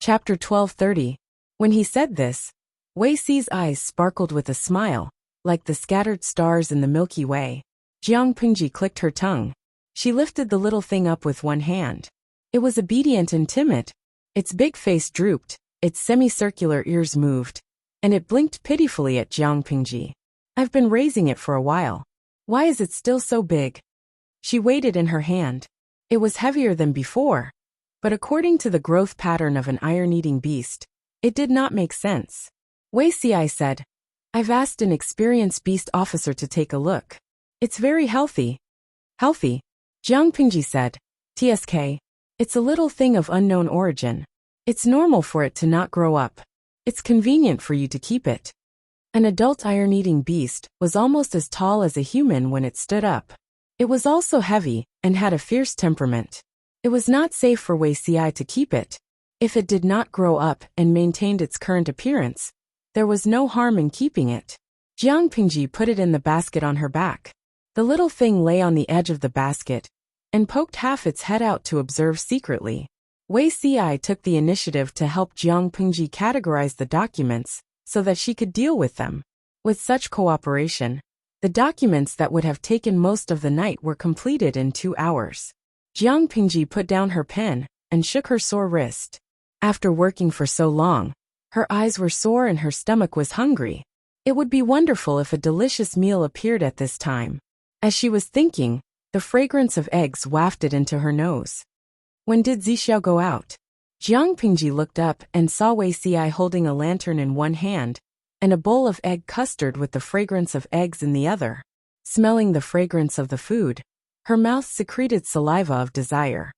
Chapter 12:30. When he said this, Wei Si's eyes sparkled with a smile, like the scattered stars in the Milky Way. Jiang Pingji clicked her tongue. She lifted the little thing up with one hand. It was obedient and timid. Its big face drooped, its semicircular ears moved, and it blinked pitifully at Jiang Pingji. I've been raising it for a while. Why is it still so big? She weighed it in her hand. It was heavier than before. But according to the growth pattern of an iron-eating beast, it did not make sense. Wei Si said, I've asked an experienced beast officer to take a look. It's very healthy. Healthy? Jiang Pingji said, TSK. It's a little thing of unknown origin. It's normal for it to not grow up. It's convenient for you to keep it. An adult iron-eating beast was almost as tall as a human when it stood up. It was also heavy and had a fierce temperament. It was not safe for Wei Si to keep it. If it did not grow up and maintained its current appearance, there was no harm in keeping it. Jiang Pingji put it in the basket on her back. The little thing lay on the edge of the basket and poked half its head out to observe secretly. Wei Si took the initiative to help Jiang Pingji categorize the documents so that she could deal with them. With such cooperation, the documents that would have taken most of the night were completed in 2 hours. Jiang Pingji put down her pen and shook her sore wrist. After working for so long, her eyes were sore and her stomach was hungry. It would be wonderful if a delicious meal appeared at this time. As she was thinking, the fragrance of eggs wafted into her nose. When did Zixiao go out? Jiang Pingji looked up and saw Wei Si holding a lantern in one hand and a bowl of egg custard with the fragrance of eggs in the other. Smelling the fragrance of the food, her mouth secreted saliva of desire.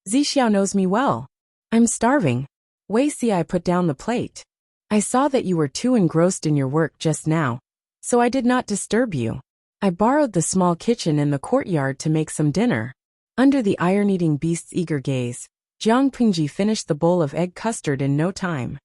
Zixiao knows me well. I'm starving. Wei Si put down the plate. I saw that you were too engrossed in your work just now, so I did not disturb you. I borrowed the small kitchen in the courtyard to make some dinner. Under the iron-eating beast's eager gaze, Jiang Pingji finished the bowl of egg custard in no time.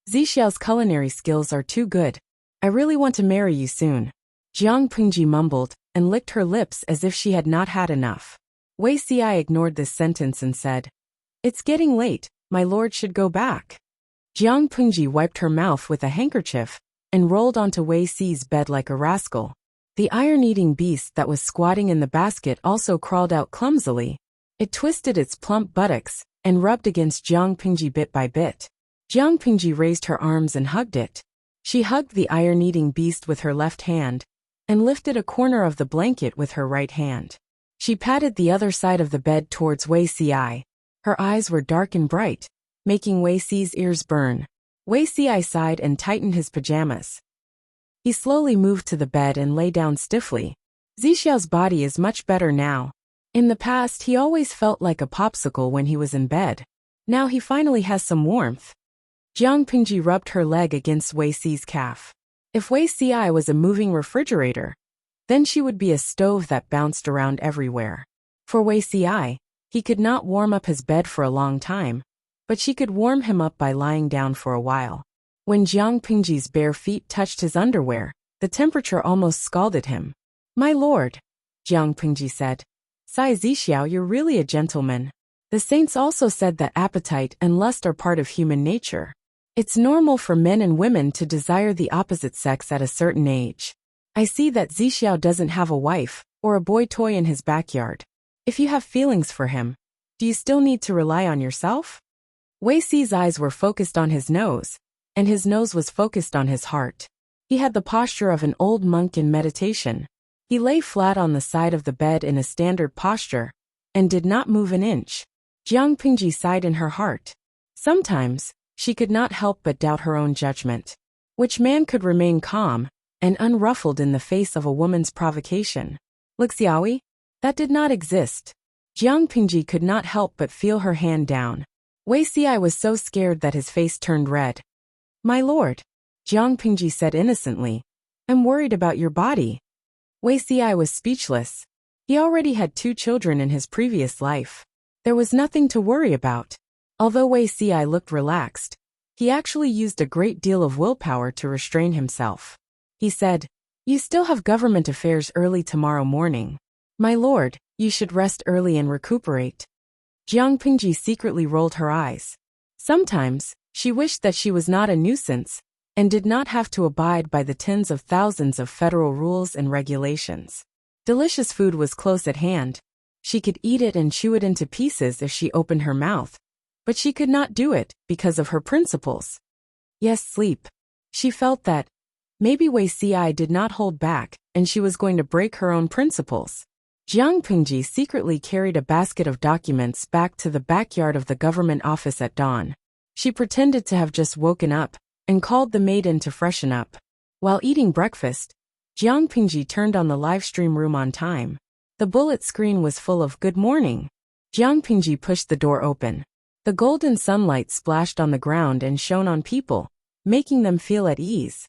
Zixiao's culinary skills are too good. I really want to marry you soon. Jiang Pingji mumbled and licked her lips as if she had not had enough. Wei Si ignored this sentence and said, It's getting late, my lord should go back. Jiang Pingji wiped her mouth with a handkerchief and rolled onto Wei Si's bed like a rascal. The iron-eating beast that was squatting in the basket also crawled out clumsily. It twisted its plump buttocks and rubbed against Jiang Pingji bit by bit. Jiang Pingji raised her arms and hugged it. She hugged the iron-eating beast with her left hand and lifted a corner of the blanket with her right hand. She patted the other side of the bed towards Wei Si. Her eyes were dark and bright, making Wei Si's ears burn. Wei Si sighed and tightened his pajamas. He slowly moved to the bed and lay down stiffly. Zixiao's body is much better now. In the past, he always felt like a popsicle when he was in bed. Now he finally has some warmth. Jiang Pingji rubbed her leg against Wei Si's calf. If Wei Si was a moving refrigerator, then she would be a stove that bounced around everywhere. For Wei Si, he could not warm up his bed for a long time, but she could warm him up by lying down for a while. When Jiang Pingji's bare feet touched his underwear, the temperature almost scalded him. My lord, Jiang Pingji said. Sai Zixiao, you're really a gentleman. The saints also said that appetite and lust are part of human nature. It's normal for men and women to desire the opposite sex at a certain age. I see that Zixiao doesn't have a wife or a boy toy in his backyard. If you have feelings for him, do you still need to rely on yourself? Wei Si's eyes were focused on his nose, and his nose was focused on his heart. He had the posture of an old monk in meditation. He lay flat on the side of the bed in a standard posture and did not move an inch. Jiang Pingji sighed in her heart. Sometimes, she could not help but doubt her own judgment. Which man could remain calm and unruffled in the face of a woman's provocation? Lixiaoyi? That did not exist. Jiang Pingji could not help but feel her hand down. Wei Si was so scared that his face turned red. My lord, Jiang Pingji said innocently, I'm worried about your body. Wei Si was speechless. He already had 2 children in his previous life. There was nothing to worry about. Although Wei Si looked relaxed, he actually used a great deal of willpower to restrain himself. He said, You still have government affairs early tomorrow morning. My lord, you should rest early and recuperate. Jiang Pingji secretly rolled her eyes. Sometimes, she wished that she was not a nuisance and did not have to abide by the tens of thousands of federal rules and regulations. Delicious food was close at hand. She could eat it and chew it into pieces if she opened her mouth, but she could not do it because of her principles. Yes, sleep. She felt that maybe Wei Si did not hold back, and she was going to break her own principles. Jiang Pingji secretly carried a basket of documents back to the backyard of the government office at dawn. She pretended to have just woken up and called the maid in to freshen up. While eating breakfast, Jiang Pingji turned on the live stream room on time. The bullet screen was full of "Good morning." Jiang Pingji pushed the door open. The golden sunlight splashed on the ground and shone on people, making them feel at ease.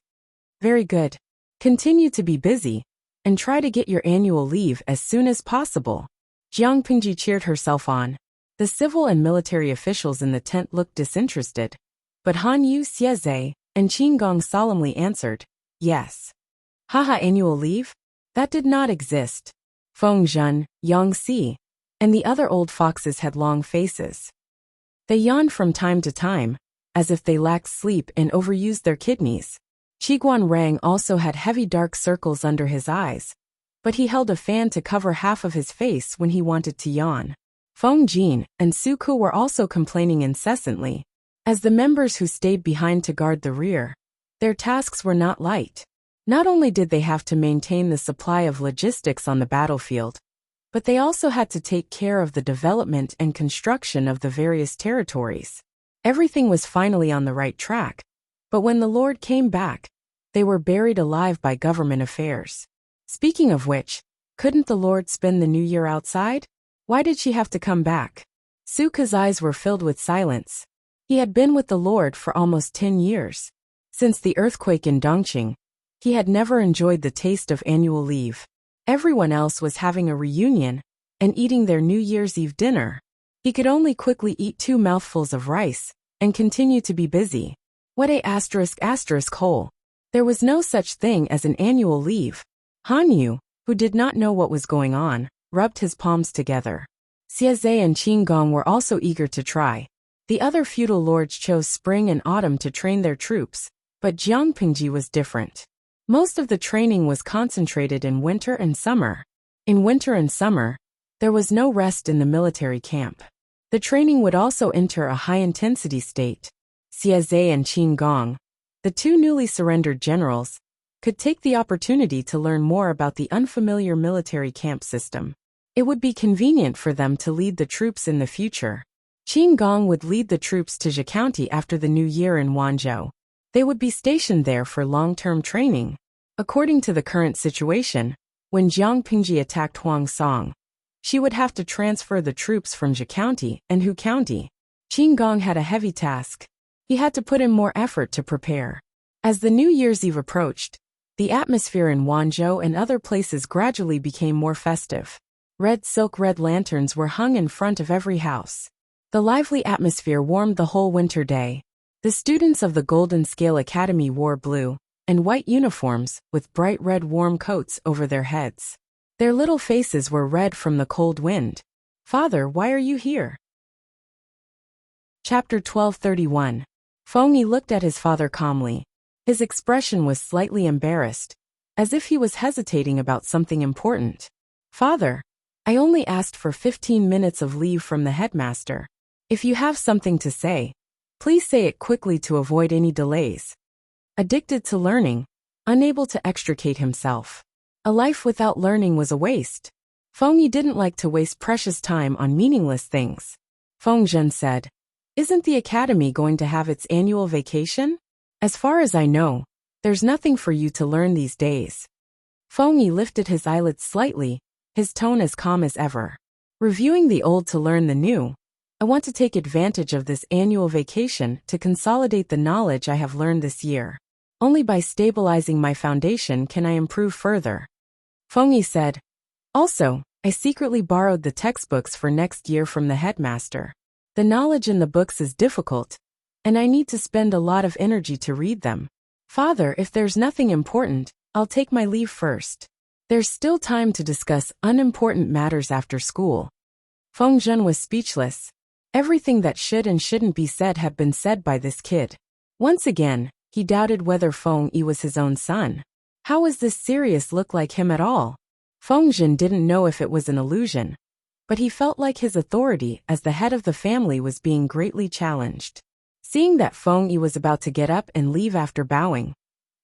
Very good. Continue to be busy, and try to get your annual leave as soon as possible. Jiang Pingji cheered herself on. The civil and military officials in the tent looked disinterested, but Han Yu Xieze and Qin Gong solemnly answered, yes. Haha, annual leave? That did not exist. Feng Zhen, Yang Si, and the other old foxes had long faces. They yawned from time to time, as if they lacked sleep and overused their kidneys. Qiguan Rang also had heavy dark circles under his eyes, but he held a fan to cover half of his face when he wanted to yawn. Feng Jin and Su Ku were also complaining incessantly. As the members who stayed behind to guard the rear, their tasks were not light. Not only did they have to maintain the supply of logistics on the battlefield, but they also had to take care of the development and construction of the various territories. Everything was finally on the right track, but when the Lord came back, they were buried alive by government affairs. Speaking of which, couldn't the Lord spend the new year outside? Why did she have to come back? Suka's eyes were filled with silence. He had been with the Lord for almost 10 years. Since the earthquake in Dongqing, he had never enjoyed the taste of annual leave. Everyone else was having a reunion and eating their New Year's Eve dinner. He could only quickly eat 2 mouthfuls of rice and continue to be busy. What a **** hole. There was no such thing as an annual leave. Han Yu, who did not know what was going on, rubbed his palms together. Xieze and Qin Gong were also eager to try. The other feudal lords chose spring and autumn to train their troops, but Jiang Pingji was different. Most of the training was concentrated in winter and summer. In winter and summer, there was no rest in the military camp. The training would also enter a high-intensity state. Xieze and Qin Gong, the 2 newly surrendered generals, could take the opportunity to learn more about the unfamiliar military camp system. It would be convenient for them to lead the troops in the future. Qin Gong would lead the troops to Zhe County after the new year in Wanzhou. They would be stationed there for long-term training. According to the current situation, when Jiang Pingji attacked Huangsong, she would have to transfer the troops from Zhe County and Hu County. Qin Gong had a heavy task. He had to put in more effort to prepare. As the New Year's Eve approached, the atmosphere in Wanzhou and other places gradually became more festive. Red lanterns were hung in front of every house. The lively atmosphere warmed the whole winter day. The students of the Golden Scale Academy wore blue and white uniforms with bright red warm coats over their heads. Their little faces were red from the cold wind. Father, why are you here? Chapter 1231. Feng Yi looked at his father calmly. His expression was slightly embarrassed, as if he was hesitating about something important. Father, I only asked for 15 minutes of leave from the headmaster. If you have something to say, please say it quickly to avoid any delays. Addicted to learning, unable to extricate himself. A life without learning was a waste. Feng Yi didn't like to waste precious time on meaningless things. Feng Zhen said, "Isn't the academy going to have its annual vacation? As far as I know, there's nothing for you to learn these days." Feng Yi lifted his eyelids slightly, his tone as calm as ever. Reviewing the old to learn the new, I want to take advantage of this annual vacation to consolidate the knowledge I have learned this year. Only by stabilizing my foundation can I improve further. Feng Yi said, "Also, I secretly borrowed the textbooks for next year from the headmaster. The knowledge in the books is difficult, and I need to spend a lot of energy to read them. Father, if there's nothing important, I'll take my leave first. There's still time to discuss unimportant matters after school." Feng Zhen was speechless. Everything that should and shouldn't be said had been said by this kid. Once again, he doubted whether Feng Yi was his own son. How was this Sirius look like him at all? Feng Jin didn't know if it was an illusion, but he felt like his authority as the head of the family was being greatly challenged. Seeing that Feng Yi was about to get up and leave after bowing,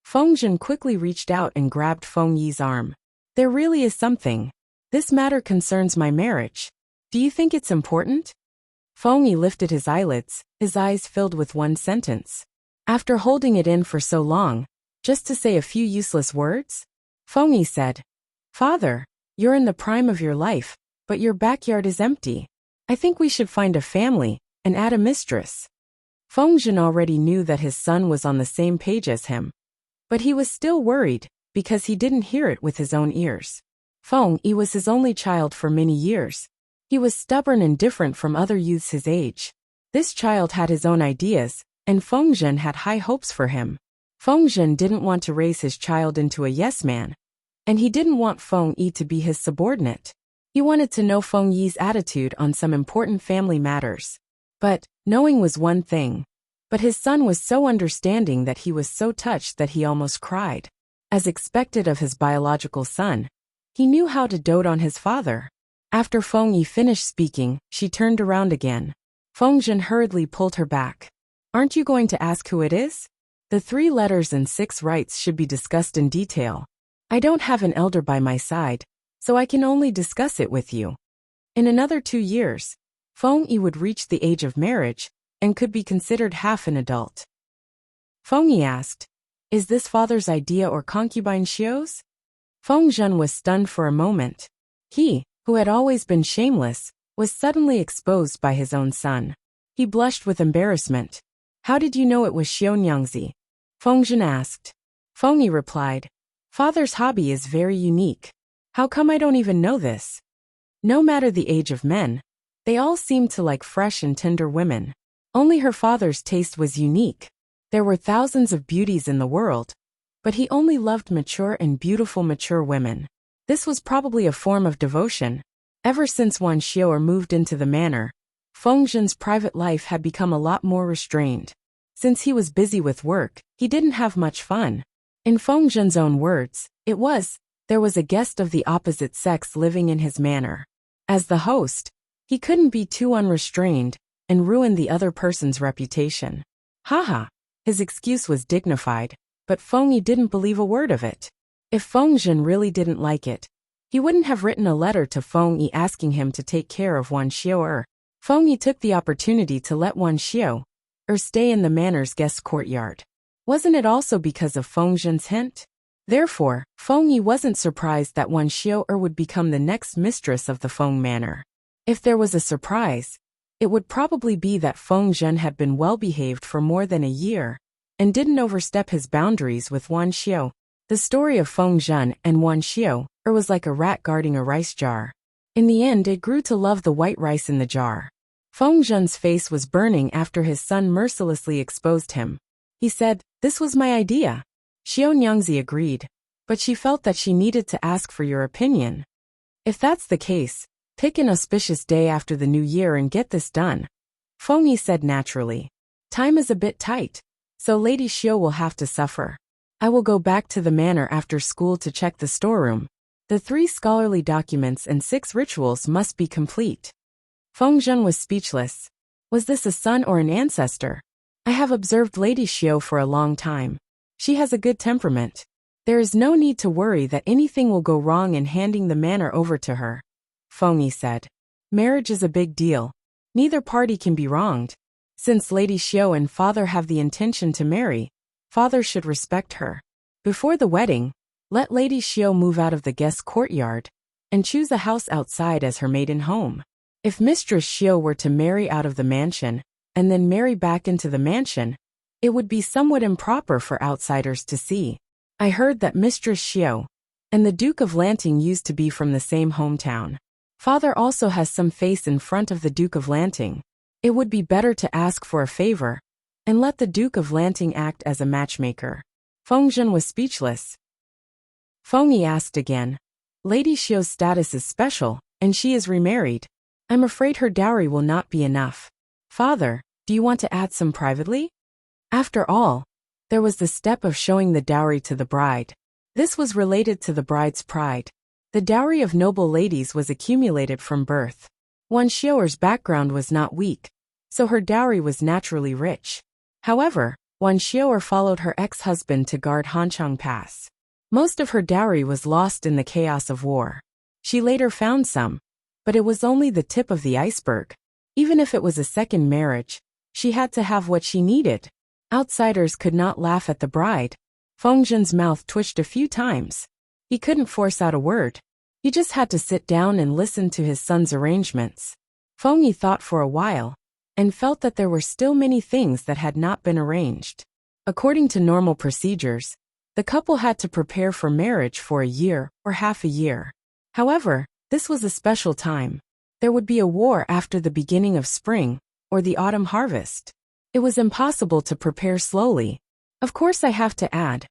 Feng Jin quickly reached out and grabbed Feng Yi's arm. There really is something. This matter concerns my marriage. Do you think it's important? Feng Yi lifted his eyelids, his eyes filled with one sentence. After holding it in for so long, just to say a few useless words? Feng Yi said, Father, you're in the prime of your life, but your backyard is empty. I think we should find a family and add a mistress. Feng Jin already knew that his son was on the same page as him, but he was still worried because he didn't hear it with his own ears. Feng Yi was his only child for many years. He was stubborn and different from other youths his age. This child had his own ideas, and Feng Jin had high hopes for him. Feng Jin didn't want to raise his child into a yes man, and he didn't want Feng Yi to be his subordinate. He wanted to know Feng Yi's attitude on some important family matters. But knowing was one thing. But his son was so understanding that he was so touched that he almost cried. As expected of his biological son, he knew how to dote on his father. After Feng Yi finished speaking, she turned around again. Feng Jin hurriedly pulled her back. Aren't you going to ask who it is? The 3 letters and 6 rights should be discussed in detail. I don't have an elder by my side, so I can only discuss it with you. In another 2 years, Feng Yi would reach the age of marriage and could be considered half an adult. Feng Yi asked, Is this father's idea or concubine Xiu's? Feng Jin was stunned for a moment. He, who had always been shameless, was suddenly exposed by his own son. He blushed with embarrassment. How did you know it was Xiu Nyangzi? Feng Jin asked. Feng Yi replied, Father's hobby is very unique. How come I don't even know this? No matter the age of men, they all seemed to like fresh and tender women. Only her father's taste was unique. There were thousands of beauties in the world, but he only loved mature and beautiful mature women. This was probably a form of devotion. Ever since Wan Xiu moved into the manor, Feng Jin's private life had become a lot more restrained. Since he was busy with work, he didn't have much fun. In Feng Jin's own words, there was a guest of the opposite sex living in his manor. As the host, he couldn't be too unrestrained and ruin the other person's reputation. Haha, his excuse was dignified, but Feng Yi didn't believe a word of it. If Feng Jin really didn't like it, he wouldn't have written a letter to Feng Yi asking him to take care of Wan Xiu. Feng Yi took the opportunity to let Wan Xiu stay in the manor's guest courtyard. Wasn't it also because of Feng Jin's hint? Therefore, Feng Yi wasn't surprised that Wan Xiu would become the next mistress of the Feng manor. If there was a surprise, it would probably be that Feng Jin had been well-behaved for more than a year and didn't overstep his boundaries with Wan Xiu. The story of Feng Jin and Wan Xiu was like a rat guarding a rice jar. In the end, it grew to love the white rice in the jar. Feng Jin's face was burning after his son mercilessly exposed him. He said, This was my idea. Xiu Nyangzi agreed, but she felt that she needed to ask for your opinion. If that's the case, pick an auspicious day after the new year and get this done. Feng Yi said naturally. Time is a bit tight, so Lady Xiu will have to suffer. I will go back to the manor after school to check the storeroom. The 3 scholarly documents and 6 rituals must be complete. Feng Jin was speechless. Was this a son or an ancestor? I have observed Lady Xiu for a long time. She has a good temperament. There is no need to worry that anything will go wrong in handing the manor over to her. Feng Yi said. Marriage is a big deal. Neither party can be wronged. Since Lady Xiu and father have the intention to marry, father should respect her. Before the wedding, let Lady Xiu move out of the guest courtyard and choose a house outside as her maiden home. If Mistress Xiu were to marry out of the mansion and then marry back into the mansion, it would be somewhat improper for outsiders to see. I heard that Mistress Xiu and the Duke of Lanting used to be from the same hometown. Father also has some face in front of the Duke of Lanting. It would be better to ask for a favor and let the Duke of Lanting act as a matchmaker. Feng Jin was speechless. Feng Yi asked again. Lady Xiu's status is special, and she is remarried. I'm afraid her dowry will not be enough. "Father, do you want to add some privately?" After all, there was the step of showing the dowry to the bride. This was related to the bride's pride. The dowry of noble ladies was accumulated from birth. Wan Xiaoer's background was not weak, so her dowry was naturally rich. However, Wan Xiaoer followed her ex-husband to guard Hanchang Pass. Most of her dowry was lost in the chaos of war. She later found some, but it was only the tip of the iceberg. Even if it was a second marriage, she had to have what she needed. Outsiders could not laugh at the bride. Feng Zhen's mouth twitched a few times. He couldn't force out a word. He just had to sit down and listen to his son's arrangements. Feng Yi thought for a while, and felt that there were still many things that had not been arranged. According to normal procedures, the couple had to prepare for marriage for a year or half a year. However, this was a special time. There would be a war after the beginning of spring, or the autumn harvest. It was impossible to prepare slowly. Of course, I have to add,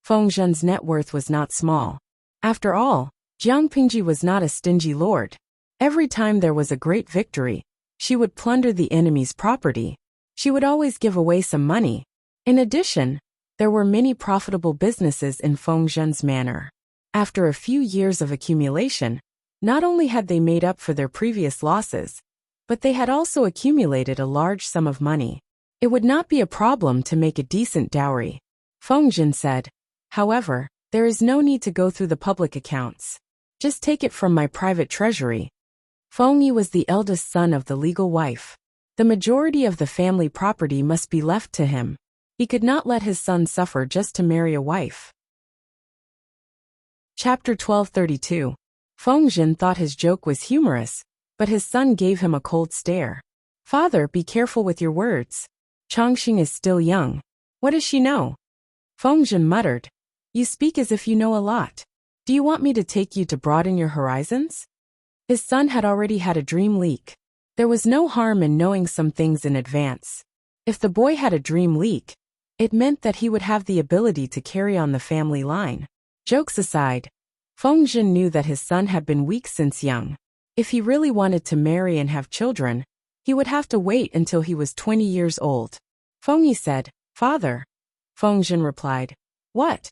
Feng Zhen's net worth was not small. After all, Jiang Pingji was not a stingy lord. Every time there was a great victory, she would plunder the enemy's property. She would always give away some money. In addition, there were many profitable businesses in Feng Zhen's manor. After a few years of accumulation, not only had they made up for their previous losses, but they had also accumulated a large sum of money. It would not be a problem to make a decent dowry, Feng Zhen said. However, there is no need to go through the public accounts. Just take it from my private treasury. Feng Yi was the eldest son of the legal wife. The majority of the family property must be left to him. He could not let his son suffer just to marry a wife. Chapter 1232. Feng Zhen thought his joke was humorous, but his son gave him a cold stare. Father, be careful with your words. Changxing is still young. What does she know? Feng Zhen muttered. You speak as if you know a lot. Do you want me to take you to broaden your horizons? His son had already had a dream leak. There was no harm in knowing some things in advance. If the boy had a dream leak, it meant that he would have the ability to carry on the family line. Jokes aside, Feng Zhen knew that his son had been weak since young. If he really wanted to marry and have children, he would have to wait until he was 20 years old. Feng Yi said, Father. Feng Zhen replied, What?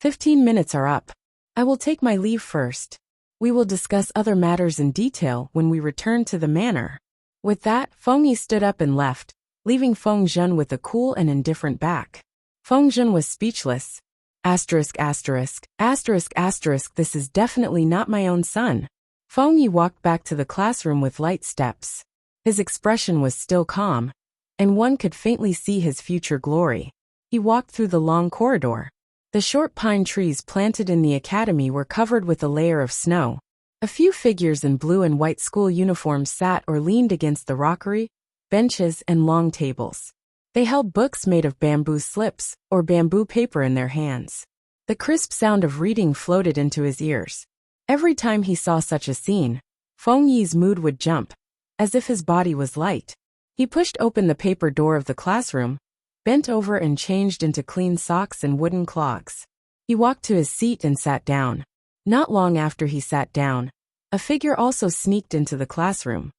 15 minutes are up. I will take my leave first. We will discuss other matters in detail when we return to the manor. With that, Feng Yi stood up and left, leaving Feng Zhen with a cool and indifferent back. Feng Zhen was speechless. Asterisk, asterisk, asterisk, asterisk, this is definitely not my own son. Feng Yi walked back to the classroom with light steps. His expression was still calm, and one could faintly see his future glory. He walked through the long corridor. The short pine trees planted in the academy were covered with a layer of snow. A few figures in blue and white school uniforms sat or leaned against the rockery, benches, and long tables. They held books made of bamboo slips or bamboo paper in their hands. The crisp sound of reading floated into his ears. Every time he saw such a scene, Feng Yi's mood would jump, as if his body was light. He pushed open the paper door of the classroom, bent over and changed into clean socks and wooden clogs. He walked to his seat and sat down. Not long after he sat down, a figure also sneaked into the classroom.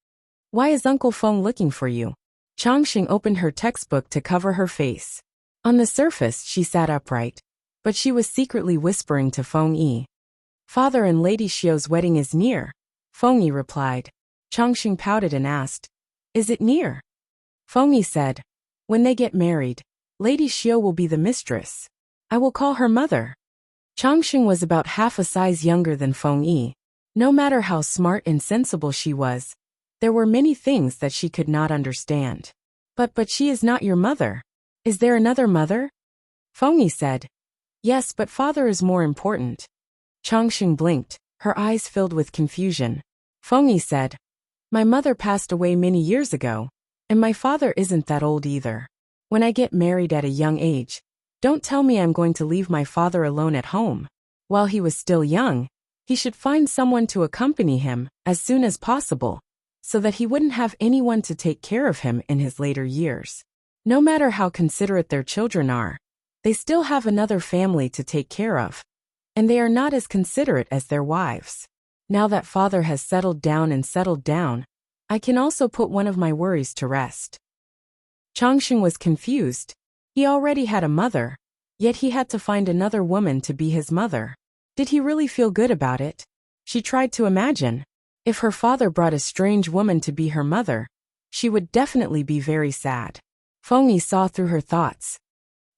Why is Uncle Feng looking for you? Changxing opened her textbook to cover her face. On the surface, she sat upright, but she was secretly whispering to Feng Yi. Father and Lady Xiao's wedding is near, Feng Yi replied. Changxing pouted and asked, Is it near? Feng Yi said, When they get married, Lady Xiao will be the mistress. I will call her mother. Changxing was about half a size younger than Feng Yi. No matter how smart and sensible she was, there were many things that she could not understand. But she is not your mother. Is there another mother? Feng Yi said. Yes, but father is more important. Changxing blinked, her eyes filled with confusion. Feng Yi said, My mother passed away many years ago, and my father isn't that old either. When I get married at a young age, don't tell me I'm going to leave my father alone at home. While he was still young, he should find someone to accompany him as soon as possible, so that he wouldn't have anyone to take care of him in his later years. No matter how considerate their children are, they still have another family to take care of, and they are not as considerate as their wives. Now that father has settled down, I can also put one of my worries to rest. Changxing was confused. He already had a mother, yet he had to find another woman to be his mother. Did he really feel good about it? She tried to imagine. If her father brought a strange woman to be her mother, she would definitely be very sad. Feng Yi saw through her thoughts.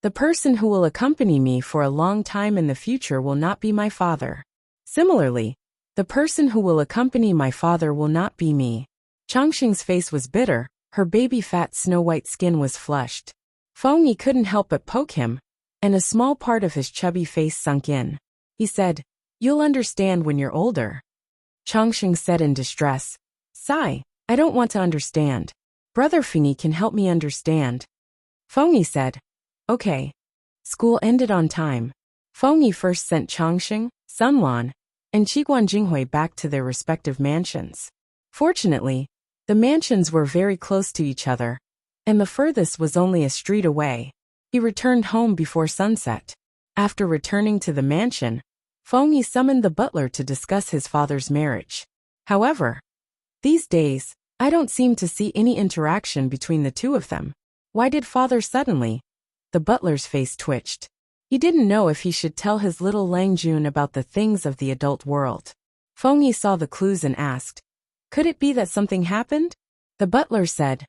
The person who will accompany me for a long time in the future will not be my father. Similarly, the person who will accompany my father will not be me. Changxing's face was bitter, her baby fat snow-white skin was flushed. Feng Yi couldn't help but poke him, and a small part of his chubby face sunk in. He said, "You'll understand when you're older." Changxing said in distress, "Sigh, I don't want to understand. Brother Feng Yi can help me understand." Feng Yi said, "Okay." School ended on time. Feng Yi first sent Changxing, Sunlan, and Qiguan Jinghui back to their respective mansions. Fortunately, the mansions were very close to each other, and the furthest was only a street away. He returned home before sunset. After returning to the mansion, Feng Yi summoned the butler to discuss his father's marriage. However, these days, I don't seem to see any interaction between the two of them. Why did father suddenly? The butler's face twitched. He didn't know if he should tell his little Langjun about the things of the adult world. Feng Yi saw the clues and asked, "Could it be that something happened?" The butler said,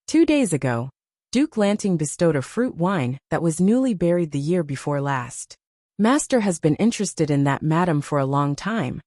2 days ago, Duke Lanting bestowed a fruit wine that was newly buried the year before last. Master has been interested in that madam for a long time,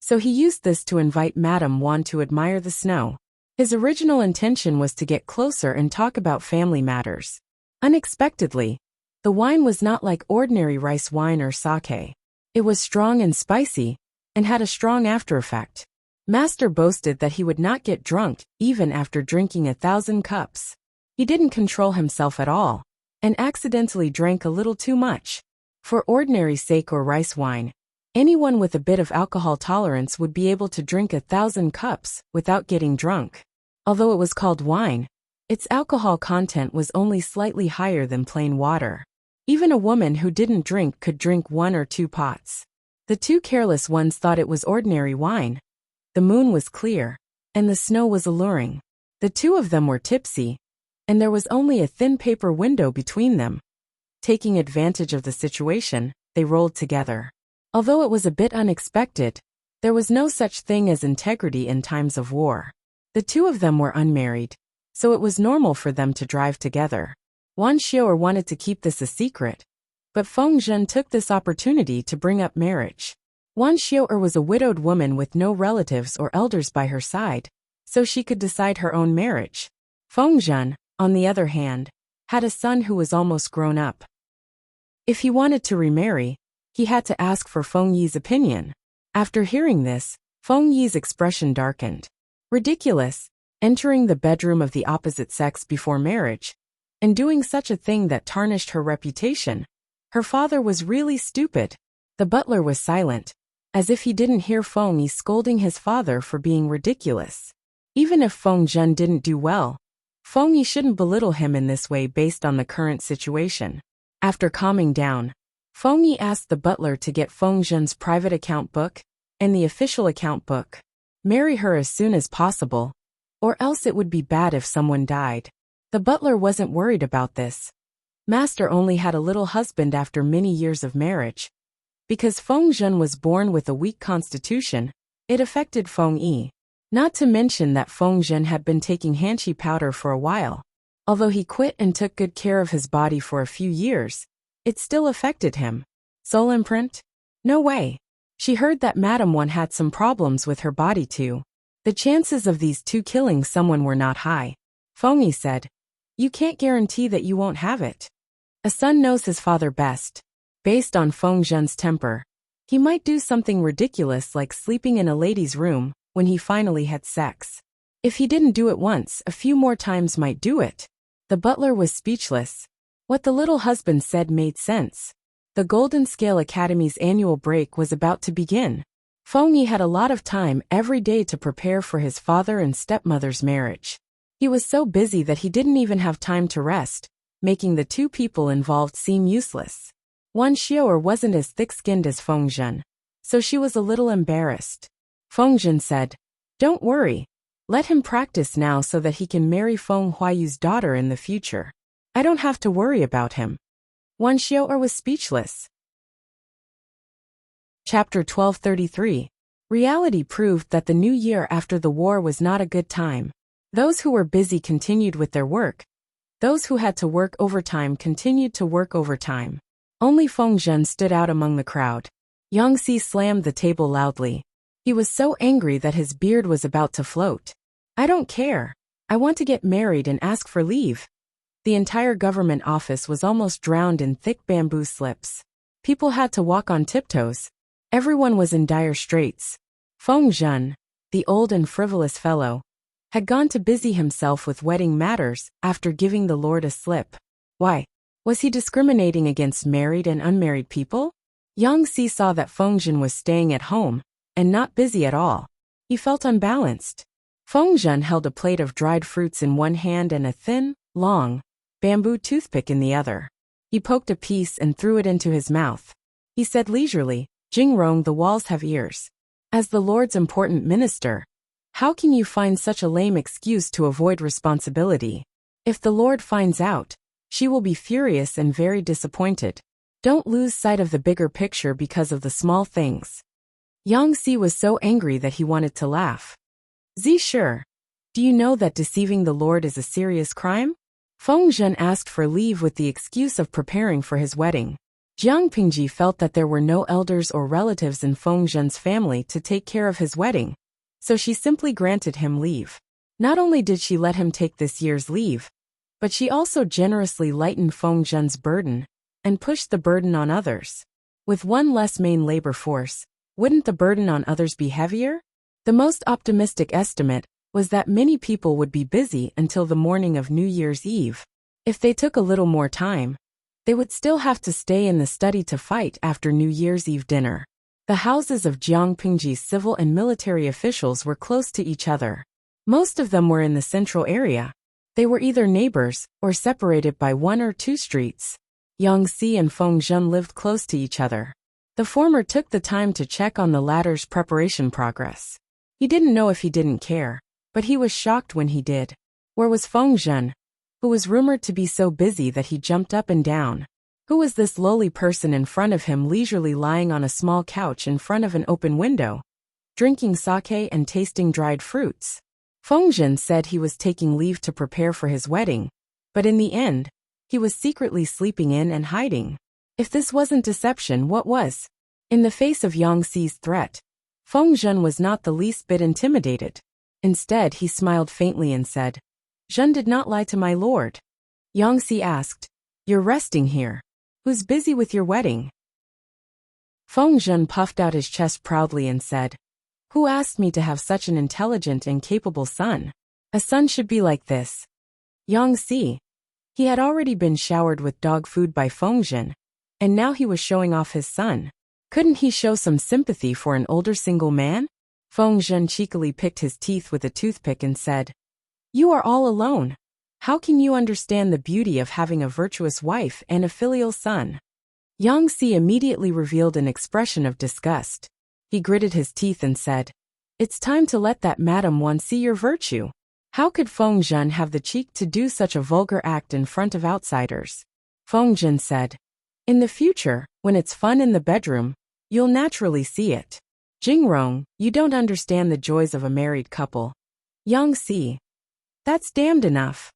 so he used this to invite Madame Wan to admire the snow. His original intention was to get closer and talk about family matters. Unexpectedly, the wine was not like ordinary rice wine or sake. It was strong and spicy, and had a strong after-effect. Master boasted that he would not get drunk even after drinking 1,000 cups. He didn't control himself at all, and accidentally drank a little too much. For ordinary sake or rice wine, anyone with a bit of alcohol tolerance would be able to drink 1,000 cups without getting drunk. Although it was called wine, its alcohol content was only slightly higher than plain water. Even a woman who didn't drink could drink 1 or 2 pots. The two careless ones thought it was ordinary wine. The moon was clear, and the snow was alluring. The two of them were tipsy, and there was only a thin paper window between them. Taking advantage of the situation, they rolled together. Although it was a bit unexpected, there was no such thing as integrity in times of war. The two of them were unmarried, so it was normal for them to drive together. Wan Xiu'er wanted to keep this a secret, but Feng Zhen took this opportunity to bring up marriage. Wan Xiu'er was a widowed woman with no relatives or elders by her side, so she could decide her own marriage. Feng Zhen, on the other hand, had a son who was almost grown up. If he wanted to remarry, he had to ask for Feng Yi's opinion. After hearing this, Feng Yi's expression darkened. Ridiculous, entering the bedroom of the opposite sex before marriage, and doing such a thing that tarnished her reputation. Her father was really stupid. The butler was silent, as if he didn't hear Feng Yi scolding his father for being ridiculous. Even if Feng Zhen didn't do well, Feng Yi shouldn't belittle him in this way based on the current situation. After calming down, Feng Yi asked the butler to get Feng Zhen's private account book and the official account book. Marry her as soon as possible, or else it would be bad if someone died. The butler wasn't worried about this. Master only had a little husband after many years of marriage. Because Feng Zhen was born with a weak constitution, it affected Feng Yi. Not to mention that Feng Zhen had been taking hanqi powder for a while. Although he quit and took good care of his body for a few years, it still affected him. Soul imprint? No way. She heard that Madame Wan had some problems with her body too. The chances of these two killing someone were not high. Feng Yi said, "You can't guarantee that you won't have it. A son knows his father best." Based on Feng Zhen's temper, he might do something ridiculous like sleeping in a lady's room when he finally had sex. If he didn't do it once, a few more times might do it. The butler was speechless. What the little husband said made sense. The Golden Scale Academy's annual break was about to begin. Feng Yi had a lot of time every day to prepare for his father and stepmother's marriage. He was so busy that he didn't even have time to rest, making the two people involved seem useless. Wan Xiu'er wasn't as thick-skinned as Feng Zhen, so she was a little embarrassed. Feng Zhen said, "Don't worry. Let him practice now so that he can marry Feng Huayu's daughter in the future. I don't have to worry about him. Wan Xiao'er was speechless. Chapter 1233. Reality proved that the new year after the war was not a good time. Those who were busy continued with their work. Those who had to work overtime continued to work overtime. Only Feng Zhen stood out among the crowd. Yang Si slammed the table loudly. He was so angry that his beard was about to float. I don't care. I want to get married and ask for leave. The entire government office was almost drowned in thick bamboo slips. People had to walk on tiptoes. Everyone was in dire straits. Feng Zhen, the old and frivolous fellow, had gone to busy himself with wedding matters after giving the Lord a slip. Why? Was he discriminating against married and unmarried people? Yang Si saw that Feng Zhen was staying at home and not busy at all. He felt unbalanced. Feng Zhen held a plate of dried fruits in one hand and a thin, long, bamboo toothpick in the other. He poked a piece and threw it into his mouth. He said leisurely, "Jingrong, the walls have ears. As the Lord's important minister, how can you find such a lame excuse to avoid responsibility? If the Lord finds out, she will be furious and very disappointed. Don't lose sight of the bigger picture because of the small things." Yang Si was so angry that he wanted to laugh. "Sure. Do you know that deceiving the Lord is a serious crime?" Feng Zhen asked for leave with the excuse of preparing for his wedding. Jiang Pingji felt that there were no elders or relatives in Feng Zhen's family to take care of his wedding, so she simply granted him leave. Not only did she let him take this year's leave, but she also generously lightened Feng Zhen's burden and pushed the burden on others. With one less main labor force, wouldn't the burden on others be heavier? The most optimistic estimate was that many people would be busy until the morning of New Year's Eve. If they took a little more time, they would still have to stay in the study to fight after New Year's Eve dinner. The houses of Jiang Pingji's civil and military officials were close to each other. Most of them were in the central area. They were either neighbors or separated by 1 or 2 streets. Yang Si and Feng Zhen lived close to each other. The former took the time to check on the latter's preparation progress. He didn't know if he didn't care, but he was shocked when he did. Where was Feng Zhen, who was rumored to be so busy that he jumped up and down? Who was this lowly person in front of him leisurely lying on a small couch in front of an open window, drinking sake and tasting dried fruits? Feng Zhen said he was taking leave to prepare for his wedding, but in the end, he was secretly sleeping in and hiding. If this wasn't deception, what was? In the face of Yang Si's threat, Feng Zhen was not the least bit intimidated. Instead, he smiled faintly and said, "Zhen did not lie to my lord." Yang Si asked, "You're resting here. Who's busy with your wedding?" Feng Zhen puffed out his chest proudly and said, "Who asked me to have such an intelligent and capable son? A son should be like this." Yang Si. He had already been showered with dog food by Feng Zhen, and now he was showing off his son. Couldn't he show some sympathy for an older single man? Feng Zhen cheekily picked his teeth with a toothpick and said, "You are all alone. How can you understand the beauty of having a virtuous wife and a filial son?" Yang Si immediately revealed an expression of disgust. He gritted his teeth and said, "It's time to let that Madam Wan see your virtue. How could Feng Zhen have the cheek to do such a vulgar act in front of outsiders?" Feng Zhen said, "In the future, when it's fun in the bedroom, you'll naturally see it. Jingrong, you don't understand the joys of a married couple." Yang Si. That's damned enough.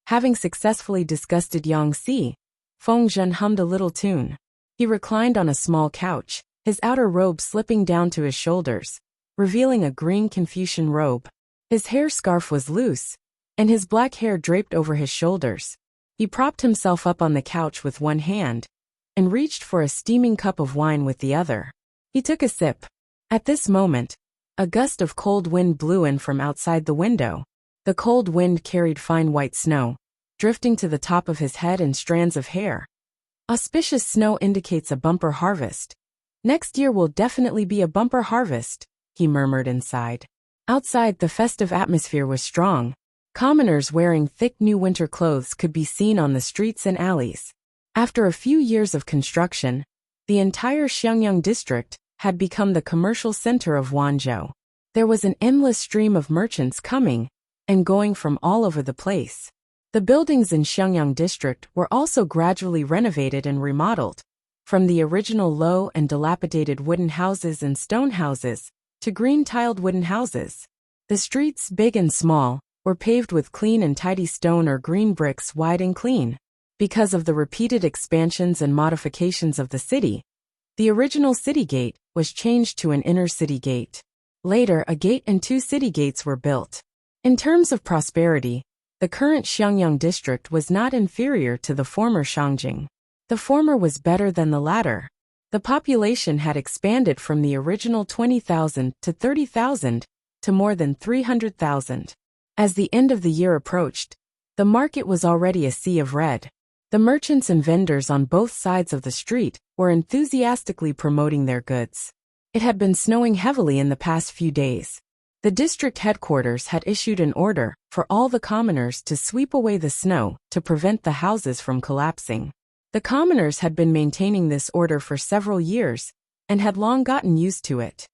Having successfully disgusted Yang Si, Feng Zhen hummed a little tune. He reclined on a small couch, his outer robe slipping down to his shoulders, revealing a green Confucian robe. His hair scarf was loose, and his black hair draped over his shoulders. He propped himself up on the couch with one hand, and reached for a steaming cup of wine with the other. He took a sip. At this moment, a gust of cold wind blew in from outside the window. The cold wind carried fine white snow, drifting to the top of his head in strands of hair. Auspicious snow indicates a bumper harvest. Next year will definitely be a bumper harvest, he murmured inside. Outside, the festive atmosphere was strong. Commoners wearing thick new winter clothes could be seen on the streets and alleys. After a few years of construction, the entire Xiangyang district had become the commercial center of Wanzhou. There was an endless stream of merchants coming and going from all over the place. The buildings in Xiangyang district were also gradually renovated and remodeled, from the original low and dilapidated wooden houses and stone houses to green-tiled wooden houses. The streets, big and small, were paved with clean and tidy stone or green bricks, wide and clean. Because of the repeated expansions and modifications of the city, the original city gate was changed to an inner city gate. Later, a gate and 2 city gates were built. In terms of prosperity, the current Xiangyang district was not inferior to the former Shangjing. The former was better than the latter. The population had expanded from the original 20,000 to 30,000 to more than 300,000. As the end of the year approached, the market was already a sea of red. The merchants and vendors on both sides of the street were enthusiastically promoting their goods. It had been snowing heavily in the past few days. The district headquarters had issued an order for all the commoners to sweep away the snow to prevent the houses from collapsing. The commoners had been maintaining this order for several years and had long gotten used to it.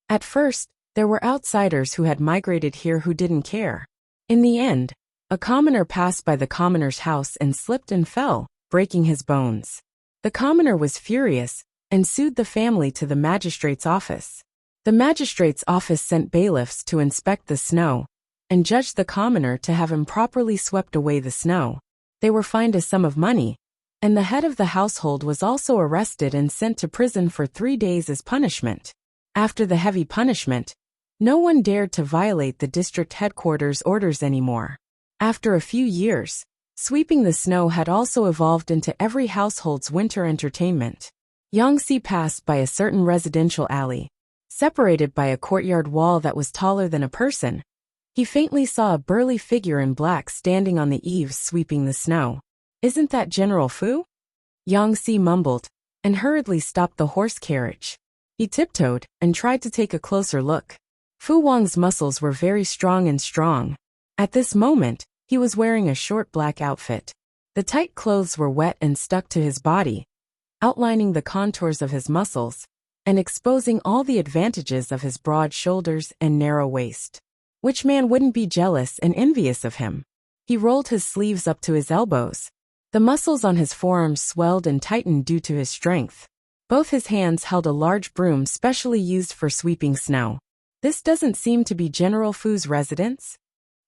At first, there were outsiders who had migrated here who didn't care. In the end, a commoner passed by the commoner's house and slipped and fell, breaking his bones. The commoner was furious and sued the family to the magistrate's office. The magistrate's office sent bailiffs to inspect the snow and judged the commoner to have improperly swept away the snow. They were fined a sum of money, and the head of the household was also arrested and sent to prison for 3 days as punishment. After the heavy punishment, no one dared to violate the district headquarters' orders anymore. After a few years, sweeping the snow had also evolved into every household's winter entertainment. Yangtze passed by a certain residential alley, separated by a courtyard wall that was taller than a person. He faintly saw a burly figure in black standing on the eaves sweeping the snow. "Isn't that General Fu?" Yangtze mumbled, and hurriedly stopped the horse carriage. He tiptoed and tried to take a closer look. Fu Wang's muscles were very strong. At this moment, he was wearing a short black outfit. The tight clothes were wet and stuck to his body, outlining the contours of his muscles and exposing all the advantages of his broad shoulders and narrow waist. Which man wouldn't be jealous and envious of him? He rolled his sleeves up to his elbows. The muscles on his forearms swelled and tightened due to his strength. Both his hands held a large broom specially used for sweeping snow. This doesn't seem to be General Fu's residence?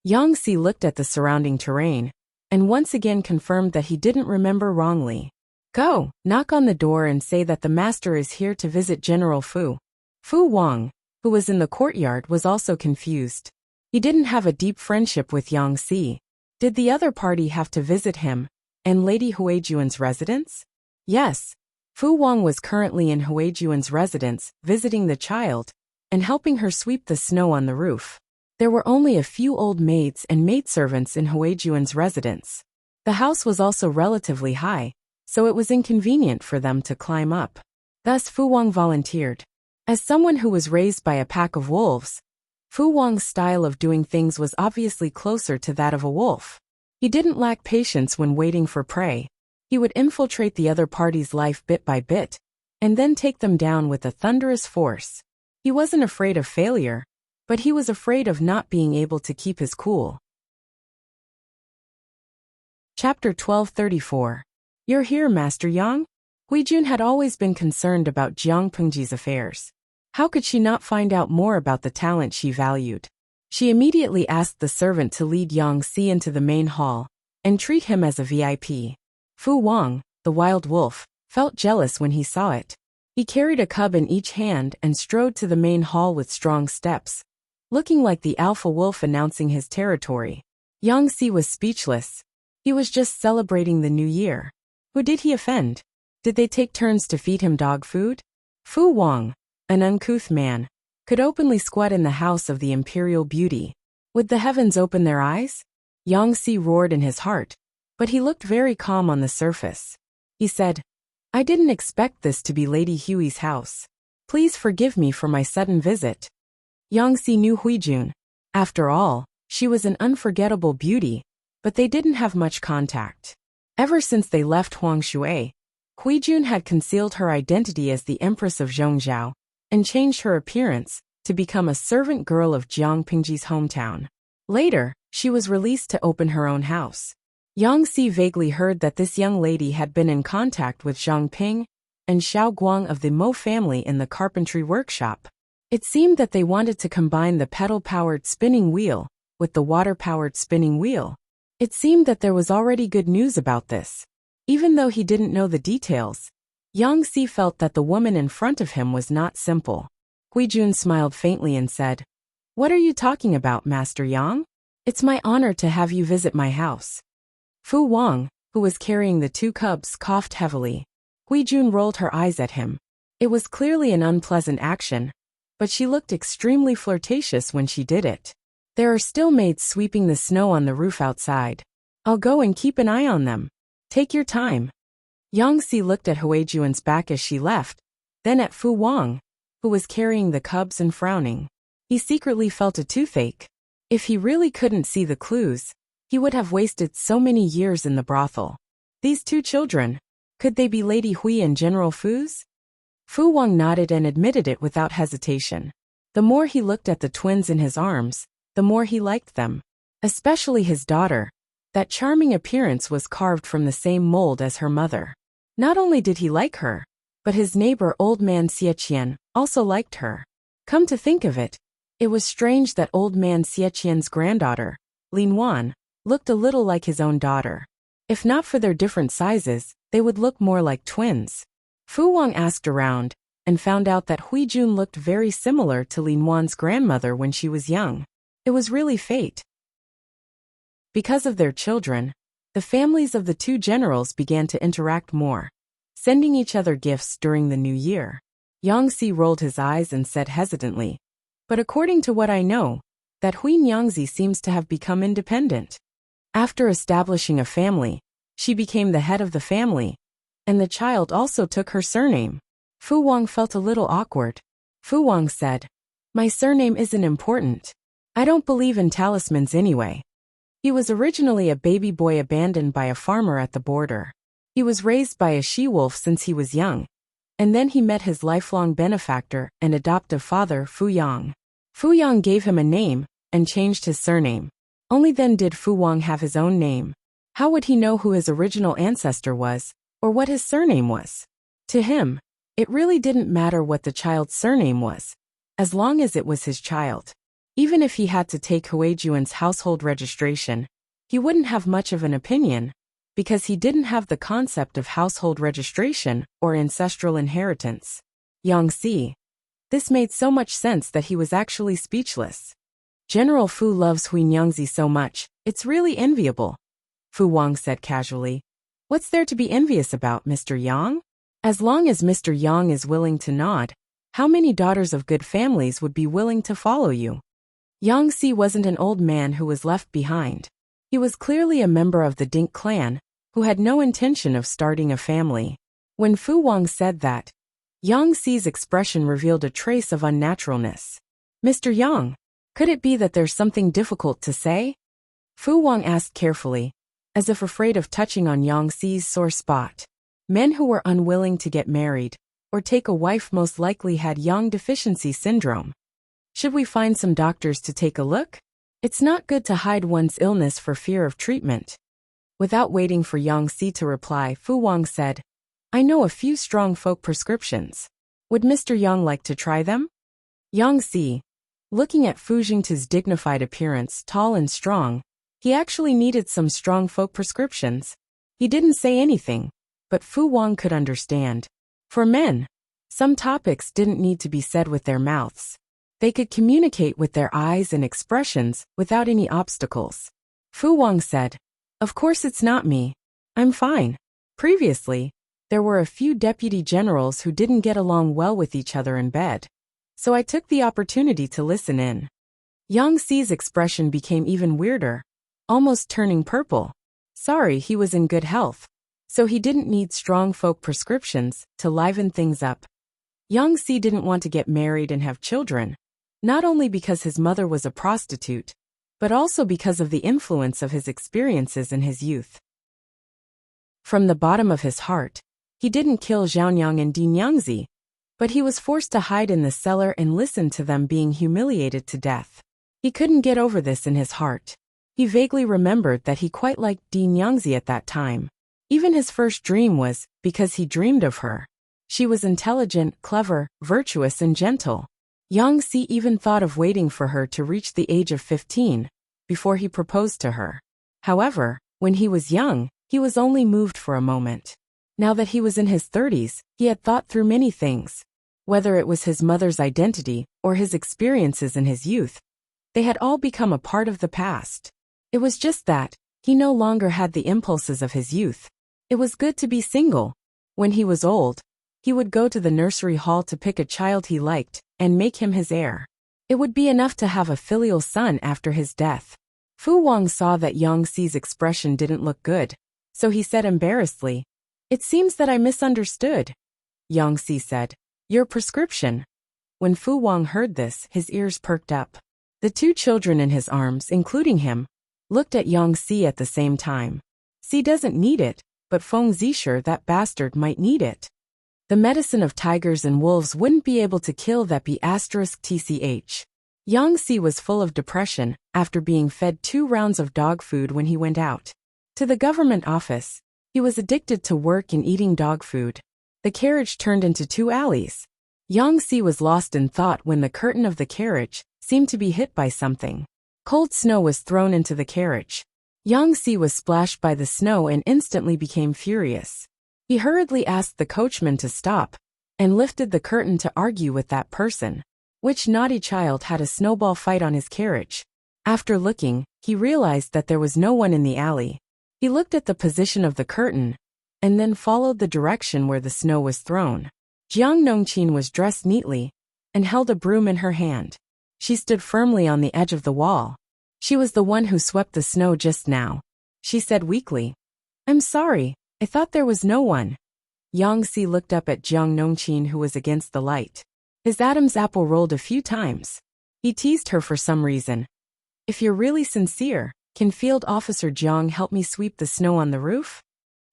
Yangtze looked at the surrounding terrain, and once again confirmed that he didn't remember wrongly. "Go, knock on the door and say that the master is here to visit General Fu." Fu Wang, who was in the courtyard, was also confused. He didn't have a deep friendship with Yangtze. Did the other party have to visit him and Lady Huijuan's residence? Yes, Fu Wang was currently in Huijuan's residence, visiting the child and helping her sweep the snow on the roof. There were only a few old maids and maidservants in Huijuan's residence. The house was also relatively high, so it was inconvenient for them to climb up. Thus Fu Wang volunteered. As someone who was raised by a pack of wolves, Fu Wang's style of doing things was obviously closer to that of a wolf. He didn't lack patience when waiting for prey. He would infiltrate the other party's life bit by bit, and then take them down with a thunderous force. He wasn't afraid of failure, but he was afraid of not being able to keep his cool. Chapter 1234. You're here, Master Yang? Huijun had always been concerned about Jiang Pengji's affairs. How could she not find out more about the talent she valued? She immediately asked the servant to lead Yangtze into the main hall and treat him as a VIP. Fu Wang, the wild wolf, felt jealous when he saw it. He carried a cub in each hand and strode to the main hall with strong steps, looking like the alpha wolf announcing his territory. Yangtze was speechless. He was just celebrating the new year. Who did he offend? Did they take turns to feed him dog food? Fu Wang, an uncouth man, could openly squat in the house of the imperial beauty. Would the heavens open their eyes? Yangtze roared in his heart, but he looked very calm on the surface. He said, "I didn't expect this to be Lady Hui's house. Please forgive me for my sudden visit." Yangtze knew Huijun. After all, she was an unforgettable beauty, but they didn't have much contact. Ever since they left Huangshui, Huijun had concealed her identity as the Empress of Zhongzhou and changed her appearance to become a servant girl of Jiang Pingji's hometown. Later, she was released to open her own house. Yang Si vaguely heard that this young lady had been in contact with Zhang Ping and Xiao Guang of the Mo family in the carpentry workshop. It seemed that they wanted to combine the pedal-powered spinning wheel with the water-powered spinning wheel. It seemed that there was already good news about this. Even though he didn't know the details, Yang Si felt that the woman in front of him was not simple. Guijun smiled faintly and said, "What are you talking about, Master Yang? It's my honor to have you visit my house." Fu Wang, who was carrying the two cubs, coughed heavily. Guijun rolled her eyes at him. It was clearly an unpleasant action, but she looked extremely flirtatious when she did it. "There are still maids sweeping the snow on the roof outside. I'll go and keep an eye on them. Take your time." Yang Si looked at Huijun's back as she left, then at Fu Wang, who was carrying the cubs and frowning. He secretly felt a toothache. If he really couldn't see the clues, he would have wasted so many years in the brothel. These two children, could they be Lady Hui and General Fu's? Fu Wang nodded and admitted it without hesitation. The more he looked at the twins in his arms, the more he liked them. Especially his daughter. That charming appearance was carved from the same mold as her mother. Not only did he like her, but his neighbor old man Xieqian also liked her. Come to think of it, it was strange that old man Xieqian's granddaughter, Lin Wan, looked a little like his own daughter. If not for their different sizes, they would look more like twins. Fu Wang asked around, and found out that Huijun looked very similar to Lin Wan's grandmother when she was young. It was really fate. Because of their children, the families of the two generals began to interact more, sending each other gifts during the new year. Yang Si rolled his eyes and said hesitantly, "But according to what I know, that Hui Nyangzi seems to have become independent. After establishing a family, she became the head of the family, and the child also took her surname." Fu Wang felt a little awkward. Fu Wang said, "My surname isn't important. I don't believe in talismans anyway." He was originally a baby boy abandoned by a farmer at the border. He was raised by a she-wolf since he was young, and then he met his lifelong benefactor and adoptive father Fu Yang. Fu Yang gave him a name and changed his surname. Only then did Fu Wang have his own name. How would he know who his original ancestor was, or what his surname was? To him, it really didn't matter what the child's surname was, as long as it was his child. Even if he had to take Huijuan's household registration, he wouldn't have much of an opinion, because he didn't have the concept of household registration or ancestral inheritance. Yang Si. This made so much sense that he was actually speechless. General Fu loves Hui Nyangzi so much, it's really enviable. Fu Wang said casually. What's there to be envious about, Mr. Yang? As long as Mr. Yang is willing to nod, how many daughters of good families would be willing to follow you? Yang Si wasn't an old man who was left behind. He was clearly a member of the Dink clan, who had no intention of starting a family. When Fu Wang said that, Yang Si's expression revealed a trace of unnaturalness. Mr. Yang, could it be that there's something difficult to say? Fu Wang asked carefully, as if afraid of touching on Yang Si's sore spot. Men who were unwilling to get married or take a wife most likely had yang deficiency syndrome. Should we find some doctors to take a look? It's not good to hide one's illness for fear of treatment. Without waiting for Yang Si to reply, Fu Wang said, I know a few strong folk prescriptions. Would Mr. Yang like to try them? Yang Si, looking at Fu Jingta's dignified appearance, tall and strong, he actually needed some strong folk prescriptions. He didn't say anything, but Fu Wang could understand. For men, some topics didn't need to be said with their mouths. They could communicate with their eyes and expressions without any obstacles. Fu Wang said, Of course it's not me. I'm fine. Previously, there were a few deputy generals who didn't get along well with each other in bed. So I took the opportunity to listen in. Yang Si's expression became even weirder, almost turning purple. Sorry, he was in good health, so he didn't need strong folk prescriptions to liven things up. Yang Si didn't want to get married and have children, not only because his mother was a prostitute, but also because of the influence of his experiences in his youth. From the bottom of his heart, he didn't kill Zhaonyang and Din Yangzi, But he was forced to hide in the cellar and listen to them being humiliated to death. He couldn't get over this in his heart. He vaguely remembered that he quite liked Dean Youngzi at that time. Even his first dream was because he dreamed of her. She was intelligent, clever, virtuous, and gentle. Youngzi even thought of waiting for her to reach the age of 15 before he proposed to her. However, when he was young, he was only moved for a moment. Now that he was in his 30s, he had thought through many things. Whether it was his mother's identity or his experiences in his youth, they had all become a part of the past. It was just that he no longer had the impulses of his youth. It was good to be single. When he was old, he would go to the nursery hall to pick a child he liked and make him his heir. It would be enough to have a filial son after his death. Fu Wang saw that Yangxi's expression didn't look good, so he said embarrassedly, "It seems that I misunderstood." Yangxi said, "Your prescription." When Fu Wang heard this, his ears perked up. The two children in his arms, including him, looked at Yangxi at the same time. "Si doesn't need it, but Feng Zisher, that bastard, might need it. The medicine of tigers and wolves wouldn't be able to kill that *tch. Yangxi was full of depression after being fed 2 rounds of dog food when he went out to the government office. He was addicted to work and eating dog food. The carriage turned into 2 alleys. Yangxi was lost in thought when the curtain of the carriage seemed to be hit by something. Cold snow was thrown into the carriage. Yangxi was splashed by the snow and instantly became furious. He hurriedly asked the coachman to stop and lifted the curtain to argue with that person. Which naughty child had a snowball fight on his carriage? After looking, he realized that there was no one in the alley. He looked at the position of the curtain and then followed the direction where the snow was thrown. Jiang Nongqin was dressed neatly and held a broom in her hand. She stood firmly on the edge of the wall. She was the one who swept the snow just now. She said weakly, "I'm sorry, I thought there was no one." Yangxi looked up at Jiang Nongqin, who was against the light. His Adam's apple rolled a few times. He teased her for some reason. "If you're really sincere, can Field Officer Jiang help me sweep the snow on the roof?"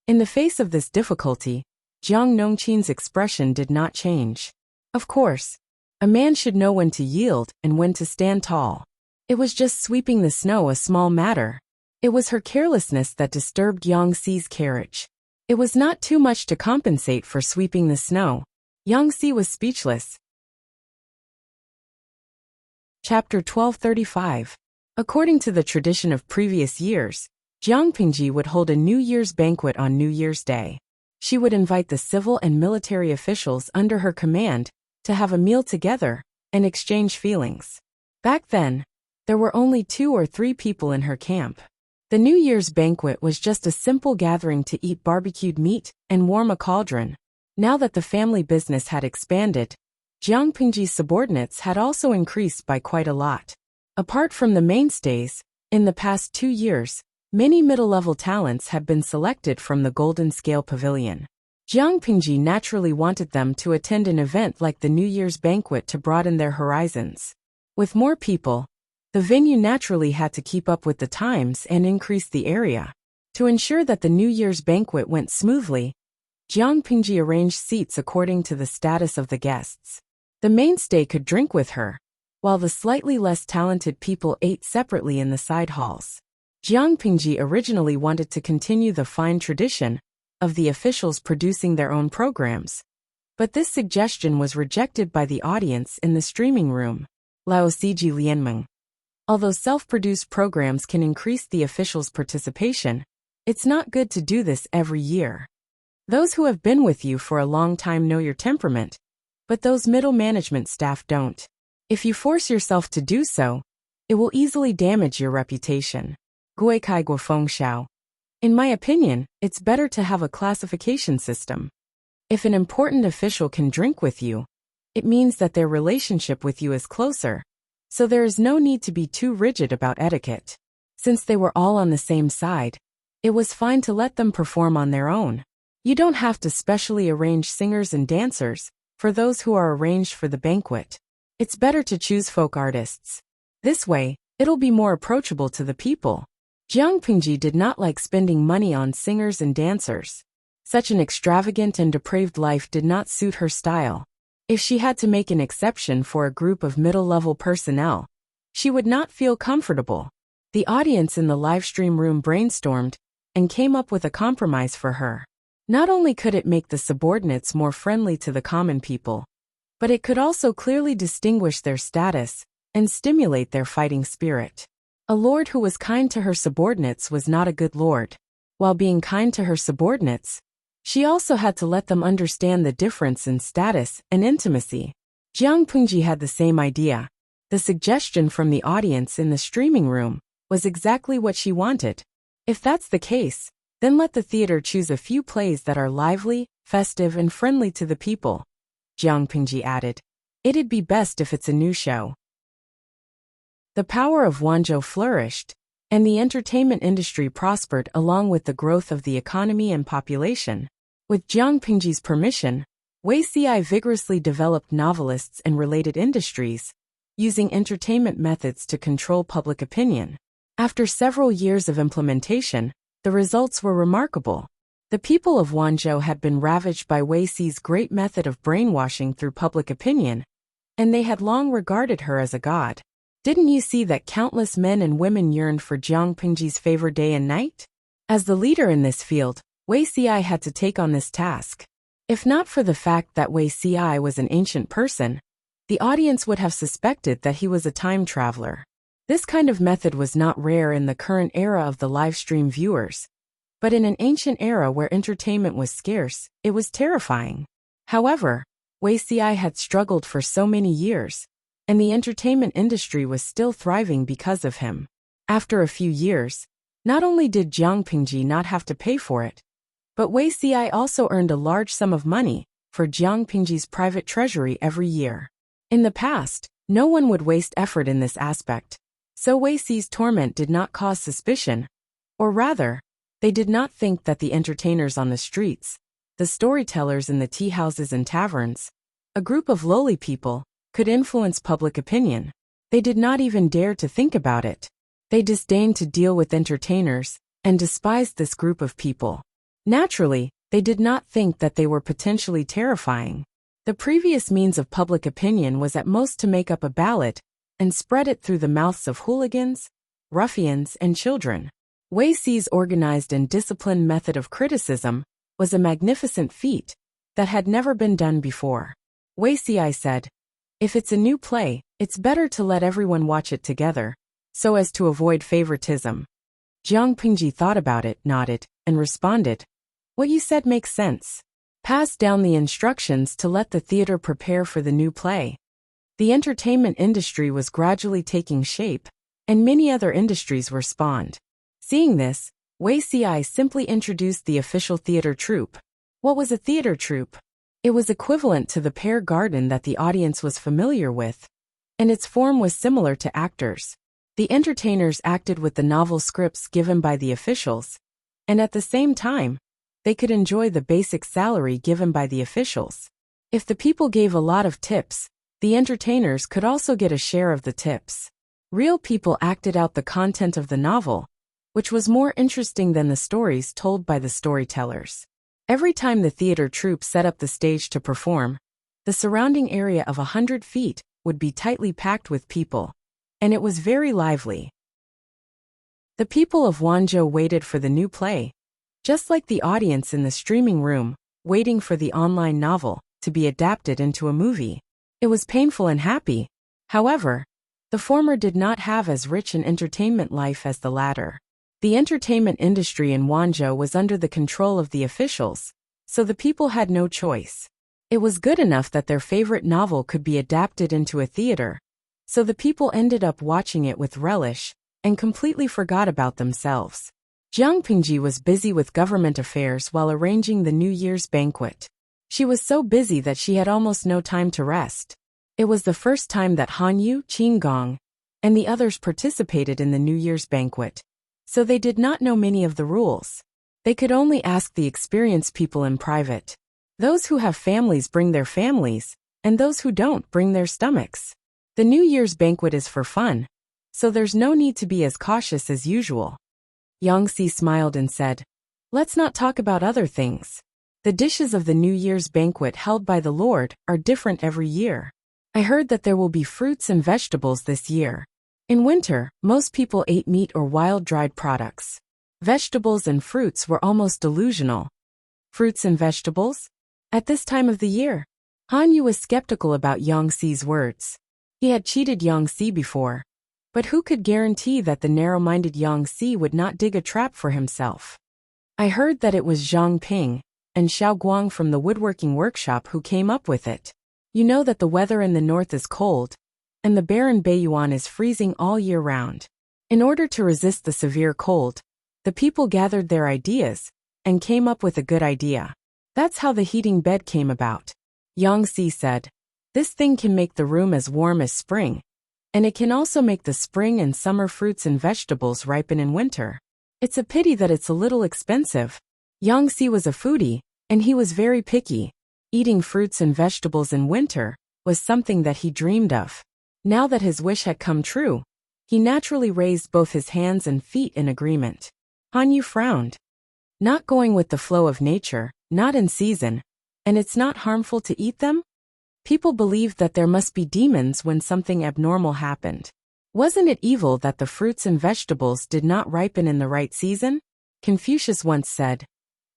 In the face of this difficulty, Jiang Nongqin's expression did not change. Of course, a man should know when to yield and when to stand tall. It was just sweeping the snow, a small matter. It was her carelessness that disturbed Yangxi's carriage. It was not too much to compensate for sweeping the snow. Yangxi was speechless. Chapter 1235. According to the tradition of previous years, Jiang Pingji would hold a New Year's banquet on New Year's Day. She would invite the civil and military officials under her command to have a meal together and exchange feelings. Back then, there were only 2 or 3 people in her camp. The New Year's banquet was just a simple gathering to eat barbecued meat and warm a cauldron. Now that the family business had expanded, Jiang Pingji's subordinates had also increased by quite a lot. Apart from the mainstays, in the past 2 years, many middle-level talents had been selected from the Golden Scale Pavilion. Jiang Pingji naturally wanted them to attend an event like the New Year's banquet to broaden their horizons. With more people, the venue naturally had to keep up with the times and increase the area. To ensure that the New Year's banquet went smoothly, Jiang Pingji arranged seats according to the status of the guests. The mainstay could drink with her, while the slightly less talented people ate separately in the side halls. Jiang Pingji originally wanted to continue the fine tradition of the officials producing their own programs, but this suggestion was rejected by the audience in the streaming room. Lao Siji Lianmeng. Although self-produced programs can increase the officials' participation, it's not good to do this every year. Those who have been with you for a long time know your temperament, but those middle management staff don't. If you force yourself to do so, it will easily damage your reputation. Guikai Guofeng Xiao. In my opinion, it's better to have a classification system. If an important official can drink with you, it means that their relationship with you is closer, so there is no need to be too rigid about etiquette. Since they were all on the same side, it was fine to let them perform on their own. You don't have to specially arrange singers and dancers for those who are arranged for the banquet. It's better to choose folk artists. This way, it'll be more approachable to the people. Jiang Pingji did not like spending money on singers and dancers. Such an extravagant and depraved life did not suit her style. If she had to make an exception for a group of middle-level personnel, she would not feel comfortable. The audience in the livestream room brainstormed and came up with a compromise for her. Not only could it make the subordinates more friendly to the common people, but it could also clearly distinguish their status and stimulate their fighting spirit. A lord who was kind to her subordinates was not a good lord. While being kind to her subordinates, she also had to let them understand the difference in status and intimacy. Jiang Pengji had the same idea. The suggestion from the audience in the streaming room was exactly what she wanted. If that's the case, then let the theater choose a few plays that are lively, festive, and friendly to the people, Jiang Pengji added. It'd be best if it's a new show. The power of Wanzhou flourished, and the entertainment industry prospered along with the growth of the economy and population. With Jiang Pengji's permission, Wei Xi vigorously developed novelists and related industries, using entertainment methods to control public opinion. After several years of implementation, the results were remarkable. The people of Wanzhou had been ravaged by Wei Xi's great method of brainwashing through public opinion, and they had long regarded her as a god. Didn't you see that countless men and women yearned for Jiang Pengji's favor day and night? As the leader in this field, Wei Xi had to take on this task. If not for the fact that Wei Xi was an ancient person, the audience would have suspected that he was a time traveler. This kind of method was not rare in the current era of the live stream viewers, but in an ancient era where entertainment was scarce, it was terrifying. However, Wei Xi had struggled for so many years, and the entertainment industry was still thriving because of him. After a few years, not only did Jiang Pengji not have to pay for it, but Wei Xi also earned a large sum of money for Jiang Pengji's private treasury every year. In the past, no one would waste effort in this aspect, so Wei Xi's torment did not cause suspicion, or rather, they did not think that the entertainers on the streets, the storytellers in the tea houses and taverns, a group of lowly people, could influence public opinion. They did not even dare to think about it. They disdained to deal with entertainers and despised this group of people. Naturally, they did not think that they were potentially terrifying. The previous means of public opinion was at most to make up a ballad and spread it through the mouths of hooligans, ruffians, and children. Wei Xi's organized and disciplined method of criticism was a magnificent feat that had never been done before. Wei Xi said, "If it's a new play, it's better to let everyone watch it together, so as to avoid favoritism." Jiang Pengji thought about it, nodded, and responded, "What you said makes sense." Passed down the instructions to let the theater prepare for the new play. The entertainment industry was gradually taking shape, and many other industries were spawned. Seeing this, Wei Xi simply introduced the official theater troupe. What was a theater troupe? It was equivalent to the Pear Garden that the audience was familiar with, and its form was similar to actors. The entertainers acted with the novel scripts given by the officials, and at the same time, they could enjoy the basic salary given by the officials. If the people gave a lot of tips, the entertainers could also get a share of the tips. Real people acted out the content of the novel, which was more interesting than the stories told by the storytellers. Every time the theater troupe set up the stage to perform, the surrounding area of 100 feet would be tightly packed with people, and it was very lively. The people of Wanzhou waited for the new play, just like the audience in the streaming room, waiting for the online novel to be adapted into a movie. It was painful and happy. However, the former did not have as rich an entertainment life as the latter. The entertainment industry in Wanzhou was under the control of the officials, so the people had no choice. It was good enough that their favorite novel could be adapted into a theater, so the people ended up watching it with relish and completely forgot about themselves. Jiang Pengji was busy with government affairs while arranging the New Year's banquet. She was so busy that she had almost no time to rest. It was the first time that Han Yu, Qin Gong, and the others participated in the New Year's banquet, so they did not know many of the rules. They could only ask the experienced people in private. Those who have families bring their families, and those who don't bring their stomachs. The New Year's banquet is for fun, so there's no need to be as cautious as usual. Yang Xi smiled and said, "Let's not talk about other things. The dishes of the New Year's banquet held by the Lord are different every year. I heard that there will be fruits and vegetables this year. In winter, most people ate meat or wild-dried products. Vegetables and fruits were almost delusional. Fruits and vegetables? At this time of the year? Han Yu was skeptical about Yang Xi's words. He had cheated Yang Xi before. But who could guarantee that the narrow-minded Yang Xi would not dig a trap for himself? I heard that it was Zhang Ping and Xiao Guang from the woodworking workshop who came up with it. You know that the weather in the north is cold, and the barren Beiyuan is freezing all year round. In order to resist the severe cold, the people gathered their ideas and came up with a good idea. That's how the heating bed came about. Yang Xi said, "This thing can make the room as warm as spring, and it can also make the spring and summer fruits and vegetables ripen in winter. It's a pity that it's a little expensive." Yang Xi was a foodie, and he was very picky. Eating fruits and vegetables in winter was something that he dreamed of. Now that his wish had come true, he naturally raised both his hands and feet in agreement. Han Yu frowned. Not going with the flow of nature, not in season, and it's not harmful to eat them? People believed that there must be demons when something abnormal happened. Wasn't it evil that the fruits and vegetables did not ripen in the right season? Confucius once said,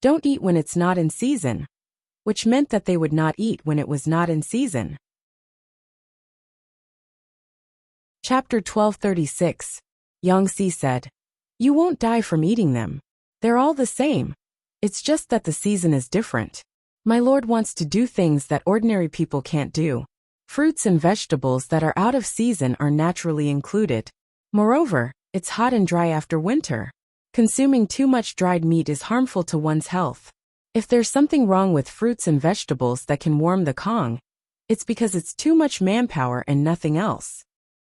"Don't eat when it's not in season," which meant that they would not eat when it was not in season. Chapter 1236. Yang Xi said, "You won't die from eating them. They're all the same. It's just that the season is different. My Lord wants to do things that ordinary people can't do. Fruits and vegetables that are out of season are naturally included. Moreover, it's hot and dry after winter. Consuming too much dried meat is harmful to one's health. If there's something wrong with fruits and vegetables that can warm the Kong, it's because it's too much manpower and nothing else."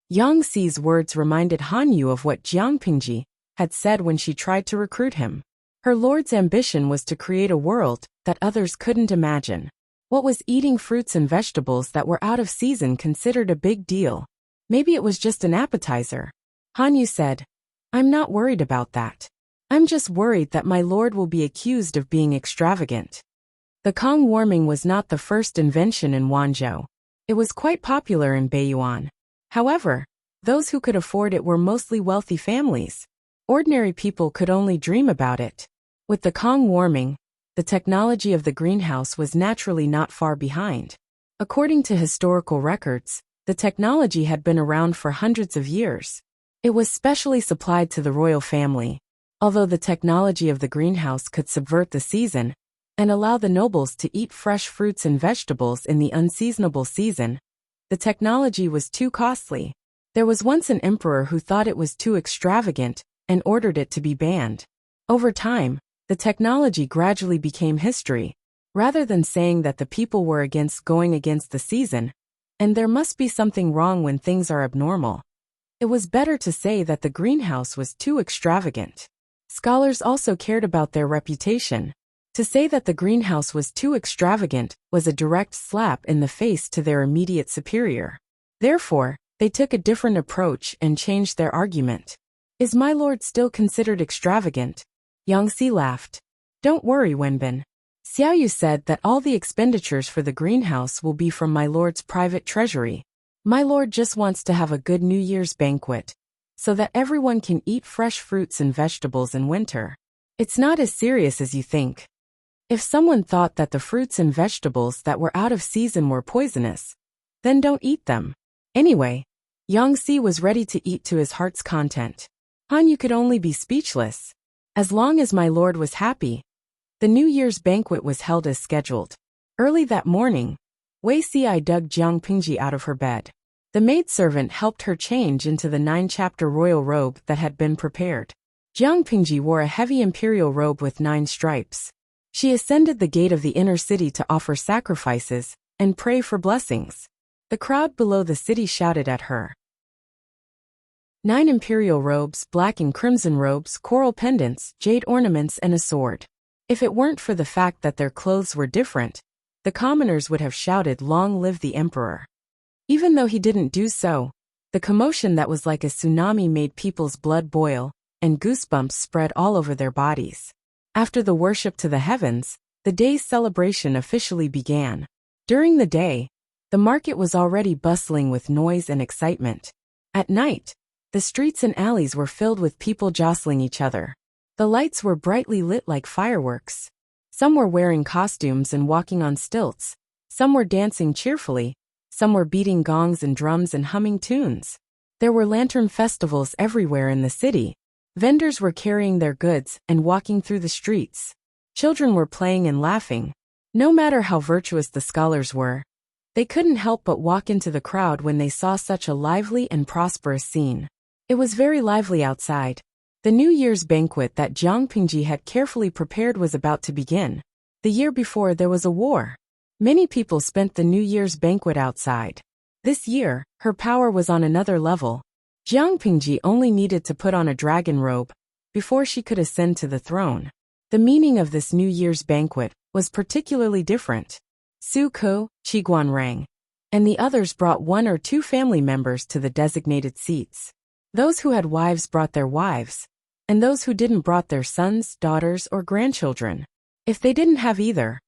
Yang Xi's words reminded Han Yu of what Jiang Pingji had said when she tried to recruit him. Her lord's ambition was to create a world that others couldn't imagine. What was eating fruits and vegetables that were out of season considered a big deal? Maybe it was just an appetizer. Han Yu said, "I'm not worried about that. I'm just worried that my lord will be accused of being extravagant." The Kong warming was not the first invention in Wanzhou. It was quite popular in Beiyuan. However, those who could afford it were mostly wealthy families. Ordinary people could only dream about it. With the Kong warming, the technology of the greenhouse was naturally not far behind. According to historical records, the technology had been around for hundreds of years. It was specially supplied to the royal family. Although the technology of the greenhouse could subvert the season and allow the nobles to eat fresh fruits and vegetables in the unseasonable season, the technology was too costly. There was once an emperor who thought it was too extravagant and ordered it to be banned. Over time, the technology gradually became history, rather than saying that the people were going against the season, and there must be something wrong when things are abnormal. It was better to say that the greenhouse was too extravagant. Scholars also cared about their reputation. To say that the greenhouse was too extravagant was a direct slap in the face to their immediate superior. Therefore, they took a different approach and changed their argument. "Is my lord still considered extravagant?" Yang Xi laughed. "Don't worry, Wenbin. Xiao Yu said that all the expenditures for the greenhouse will be from my lord's private treasury. My lord just wants to have a good New Year's banquet, so that everyone can eat fresh fruits and vegetables in winter. It's not as serious as you think. If someone thought that the fruits and vegetables that were out of season were poisonous, then don't eat them." Anyway, Yang Xi was ready to eat to his heart's content. Han Yu could only be speechless. As long as my lord was happy, the New Year's banquet was held as scheduled. Early that morning, Wei Ci dug Jiang Pingji out of her bed. The maidservant helped her change into the 9-chapter royal robe that had been prepared. Jiang Pingji wore a heavy imperial robe with 9 stripes. She ascended the gate of the inner city to offer sacrifices and pray for blessings. The crowd below the city shouted at her. 9 imperial robes, black and crimson robes, coral pendants, jade ornaments, and a sword. If it weren't for the fact that their clothes were different, the commoners would have shouted, "Long live the emperor." Even though he didn't do so, the commotion that was like a tsunami made people's blood boil, and goosebumps spread all over their bodies. After the worship to the heavens, the day's celebration officially began. During the day, the market was already bustling with noise and excitement. At night, the streets and alleys were filled with people jostling each other. The lights were brightly lit like fireworks. Some were wearing costumes and walking on stilts. Some were dancing cheerfully. Some were beating gongs and drums and humming tunes. There were lantern festivals everywhere in the city. Vendors were carrying their goods and walking through the streets. Children were playing and laughing. No matter how virtuous the scholars were, they couldn't help but walk into the crowd when they saw such a lively and prosperous scene. It was very lively outside. The New Year's banquet that Jiang Pingji had carefully prepared was about to begin. The year before there was a war. Many people spent the New Year's banquet outside. This year, her power was on another level. Jiang Pingji only needed to put on a dragon robe before she could ascend to the throne. The meaning of this New Year's banquet was particularly different. Su Ko, Qi Guanrang, and the others brought 1 or 2 family members to the designated seats. Those who had wives brought their wives, and those who didn't brought their sons, daughters, or grandchildren. If they didn't have either,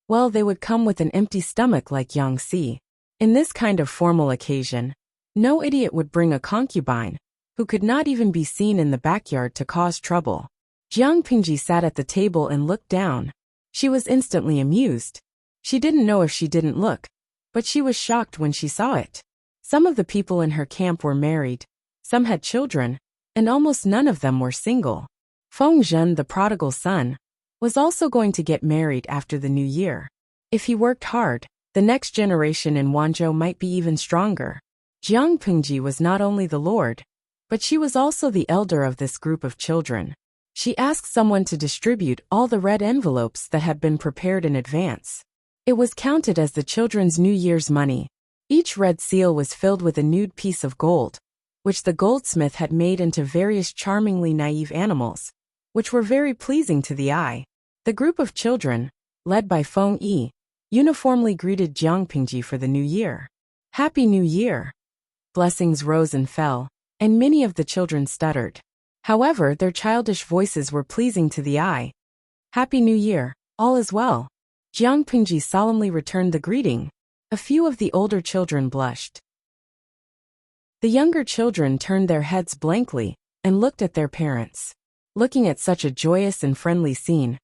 well, they would come with an empty stomach like Yang Si. In this kind of formal occasion, no idiot would bring a concubine, who could not even be seen in the backyard to cause trouble. Jiang Pingji sat at the table and looked down. She was instantly amused. She didn't know if she didn't look, but she was shocked when she saw it. Some of the people in her camp were married, some had children, and almost none of them were single. Feng Zhen, the prodigal son, was also going to get married after the new year. If he worked hard, the next generation in Wanzhou might be even stronger. Jiang Pingji was not only the lord, but she was also the elder of this group of children. She asked someone to distribute all the red envelopes that had been prepared in advance. It was counted as the children's New Year's money. Each red seal was filled with a nude piece of gold, which the goldsmith had made into various charmingly naive animals, which were very pleasing to the eye. The group of children, led by Feng Yi, uniformly greeted Jiang Pingji for the new year. Happy New Year! Blessings rose and fell, and many of the children stuttered. However, their childish voices were pleasing to the eye. Happy New Year, all is well. Jiang Pingji solemnly returned the greeting. A few of the older children blushed. The younger children turned their heads blankly and looked at their parents. Looking at such a joyous and friendly scene,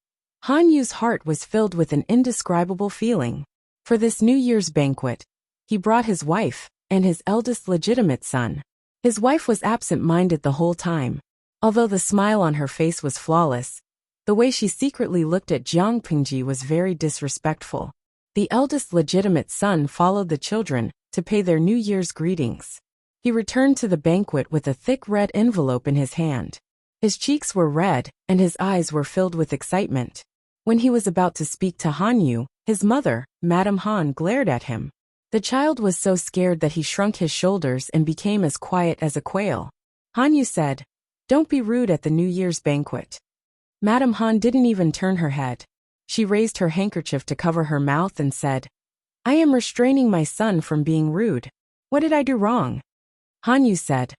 Han Yu's heart was filled with an indescribable feeling. For this New Year's banquet, he brought his wife and his eldest legitimate son. His wife was absent-minded the whole time. Although the smile on her face was flawless, the way she secretly looked at Jiang Pingji was very disrespectful. The eldest legitimate son followed the children to pay their New Year's greetings. He returned to the banquet with a thick red envelope in his hand. His cheeks were red, and his eyes were filled with excitement. When he was about to speak to Han Yu, his mother, Madame Han, glared at him. The child was so scared that he shrunk his shoulders and became as quiet as a quail. Han Yu said, "Don't be rude at the New Year's banquet." Madame Han didn't even turn her head. She raised her handkerchief to cover her mouth and said, "I am restraining my son from being rude. What did I do wrong?" Han Yu said,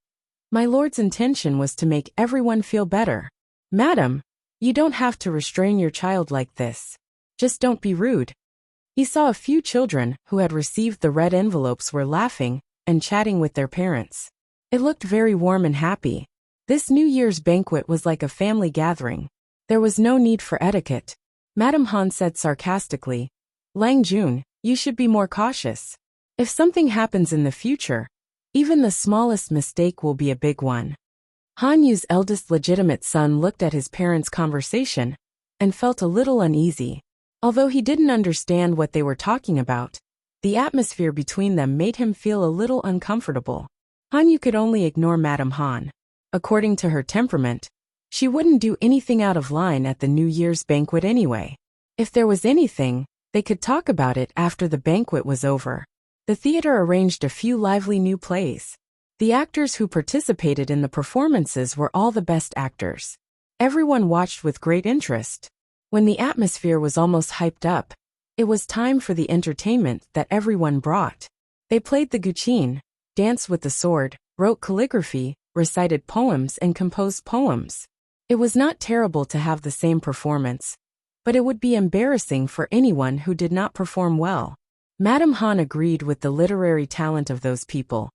"My lord's intention was to make everyone feel better. Madam, you don't have to restrain your child like this. Just don't be rude." He saw a few children who had received the red envelopes were laughing and chatting with their parents. It looked very warm and happy. This New Year's banquet was like a family gathering. There was no need for etiquette. Madame Han said sarcastically, "Lang Jun, you should be more cautious. If something happens in the future, even the smallest mistake will be a big one." Han Yu's eldest legitimate son looked at his parents' conversation and felt a little uneasy. Although he didn't understand what they were talking about, the atmosphere between them made him feel a little uncomfortable. Han Yu could only ignore Madame Han. According to her temperament, she wouldn't do anything out of line at the New Year's banquet anyway. If there was anything, they could talk about it after the banquet was over. The theater arranged a few lively new plays. The actors who participated in the performances were all the best actors. Everyone watched with great interest. When the atmosphere was almost hyped up, it was time for the entertainment that everyone brought. They played the guqin, danced with the sword, wrote calligraphy, recited poems and composed poems. It was not terrible to have the same performance, but it would be embarrassing for anyone who did not perform well. Madame Han agreed with the literary talent of those people,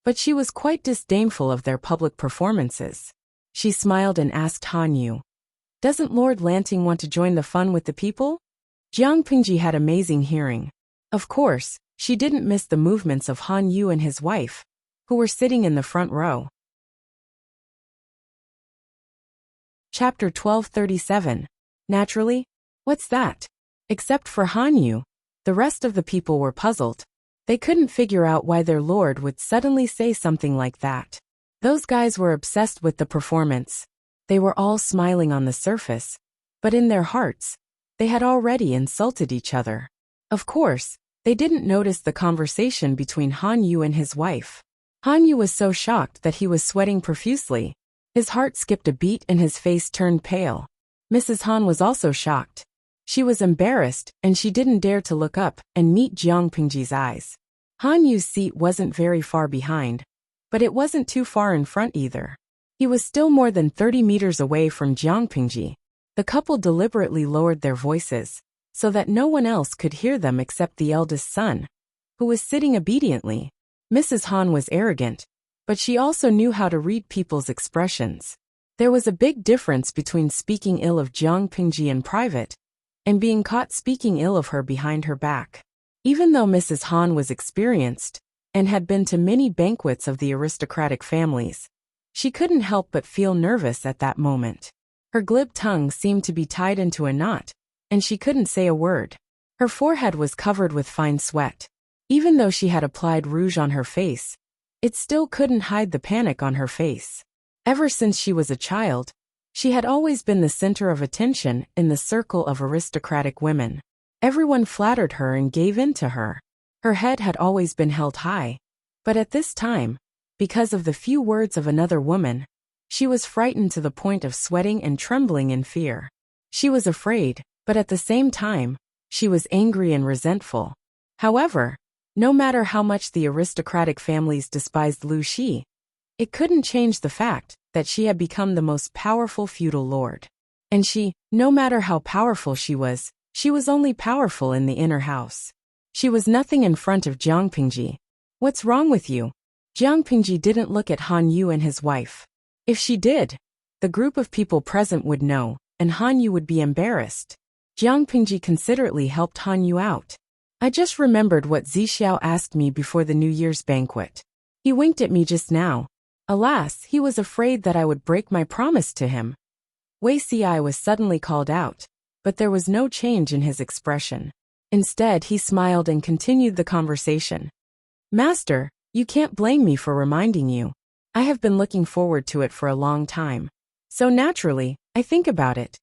but she was quite disdainful of their public performances. She smiled and asked Han Yu, "Doesn't Lord Lanting want to join the fun with the people?" Jiang Pingji had amazing hearing. Of course, she didn't miss the movements of Han Yu and his wife, who were sitting in the front row. Chapter 1237. Naturally? What's that? Except for Han Yu, the rest of the people were puzzled. They couldn't figure out why their lord would suddenly say something like that. Those guys were obsessed with the performance. They were all smiling on the surface, but in their hearts, they had already insulted each other. Of course, they didn't notice the conversation between Han Yu and his wife. Han Yu was so shocked that he was sweating profusely. His heart skipped a beat and his face turned pale. Mrs. Han was also shocked. She was embarrassed, and she didn't dare to look up and meet Jiang Pingji's eyes. Han Yu's seat wasn't very far behind, but it wasn't too far in front either. He was still more than 30 meters away from Jiang Pingji. The couple deliberately lowered their voices, so that no one else could hear them except the eldest son, who was sitting obediently. Mrs. Han was arrogant, but she also knew how to read people's expressions. There was a big difference between speaking ill of Jiang Pingji in private and being caught speaking ill of her behind her back. Even though Mrs. Han was experienced and had been to many banquets of the aristocratic families, she couldn't help but feel nervous at that moment. Her glib tongue seemed to be tied into a knot, and she couldn't say a word. Her forehead was covered with fine sweat. Even though she had applied rouge on her face, it still couldn't hide the panic on her face. Ever since she was a child, she had always been the center of attention in the circle of aristocratic women. Everyone flattered her and gave in to her. Her head had always been held high, but at this time, because of the few words of another woman, she was frightened to the point of sweating and trembling in fear. She was afraid, but at the same time, she was angry and resentful. However, no matter how much the aristocratic families despised Lu Shi, it couldn't change the fact that she had become the most powerful feudal lord. And she, no matter how powerful she was only powerful in the inner house. She was nothing in front of Jiang Pingji. "What's wrong with you?" Jiang Pingji didn't look at Han Yu and his wife. If she did, the group of people present would know, and Han Yu would be embarrassed. Jiang Pingji considerately helped Han Yu out. "I just remembered what Zixiao asked me before the New Year's banquet. He winked at me just now. Alas, he was afraid that I would break my promise to him." Wei Si was suddenly called out, but there was no change in his expression. Instead, he smiled and continued the conversation. "Master, you can't blame me for reminding you. I have been looking forward to it for a long time. So naturally, I think about it."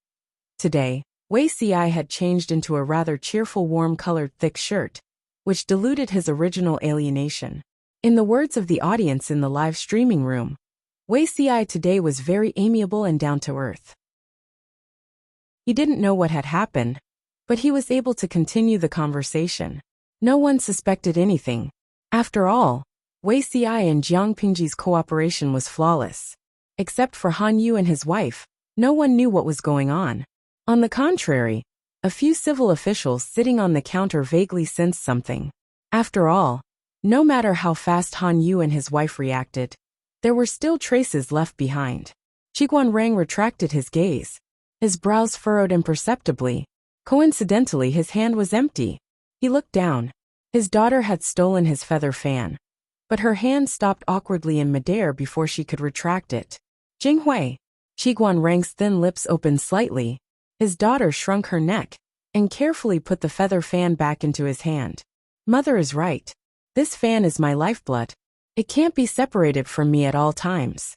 Today, Wei Si had changed into a rather cheerful warm-colored thick shirt, which diluted his original alienation. In the words of the audience in the live streaming room, Wei Si today was very amiable and down-to-earth. He didn't know what had happened, but he was able to continue the conversation. No one suspected anything. After all, Wei Si and Jiang Pingji's cooperation was flawless. Except for Han Yu and his wife, no one knew what was going on. On the contrary, a few civil officials sitting on the counter vaguely sensed something. After all, no matter how fast Han Yu and his wife reacted, there were still traces left behind. Qiguan Rang retracted his gaze. His brows furrowed imperceptibly. Coincidentally, his hand was empty. He looked down. His daughter had stolen his feather fan, but her hand stopped awkwardly in midair before she could retract it. "Jinghui." Qiguan Rang's thin lips opened slightly. His daughter shrunk her neck and carefully put the feather fan back into his hand. "Mother is right. This fan is my lifeblood. It can't be separated from me at all times."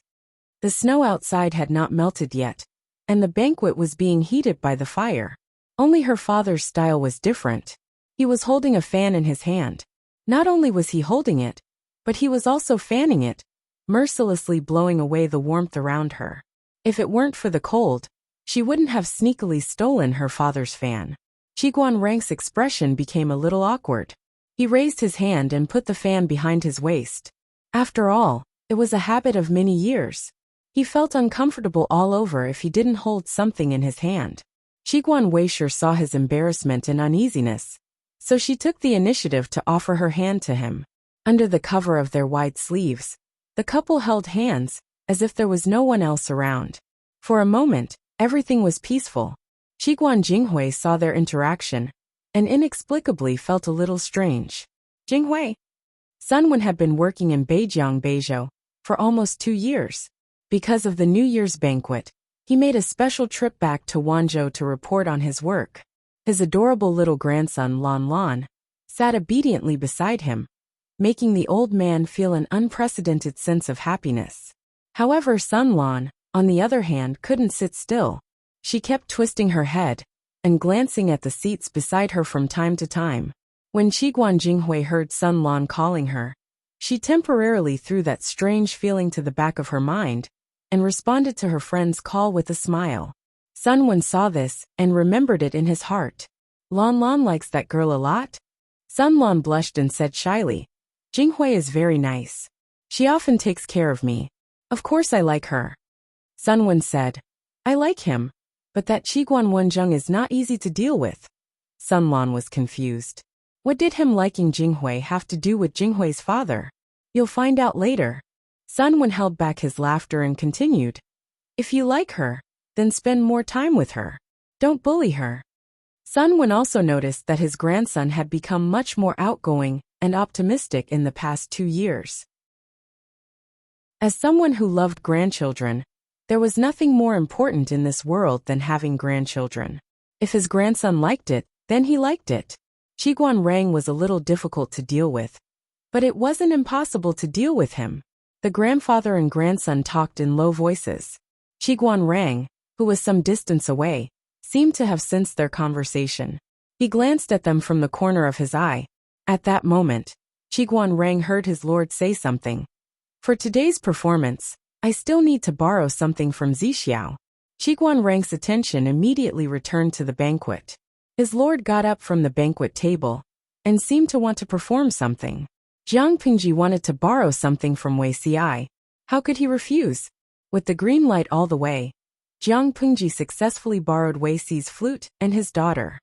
The snow outside had not melted yet, and the banquet was being heated by the fire. Only her father's style was different. He was holding a fan in his hand. Not only was he holding it, but he was also fanning it, mercilessly blowing away the warmth around her. If it weren't for the cold, she wouldn't have sneakily stolen her father's fan. Qiguan Rang's expression became a little awkward. He raised his hand and put the fan behind his waist. After all, it was a habit of many years. He felt uncomfortable all over if he didn't hold something in his hand. Shiguan Weisher saw his embarrassment and uneasiness, so she took the initiative to offer her hand to him. Under the cover of their wide sleeves, the couple held hands, as if there was no one else around. For a moment, everything was peaceful. Shiguan Jinghui saw their interaction, and inexplicably felt a little strange. Jinghui. Sunwon had been working in Beijiang Beizhou for almost 2 years. Because of the New Year's banquet, he made a special trip back to Wanzhou to report on his work. His adorable little grandson Lan Lan sat obediently beside him, making the old man feel an unprecedented sense of happiness. However, Sun Lan, on the other hand, couldn't sit still. She kept twisting her head and glancing at the seats beside her from time to time. When Shiguan Jinghui heard Sun Lan calling her, she temporarily threw that strange feeling to the back of her mind and responded to her friend's call with a smile. Sunwon saw this and remembered it in his heart. Lan Lan likes that girl a lot? Sun Lan blushed and said shyly, Jinghui is very nice. She often takes care of me. Of course I like her. Sunwon said, I like him, but that Shiguan Wenjung is not easy to deal with. Sun Lan was confused. What did him liking Jinghui have to do with Jinghui's father? You'll find out later. Sunwon held back his laughter and continued, if you like her, then spend more time with her. Don't bully her. Sunwon also noticed that his grandson had become much more outgoing and optimistic in the past 2 years. As someone who loved grandchildren, there was nothing more important in this world than having grandchildren. If his grandson liked it, then he liked it. Shiguan Rang was a little difficult to deal with, but it wasn't impossible to deal with him. The grandfather and grandson talked in low voices. Shiguan Rang, who was some distance away, seemed to have sensed their conversation. He glanced at them from the corner of his eye. At that moment, Shiguan Rang heard his lord say something. For today's performance, I still need to borrow something from Zixiao. Shiguan Rang's attention immediately returned to the banquet. His lord got up from the banquet table and seemed to want to perform something. Jiang Pingji wanted to borrow something from Wei Ci. How could he refuse? With the green light all the way, Jiang Pingji successfully borrowed Wei Ci's flute and his daughter.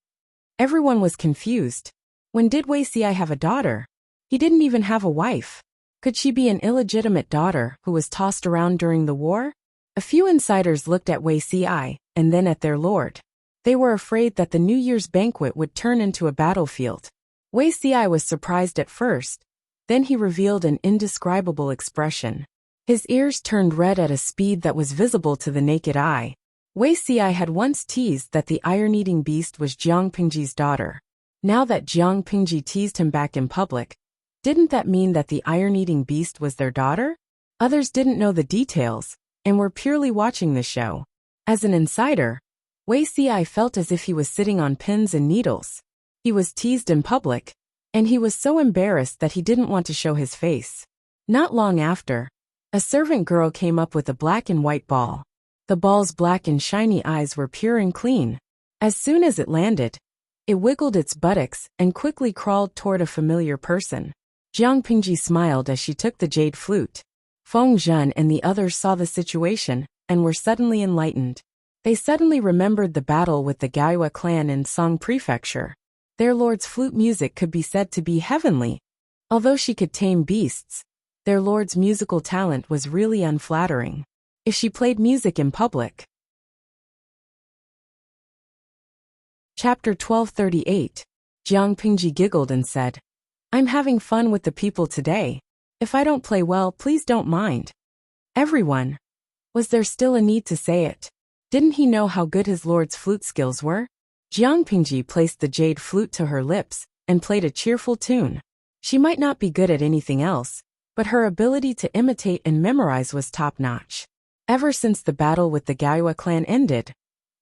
Everyone was confused. When did Wei Ci have a daughter? He didn't even have a wife. Could she be an illegitimate daughter who was tossed around during the war? A few insiders looked at Wei Ci and then at their lord. They were afraid that the New Year's banquet would turn into a battlefield. Wei Ci was surprised at first. Then he revealed an indescribable expression. His ears turned red at a speed that was visible to the naked eye. Wei Ci had once teased that the iron-eating beast was Jiang Pingji's daughter. Now that Jiang Pingji teased him back in public, didn't that mean that the iron-eating beast was their daughter? Others didn't know the details, and were purely watching the show. As an insider, Wei Ci felt as if he was sitting on pins and needles. He was teased in public, and he was so embarrassed that he didn't want to show his face. Not long after, a servant girl came up with a black and white ball. The ball's black and shiny eyes were pure and clean. As soon as it landed, it wiggled its buttocks and quickly crawled toward a familiar person. Jiang Pingji smiled as she took the jade flute. Feng Zhen and the others saw the situation and were suddenly enlightened. They suddenly remembered the battle with the Gaiwa clan in Song Prefecture. Their lord's flute music could be said to be heavenly. Although she could tame beasts, their lord's musical talent was really unflattering. If she played music in public. Chapter 1238. Jiang Pingji giggled and said, I'm having fun with the people today. If I don't play well, please don't mind. Everyone. Was there still a need to say it? Didn't he know how good his lord's flute skills were? Jiang Pingji placed the jade flute to her lips and played a cheerful tune. She might not be good at anything else, but her ability to imitate and memorize was top-notch. Ever since the battle with the Gaiwa clan ended,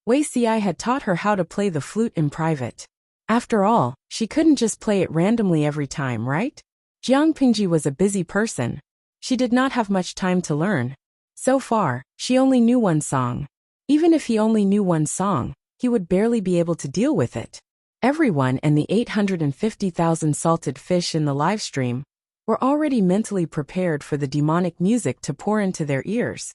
Wei Ci had taught her how to play the flute in private. After all, she couldn't just play it randomly every time, right? Jiang Pingji was a busy person. She did not have much time to learn. So far, she only knew one song. Even if he only knew one song, he would barely be able to deal with it. Everyone and the 850,000 salted fish in the live stream were already mentally prepared for the demonic music to pour into their ears.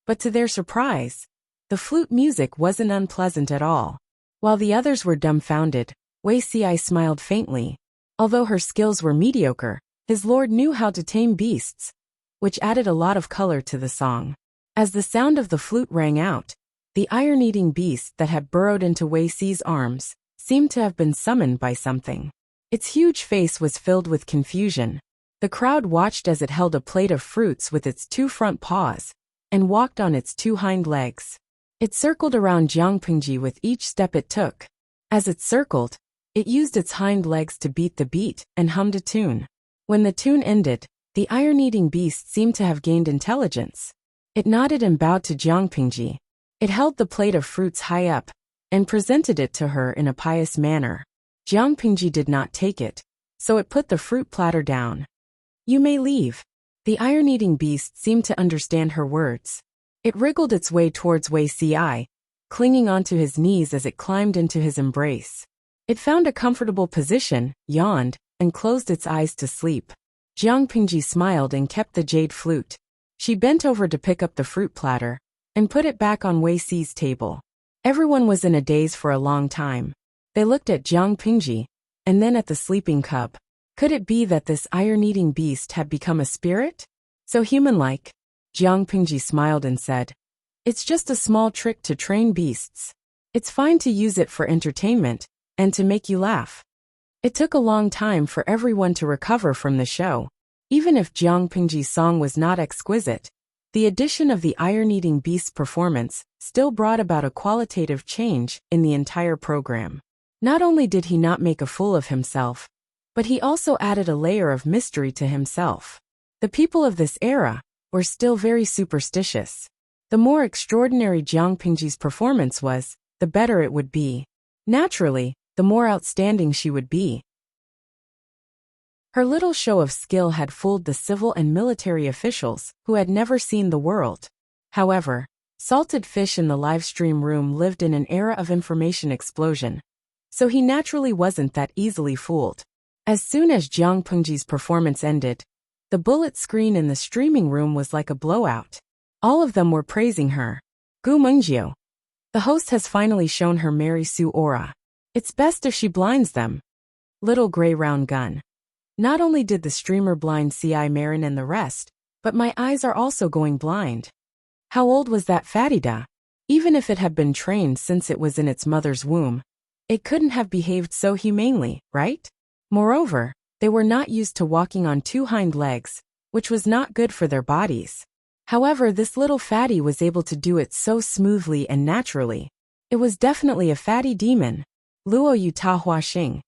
But to their surprise, the flute music wasn't unpleasant at all. While the others were dumbfounded, Wei Si smiled faintly. Although her skills were mediocre, his lord knew how to tame beasts, which added a lot of color to the song. As the sound of the flute rang out, the iron-eating beast that had burrowed into Wei Si's arms seemed to have been summoned by something. Its huge face was filled with confusion. The crowd watched as it held a plate of fruits with its 2 front paws and walked on its 2 hind legs. It circled around Jiang Pingji with each step it took. As it circled, it used its hind legs to beat the beat and hummed a tune. When the tune ended, the iron-eating beast seemed to have gained intelligence. It nodded and bowed to Jiang Pingji. It held the plate of fruits high up and presented it to her in a pious manner. Jiang Pingji did not take it, so it put the fruit platter down. "You may leave." The iron-eating beast seemed to understand her words. It wriggled its way towards Wei Si, clinging onto his knees as it climbed into his embrace. It found a comfortable position, yawned, and closed its eyes to sleep. Jiang Pingji smiled and kept the jade flute. She bent over to pick up the fruit platter and put it back on Wei Si's table. Everyone was in a daze for a long time. They looked at Jiang Pingji and then at the sleeping cub. Could it be that this iron-eating beast had become a spirit? So human-like? Jiang Pingji smiled and said, "It's just a small trick to train beasts. It's fine to use it for entertainment and to make you laugh." It took a long time for everyone to recover from the show. Even if Jiang Pingji's song was not exquisite, the addition of the iron-eating beast's performance still brought about a qualitative change in the entire program. Not only did he not make a fool of himself, but he also added a layer of mystery to himself. The people of this era were still very superstitious. The more extraordinary Jiang Pingji's performance was, the better it would be. Naturally, the more outstanding she would be. Her little show of skill had fooled the civil and military officials who had never seen the world. However, Salted Fish in the live stream room lived in an era of information explosion, so he naturally wasn't that easily fooled. As soon as Jiang Pingji's performance ended, the bullet screen in the streaming room was like a blowout. All of them were praising her. Gu Mengjiu. The host has finally shown her Mary Sue aura. It's best if she blinds them. Little gray round gun. Not only did the streamer blind Ci Marin and the rest, but my eyes are also going blind. How old was that fatida? Even if it had been trained since it was in its mother's womb, it couldn't have behaved so humanely, right? Moreover, they were not used to walking on 2 hind legs, which was not good for their bodies. However, this little fatty was able to do it so smoothly and naturally. It was definitely a fatty demon. Luo Yu Ta Hua Xing.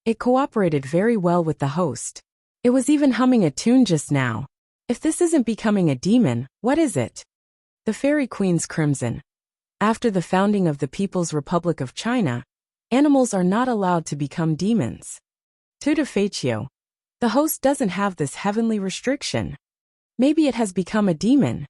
It cooperated very well with the host. It was even humming a tune just now. If this isn't becoming a demon, what is it? The Fairy Queen's Crimson. After the founding of the People's Republic of China, animals are not allowed to become demons. Tuta Feichio. The host doesn't have this heavenly restriction. Maybe it has become a demon.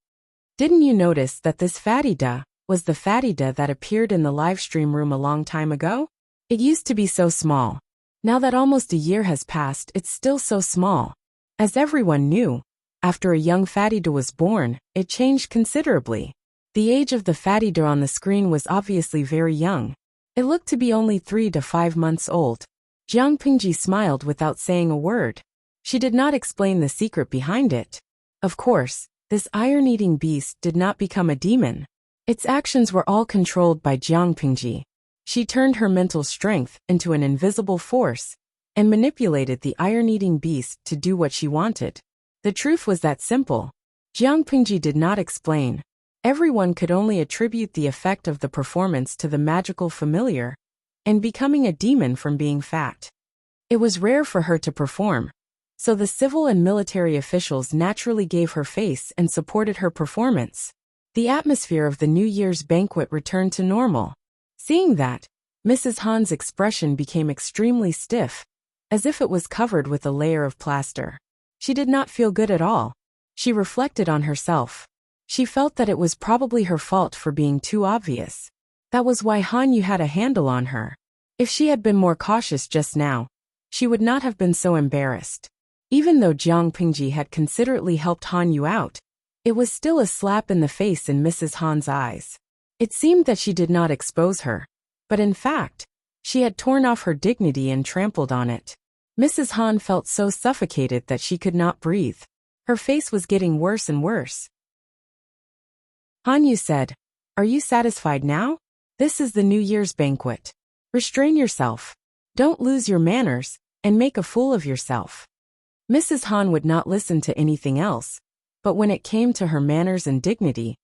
Didn't you notice that this fatida was the fatida that appeared in the live stream room a long time ago? It used to be so small. Now that almost a year has passed, it's still so small. As everyone knew, after a young fatida was born, it changed considerably. The age of the fatida on the screen was obviously very young. It looked to be only 3 to 5 months old. Jiang Pingji smiled without saying a word. She did not explain the secret behind it. Of course, this iron-eating beast did not become a demon. Its actions were all controlled by Jiang Pingji. She turned her mental strength into an invisible force and manipulated the iron-eating beast to do what she wanted. The truth was that simple. Jiang Pingji did not explain. Everyone could only attribute the effect of the performance to the magical familiar and becoming a demon from being fat. It was rare for her to perform, so the civil and military officials naturally gave her face and supported her performance. The atmosphere of the New Year's banquet returned to normal. Seeing that, Mrs. Han's expression became extremely stiff, as if it was covered with a layer of plaster. She did not feel good at all. She reflected on herself. She felt that it was probably her fault for being too obvious. That was why Han Yu had a handle on her. If she had been more cautious just now, she would not have been so embarrassed. Even though Jiang Pingji had considerately helped Han Yu out, it was still a slap in the face in Mrs. Han's eyes. It seemed that she did not expose her. But in fact, she had torn off her dignity and trampled on it. Mrs. Han felt so suffocated that she could not breathe. Her face was getting worse and worse. Hanyu said, "Are you satisfied now? This is the New Year's banquet. Restrain yourself. Don't lose your manners, and make a fool of yourself." Mrs. Han would not listen to anything else, but when it came to her manners and dignity,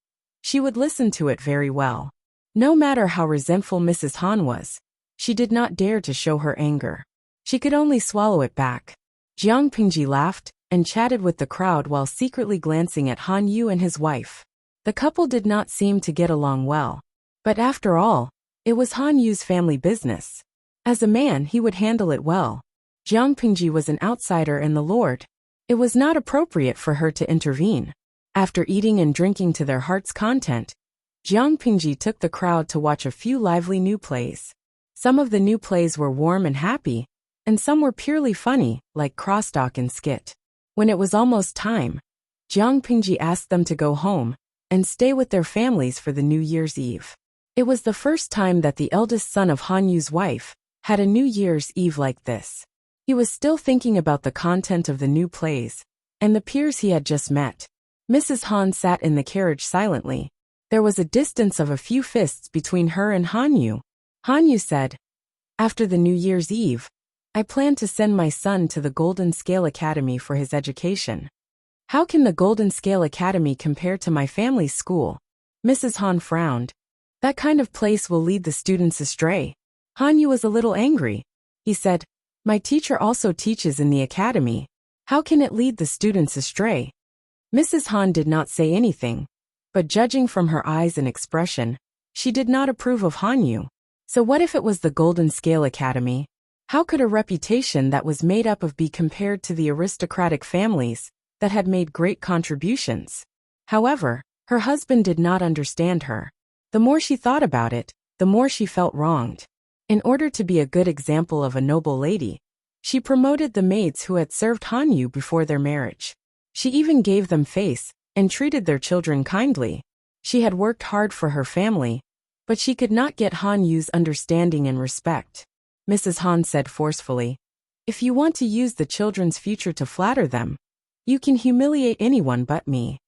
she would listen to it very well. No matter how resentful Mrs. Han was, she did not dare to show her anger. She could only swallow it back. Jiang Pingji laughed and chatted with the crowd while secretly glancing at Han Yu and his wife. The couple did not seem to get along well. But after all, it was Han Yu's family business. As a man, he would handle it well. Jiang Pingji was an outsider and the lord. It was not appropriate for her to intervene. After eating and drinking to their heart's content, Jiang Pingji took the crowd to watch a few lively new plays. Some of the new plays were warm and happy, and some were purely funny, like crosstalk and skit. When it was almost time, Jiang Pingji asked them to go home and stay with their families for the New Year's Eve. It was the first time that the eldest son of Han Yu's wife had a New Year's Eve like this. He was still thinking about the content of the new plays and the peers he had just met. Mrs. Han sat in the carriage silently. There was a distance of a few fists between her and Han Yu. Han Yu said, "After the New Year's Eve, I plan to send my son to the Golden Scale Academy for his education." "How can the Golden Scale Academy compare to my family's school?" Mrs. Han frowned. "That kind of place will lead the students astray." Han Yu was a little angry. He said, "My teacher also teaches in the academy. How can it lead the students astray?" Mrs. Han did not say anything, but judging from her eyes and expression, she did not approve of Han Yu. So what if it was the Golden Scale Academy? How could a reputation that was made up of be compared to the aristocratic families that had made great contributions? However, her husband did not understand her. The more she thought about it, the more she felt wronged. In order to be a good example of a noble lady, she promoted the maids who had served Han Yu before their marriage. She even gave them face and treated their children kindly. She had worked hard for her family, but she could not get Han Yu's understanding and respect. Mrs. Han said forcefully, "If you want to use the children's future to flatter them, you can humiliate anyone but me."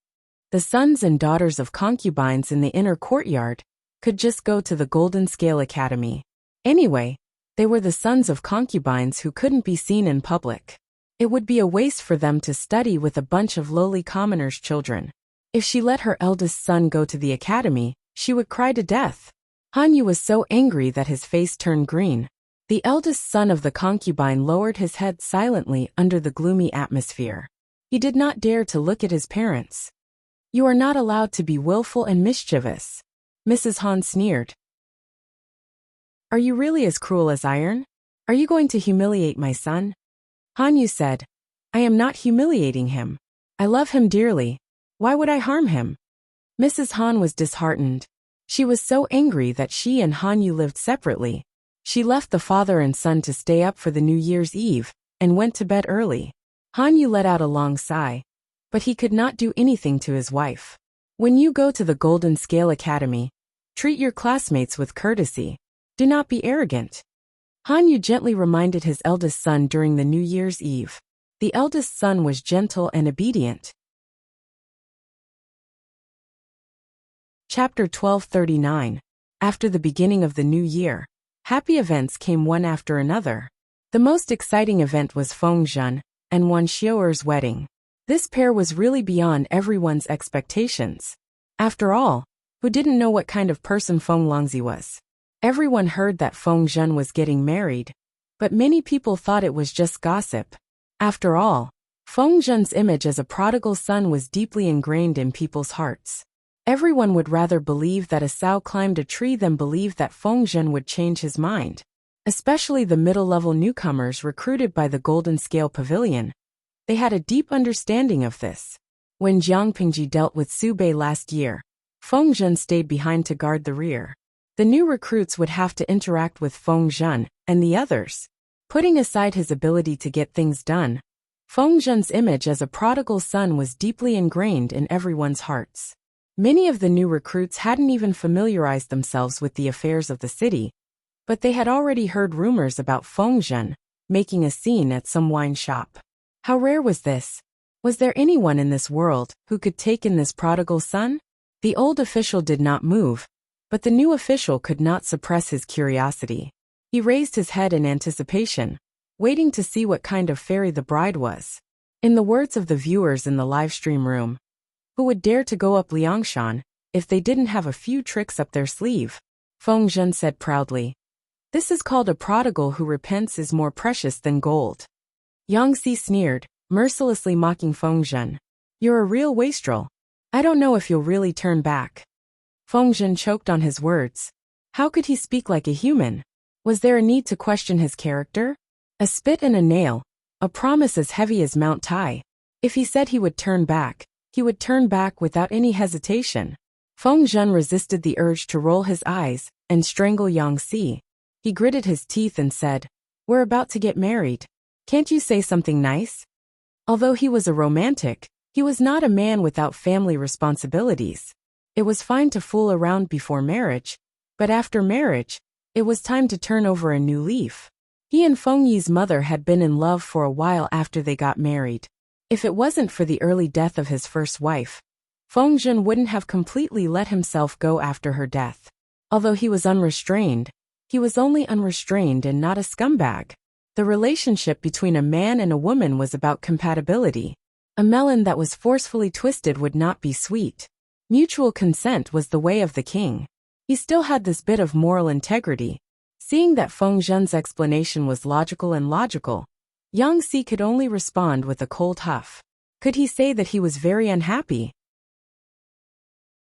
The sons and daughters of concubines in the inner courtyard could just go to the Golden Scale Academy. Anyway, they were the sons of concubines who couldn't be seen in public. It would be a waste for them to study with a bunch of lowly commoners' children. If she let her eldest son go to the academy, she would cry to death. Han Yu was so angry that his face turned green. The eldest son of the concubine lowered his head silently under the gloomy atmosphere. He did not dare to look at his parents. "You are not allowed to be willful and mischievous," Mrs. Han sneered. "Are you really as cruel as iron? Are you going to humiliate my son?" Han Yu said, "I am not humiliating him. I love him dearly. Why would I harm him?" Mrs. Han was disheartened. She was so angry that she and Han Yu lived separately. She left the father and son to stay up for the New Year's Eve and went to bed early. Han Yu let out a long sigh, but he could not do anything to his wife. "When you go to the Golden Scale Academy, treat your classmates with courtesy. Do not be arrogant." Han Yu gently reminded his eldest son during the New Year's Eve. The eldest son was gentle and obedient. Chapter 1239. After the beginning of the new year, happy events came one after another. The most exciting event was Feng Zhen and Wan Xiuer's wedding. This pair was really beyond everyone's expectations. After all, who didn't know what kind of person Feng Longzi was? Everyone heard that Feng Zhen was getting married, but many people thought it was just gossip. After all, Feng Zhen's image as a prodigal son was deeply ingrained in people's hearts. Everyone would rather believe that a sow climbed a tree than believe that Feng Zhen would change his mind. Especially the middle-level newcomers recruited by the Golden Scale Pavilion. They had a deep understanding of this. When Jiang Pingji dealt with Su Bei last year, Feng Zhen stayed behind to guard the rear. The new recruits would have to interact with Feng Zhen and the others. Putting aside his ability to get things done, Feng Zhen's image as a prodigal son was deeply ingrained in everyone's hearts. Many of the new recruits hadn't even familiarized themselves with the affairs of the city, But they had already heard rumors about Feng Zhen making a scene at some wine shop. How rare was this? Was there anyone in this world who could take in this prodigal son? The old official did not move, but the new official could not suppress his curiosity. He raised his head in anticipation, waiting to see what kind of fairy the bride was. In the words of the viewers in the livestream room, who would dare to go up Liangshan if they didn't have a few tricks up their sleeve? Feng Zhen said proudly. This is called a prodigal who repents is more precious than gold. Yang Si sneered, mercilessly mocking Feng Zhen. You're a real wastrel. I don't know if you'll really turn back. Feng Zhen choked on his words. How could he speak like a human? Was there a need to question his character? A spit and a nail, a promise as heavy as Mount Tai. If he said he would turn back without any hesitation. Feng Zhen resisted the urge to roll his eyes and strangle Yang Si. He gritted his teeth and said, We're about to get married. Can't you say something nice? Although he was a romantic, he was not a man without family responsibilities. It was fine to fool around before marriage, but after marriage, it was time to turn over a new leaf. He and Feng Yi's mother had been in love for a while after they got married. If it wasn't for the early death of his first wife, Feng Zhen wouldn't have completely let himself go after her death. Although he was unrestrained, he was only unrestrained and not a scumbag. The relationship between a man and a woman was about compatibility. A melon that was forcefully twisted would not be sweet. Mutual consent was the way of the king. He still had this bit of moral integrity. Seeing that Feng Zhen's explanation was logical, Yang Si could only respond with a cold huff. Could he say that he was very unhappy?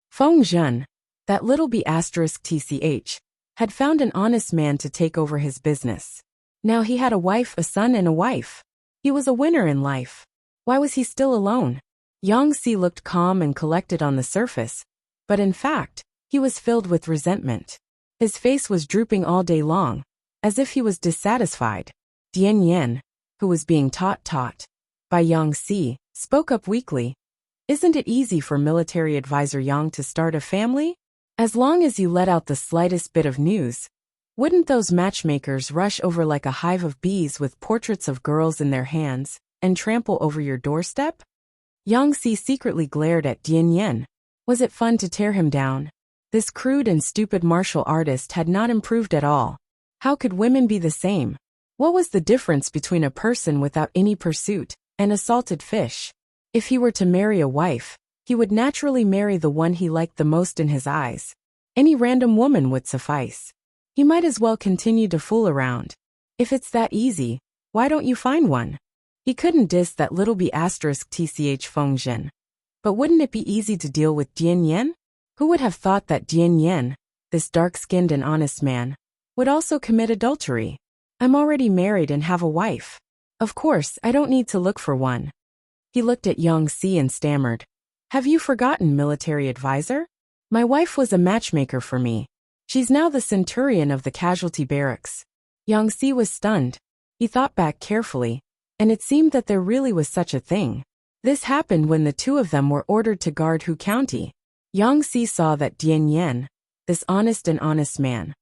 Feng Zhen, that little b*tch, had found an honest man to take over his business. Now he had a wife, a son, and a wife. He was a winner in life. Why was he still alone? Yang Si looked calm and collected on the surface, but in fact, he was filled with resentment. His face was drooping all day long, as if he was dissatisfied. Dian Yan, who was being taught by Yang Si, spoke up weakly. Isn't it easy for military advisor Yang to start a family? As long as you let out the slightest bit of news, wouldn't those matchmakers rush over like a hive of bees with portraits of girls in their hands and trample over your doorstep? Yang Si secretly glared at Dian Yan. Was it fun to tear him down? This crude and stupid martial artist had not improved at all. How could women be the same? What was the difference between a person without any pursuit and a salted fish? If he were to marry a wife, he would naturally marry the one he liked the most in his eyes. Any random woman would suffice. He might as well continue to fool around. If it's that easy, why don't you find one? He couldn't diss that little b*tch Feng Zhen. But wouldn't it be easy to deal with Dian Yan? Who would have thought that Dian Yan, this dark-skinned and honest man, would also commit adultery? I'm already married and have a wife. Of course, I don't need to look for one. He looked at Yang Si and stammered. Have you forgotten, military advisor? My wife was a matchmaker for me. She's now the centurion of the casualty barracks. Yang Si was stunned. He thought back carefully, and it seemed that there really was such a thing. This happened when the two of them were ordered to guard Hu County. Yang Si saw that Dian Yan, this honest man,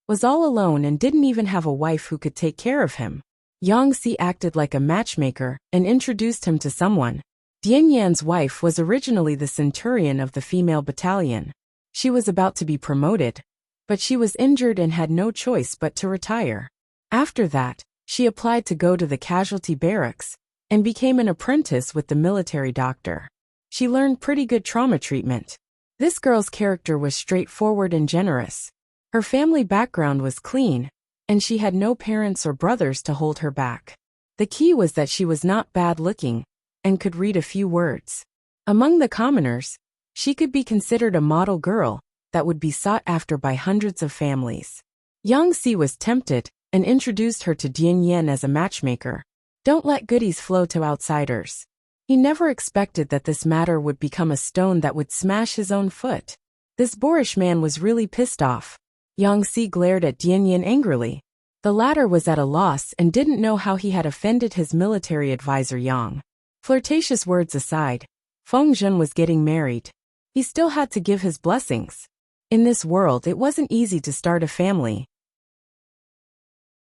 was all alone and didn't even have a wife who could take care of him. Yang Si acted like a matchmaker and introduced him to someone. Dian Yan's wife was originally the centurion of the female battalion. She was about to be promoted, but she was injured and had no choice but to retire. After that, she applied to go to the casualty barracks and became an apprentice with the military doctor. She learned pretty good trauma treatment. This girl's character was straightforward and generous. Her family background was clean, and she had no parents or brothers to hold her back. The key was that she was not bad-looking and could read a few words. Among the commoners, she could be considered a model girl that would be sought after by hundreds of families. Yang Si was tempted and introduced her to Dian Yan as a matchmaker. Don't let goodies flow to outsiders. He never expected that this matter would become a stone that would smash his own foot. This boorish man was really pissed off. Yang Si glared at Dian Yan angrily. The latter was at a loss and didn't know how he had offended his military advisor Yang. Flirtatious words aside, Feng Zhen was getting married. He still had to give his blessings. In this world, it wasn't easy to start a family.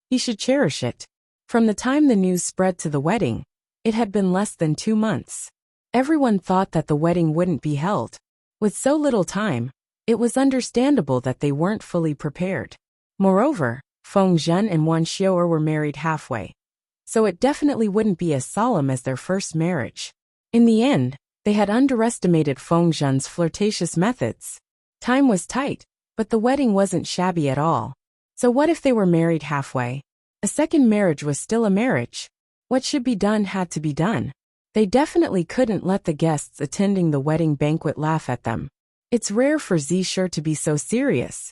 He should cherish it. From the time the news spread to the wedding, it had been less than 2 months. Everyone thought that the wedding wouldn't be held. With so little time, it was understandable that they weren't fully prepared. Moreover, Feng Zhen and Wan Xiu'er were married halfway, so it definitely wouldn't be as solemn as their first marriage. In the end, they had underestimated Feng Zhen's flirtatious methods. Time was tight, but the wedding wasn't shabby at all. So what if they were married halfway? A second marriage was still a marriage. What should be done had to be done. They definitely couldn't let the guests attending the wedding banquet laugh at them. It's rare for Zisher to be so serious.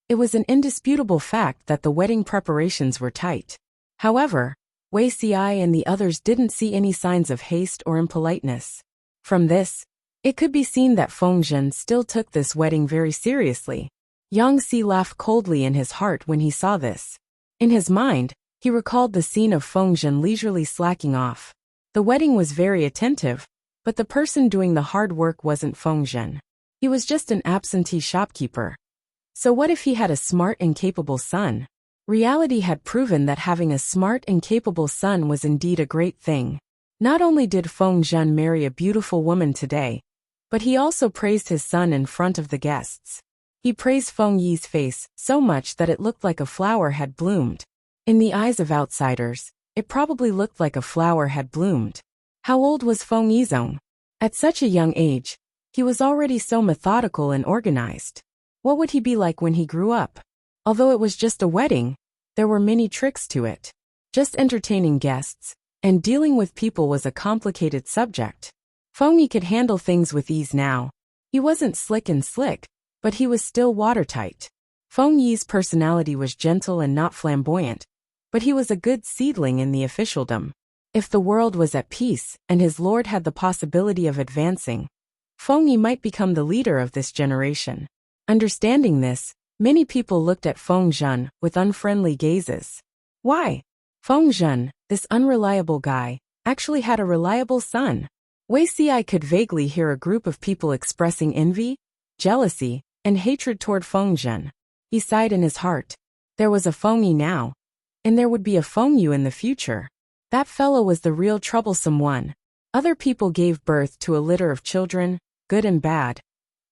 It was an indisputable fact that the wedding preparations were tight. However, Wei Si and the others didn't see any signs of haste or impoliteness. From this, it could be seen that Feng Zhen still took this wedding very seriously. Yang Si laughed coldly in his heart when he saw this. In his mind, he recalled the scene of Feng Zhen leisurely slacking off. The wedding was very attentive, but the person doing the hard work wasn't Feng Zhen. He was just an absentee shopkeeper. So what if he had a smart and capable son? Reality had proven that having a smart and capable son was indeed a great thing. Not only did Feng Zhen marry a beautiful woman today, but he also praised his son in front of the guests. He praised Feng Yi's face so much that it looked like a flower had bloomed. In the eyes of outsiders, it probably looked like a flower had bloomed. How old was Feng Yizong? At such a young age, he was already so methodical and organized. What would he be like when he grew up? Although it was just a wedding, there were many tricks to it. Just entertaining guests and dealing with people was a complicated subject. Feng Yi could handle things with ease now. He wasn't slick, but he was still watertight. Feng Yi's personality was gentle and not flamboyant, but he was a good seedling in the officialdom. If the world was at peace and his lord had the possibility of advancing, Feng Yi might become the leader of this generation. Understanding this, many people looked at Feng Zhen with unfriendly gazes. Why? Feng Zhen, this unreliable guy, actually had a reliable son. Wei Si could vaguely hear a group of people expressing envy, jealousy, and hatred toward Feng Zhen. He sighed in his heart. There was a Feng Yi now, and there would be a Feng Yu in the future. That fellow was the real troublesome one. Other people gave birth to a litter of children, good and bad,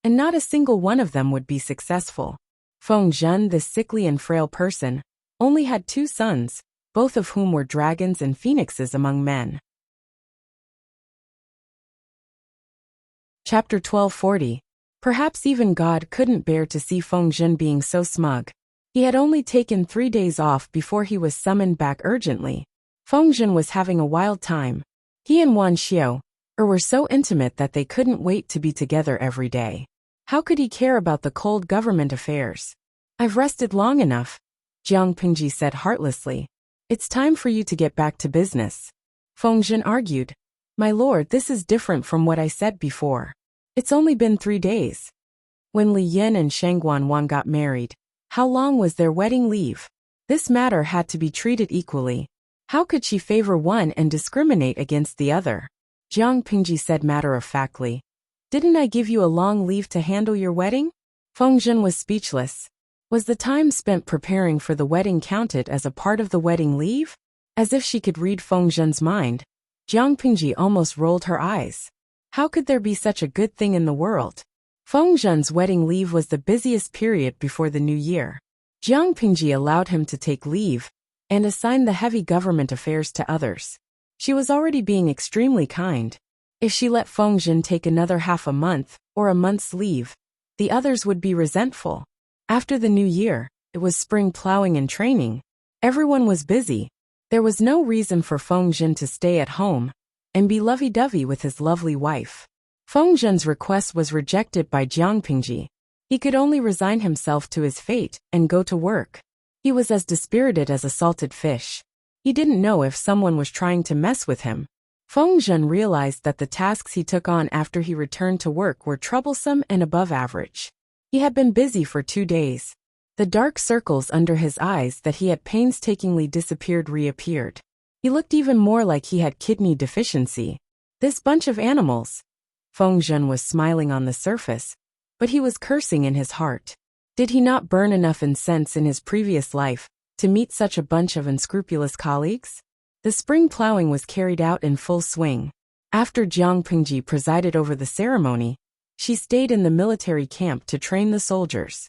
and not a single one of them would be successful. Feng Zhen, this sickly and frail person, only had 2 sons, both of whom were dragons and phoenixes among men. Chapter 1240. Perhaps even God couldn't bear to see Feng Zhen being so smug. He had only taken 3 days off before he was summoned back urgently. Feng Zhen was having a wild time. He and Wan Xiu'er were so intimate that they couldn't wait to be together every day. How could he care about the cold government affairs? I've rested long enough, Jiang Pingji said heartlessly. It's time for you to get back to business. Feng Zhen argued. My lord, this is different from what I said before. It's only been 3 days. When Li Yin and Shangguan Wan got married, how long was their wedding leave? This matter had to be treated equally. How could she favor one and discriminate against the other? Jiang Pingji said matter-of-factly. Didn't I give you a long leave to handle your wedding? Feng Zhen was speechless. Was the time spent preparing for the wedding counted as a part of the wedding leave? As if she could read Feng Zhen's mind, Jiang Pingji almost rolled her eyes. How could there be such a good thing in the world? Feng Zhen's wedding leave was the busiest period before the new year. Jiang Pingji allowed him to take leave and assigned the heavy government affairs to others. She was already being extremely kind. If she let Feng Zhen take another half a month or a month's leave, the others would be resentful. After the new year, it was spring plowing and training. Everyone was busy. There was no reason for Feng Zhen to stay at home and be lovey-dovey with his lovely wife. Feng Zhen's request was rejected by Jiang Pingji. He could only resign himself to his fate and go to work. He was as dispirited as a salted fish. He didn't know if someone was trying to mess with him. Feng Zhen realized that the tasks he took on after he returned to work were troublesome and above average. He had been busy for 2 days. The dark circles under his eyes that he had painstakingly disappeared reappeared. He looked even more like he had kidney deficiency. This bunch of animals. Feng Zhen was smiling on the surface, but he was cursing in his heart. Did he not burn enough incense in his previous life to meet such a bunch of unscrupulous colleagues? The spring plowing was carried out in full swing. After Jiang Pingji presided over the ceremony, she stayed in the military camp to train the soldiers.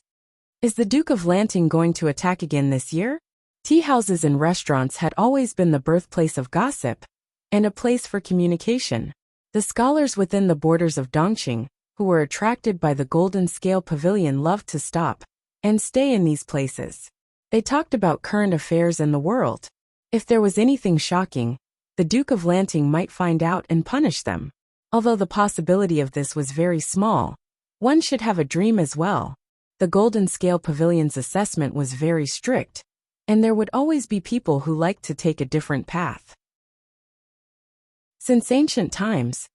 Is the Duke of Lanting going to attack again this year? Tea houses and restaurants had always been the birthplace of gossip and a place for communication. The scholars within the borders of Dongqing, who were attracted by the Golden Scale Pavilion, loved to stop and stay in these places. They talked about current affairs in the world. If there was anything shocking, the Duke of Lanting might find out and punish them. Although the possibility of this was very small, one should have a dream as well. The Golden Scale Pavilion's assessment was very strict, and there would always be people who liked to take a different path. Since ancient times,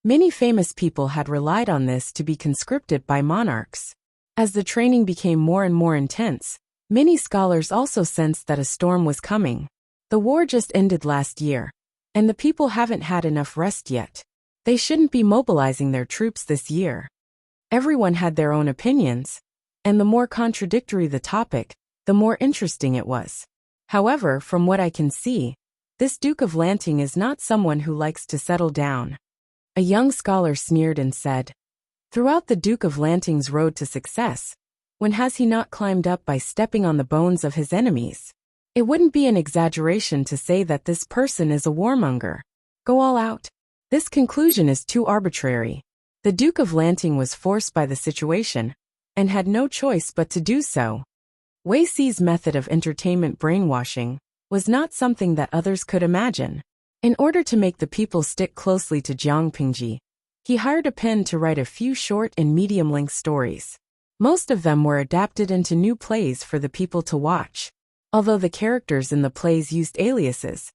many famous people had relied on this to be conscripted by monarchs. As the training became more and more intense, many scholars also sensed that a storm was coming. The war just ended last year, and the people haven't had enough rest yet. They shouldn't be mobilizing their troops this year. Everyone had their own opinions, and the more contradictory the topic, the more interesting it was. However, from what I can see, this Duke of Lanting is not someone who likes to settle down. A young scholar sneered and said, "Throughout the Duke of Lanting's road to success, when has he not climbed up by stepping on the bones of his enemies? It wouldn't be an exaggeration to say that this person is a warmonger. Go all out." This conclusion is too arbitrary. The Duke of Lanting was forced by the situation, and had no choice but to do so. Wei Si's method of entertainment brainwashing was not something that others could imagine. In order to make the people stick closely to Jiang Pingji, he hired a pen to write a few short and medium-length stories. Most of them were adapted into new plays for the people to watch. Although the characters in the plays used aliases,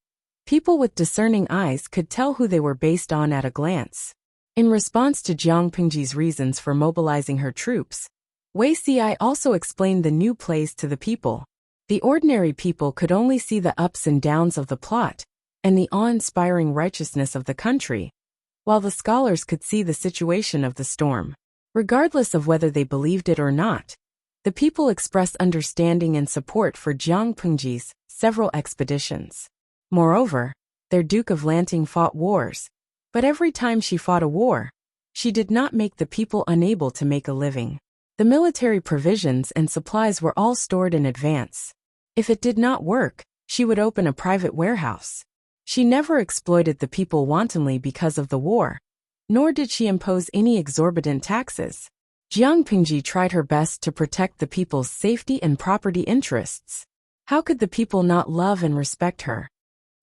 people with discerning eyes could tell who they were based on at a glance. In response to Jiang Pingji's reasons for mobilizing her troops, Wei Si also explained the new plays to the people. The ordinary people could only see the ups and downs of the plot and the awe-inspiring righteousness of the country, while the scholars could see the situation of the storm. Regardless of whether they believed it or not, the people expressed understanding and support for Jiang Pingji's several expeditions. Moreover, their Duke of Lanting fought wars, but every time she fought a war, she did not make the people unable to make a living. The military provisions and supplies were all stored in advance. If it did not work, she would open a private warehouse. She never exploited the people wantonly because of the war, nor did she impose any exorbitant taxes. Jiang Pingji tried her best to protect the people's safety and property interests. How could the people not love and respect her?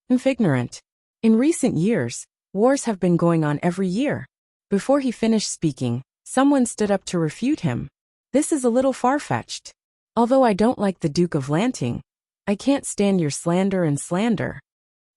Ignorant. In recent years, wars have been going on every year. Before he finished speaking, someone stood up to refute him. This is a little far-fetched. Although I don't like the Duke of Lanting, I can't stand your slander and slander.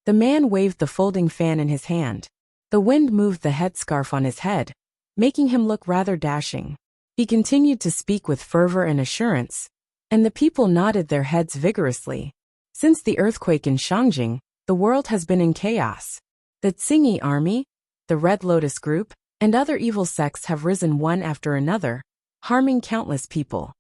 The man waved the folding fan in his hand. The wind moved the headscarf on his head, making him look rather dashing. He continued to speak with fervor and assurance, and the people nodded their heads vigorously. Since the earthquake in Shangjing, the world has been in chaos. The Tsingy army, the Red Lotus group, and other evil sects have risen one after another, harming countless people.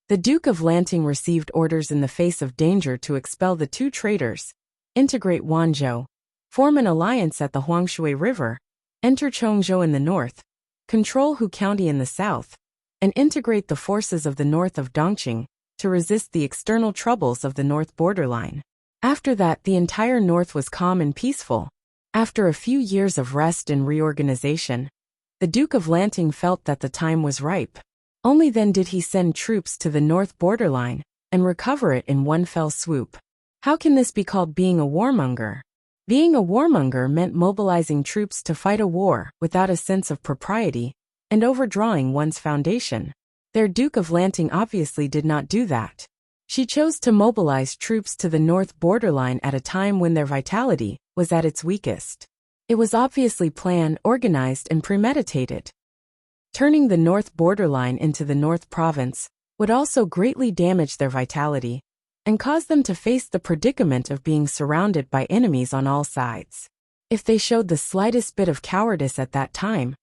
The Duke of Lanting received orders in the face of danger to expel the two traitors, integrate Wanzhou, form an alliance at the Huangshui River, enter Chongzhou in the north, control Hu County in the south, and integrate the forces of the north of Dongqing to resist the external troubles of the north borderline. After that, the entire north was calm and peaceful. After a few years of rest and reorganization, the Duke of Lanting felt that the time was ripe. Only then did he send troops to the north borderline and recover it in one fell swoop. How can this be called being a warmonger? Being a warmonger meant mobilizing troops to fight a war without a sense of propriety and overdrawing one's foundation. Their Duke of Lanting obviously did not do that. She chose to mobilize troops to the north borderline at a time when their vitality was at its weakest. It was obviously planned, organized, and premeditated. Turning the north borderline into the north province would also greatly damage their vitality and cause them to face the predicament of being surrounded by enemies on all sides. If they showed the slightest bit of cowardice at that time,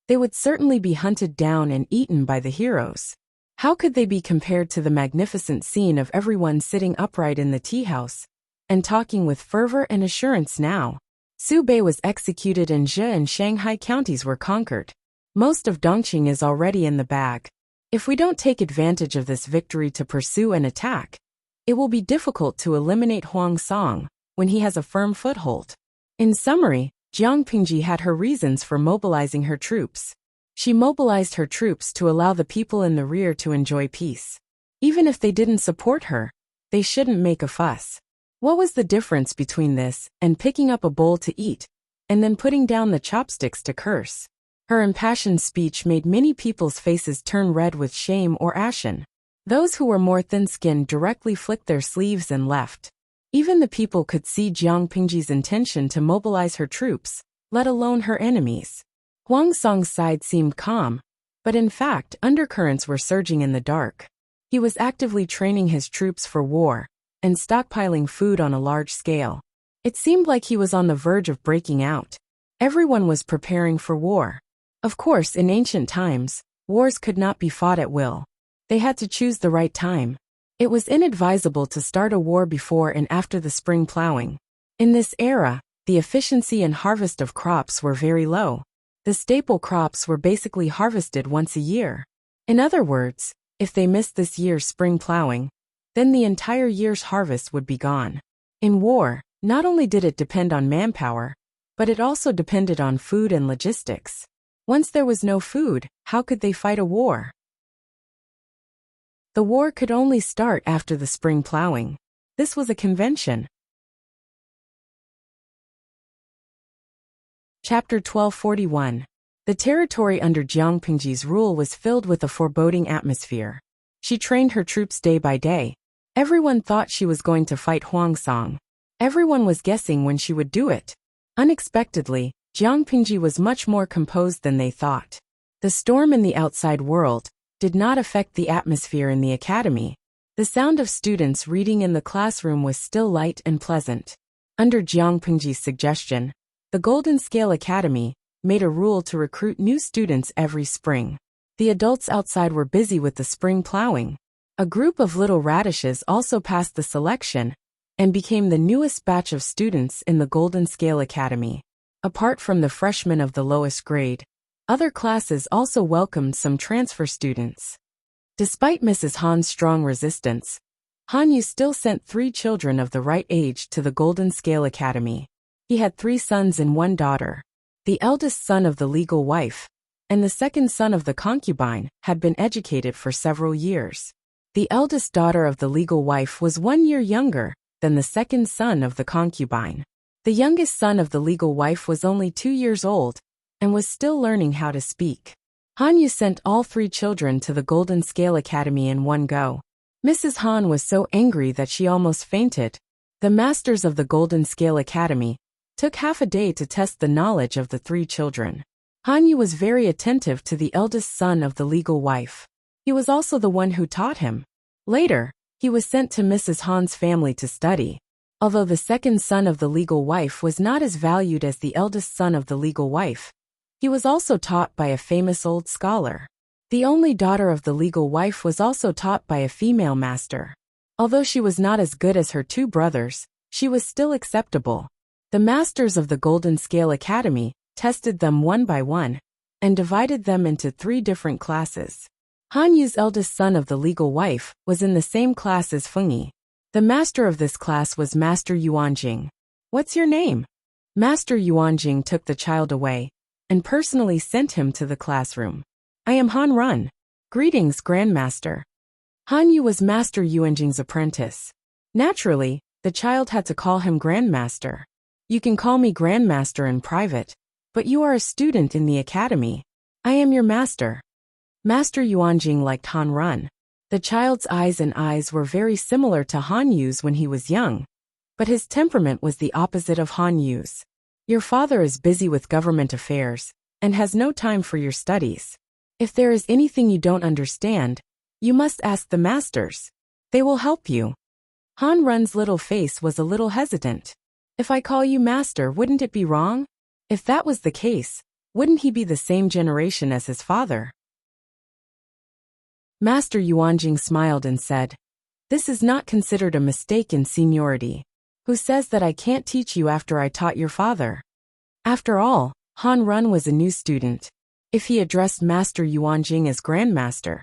they would certainly be hunted down and eaten by the heroes. How could they be compared to the magnificent scene of everyone sitting upright in the tea house and talking with fervor and assurance now? Hubei was executed and Zhe and Shanghai counties were conquered. Most of Dongqing is already in the bag. If we don't take advantage of this victory to pursue and attack, it will be difficult to eliminate Huang Song when he has a firm foothold. In summary, Jiang Pingji had her reasons for mobilizing her troops. She mobilized her troops to allow the people in the rear to enjoy peace. Even if they didn't support her, they shouldn't make a fuss. What was the difference between this and picking up a bowl to eat, and then putting down the chopsticks to curse? Her impassioned speech made many people's faces turn red with shame or ashen. Those who were more thin-skinned directly flicked their sleeves and left. Even the people could see Jiang Pingji's intention to mobilize her troops, let alone her enemies. Huang Song's side seemed calm, but in fact undercurrents were surging in the dark. He was actively training his troops for war and stockpiling food on a large scale. It seemed like he was on the verge of breaking out. Everyone was preparing for war. Of course, in ancient times, wars could not be fought at will. They had to choose the right time. It was inadvisable to start a war before and after the spring plowing. In this era, the efficiency and harvest of crops were very low. The staple crops were basically harvested once a year. In other words, if they missed this year's spring plowing, then the entire year's harvest would be gone. In war, not only did it depend on manpower, but it also depended on food and logistics. Once there was no food, how could they fight a war? The war could only start after the spring plowing. This was a convention. Chapter 1241. The territory under Jiang Pingji's rule was filled with a foreboding atmosphere. She trained her troops day by day. Everyone thought she was going to fight Huang Song. Everyone was guessing when she would do it. Unexpectedly, Jiang Pingji was much more composed than they thought. The storm in the outside world did not affect the atmosphere in the academy. The sound of students reading in the classroom was still light and pleasant. Under Jiang Pingji's suggestion, the Golden Scale Academy made a rule to recruit new students every spring. The adults outside were busy with the spring plowing. A group of little radishes also passed the selection and became the newest batch of students in the Golden Scale Academy. Apart from the freshmen of the lowest grade, other classes also welcomed some transfer students. Despite Mrs. Han's strong resistance, Han Yu still sent 3 children of the right age to the Golden Scale Academy. He had 3 sons and 1 daughter. The eldest son of the legal wife and the second son of the concubine had been educated for several years. The eldest daughter of the legal wife was 1 year younger than the second son of the concubine. The youngest son of the legal wife was only 2 years old and was still learning how to speak. Han Yu sent all 3 children to the Golden Scale Academy in one go. Mrs. Han was so angry that she almost fainted. The masters of the Golden Scale Academy took half a day to test the knowledge of the 3 children. Han Yu was very attentive to the eldest son of the legal wife. He was also the one who taught him. Later, he was sent to Mrs. Han's family to study. Although the second son of the legal wife was not as valued as the eldest son of the legal wife, he was also taught by a famous old scholar. The only daughter of the legal wife was also taught by a female master. Although she was not as good as her 2 brothers, she was still acceptable. The masters of the Golden Scale Academy tested them one by one and divided them into 3 different classes. Han Yu's eldest son of the legal wife was in the same class as Feng Yi. The master of this class was Master Yuanjing. "What's your name?" Master Yuanjing took the child away and personally sent him to the classroom. "I am Han Run." "Greetings, Grandmaster." Han Yu was Master Yuanjing's apprentice. Naturally, the child had to call him Grandmaster. "You can call me Grandmaster in private, but you are a student in the academy. I am your master." Master Yuanjing liked Han Run. The child's eyes were very similar to Han Yu's when he was young, but his temperament was the opposite of Han Yu's. "Your father is busy with government affairs and has no time for your studies. If there is anything you don't understand, you must ask the masters. They will help you." Han Run's little face was a little hesitant. "If I call you master, wouldn't it be wrong? If that was the case, wouldn't he be the same generation as his father?" Master Yuanjing smiled and said, "This is not considered a mistake in seniority. Who says that I can't teach you after I taught your father?" After all, Han Run was a new student. If he addressed Master Yuanjing as Grandmaster,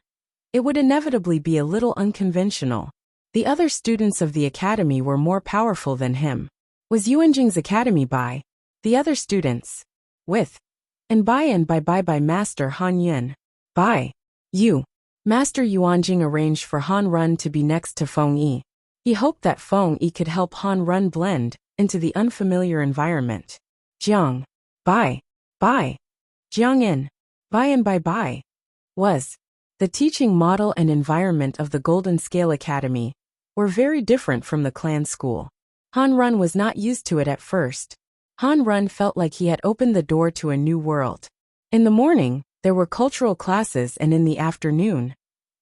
it would inevitably be a little unconventional. The other students of the academy were more powerful than him. Was Yuanjing's academy by the other students? With and by Master Han Yun. By you. Master Yuanjing arranged for Han Run to be next to Feng Yi. He hoped that Feng Yi could help Han Run blend into the unfamiliar environment. Jiang. Bye. Jiang in. Bye. Was. The teaching model and environment of the Golden Scale Academy were very different from the clan school. Han Run was not used to it at first. Han Run felt like he had opened the door to a new world. In the morning, there were cultural classes, and in the afternoon,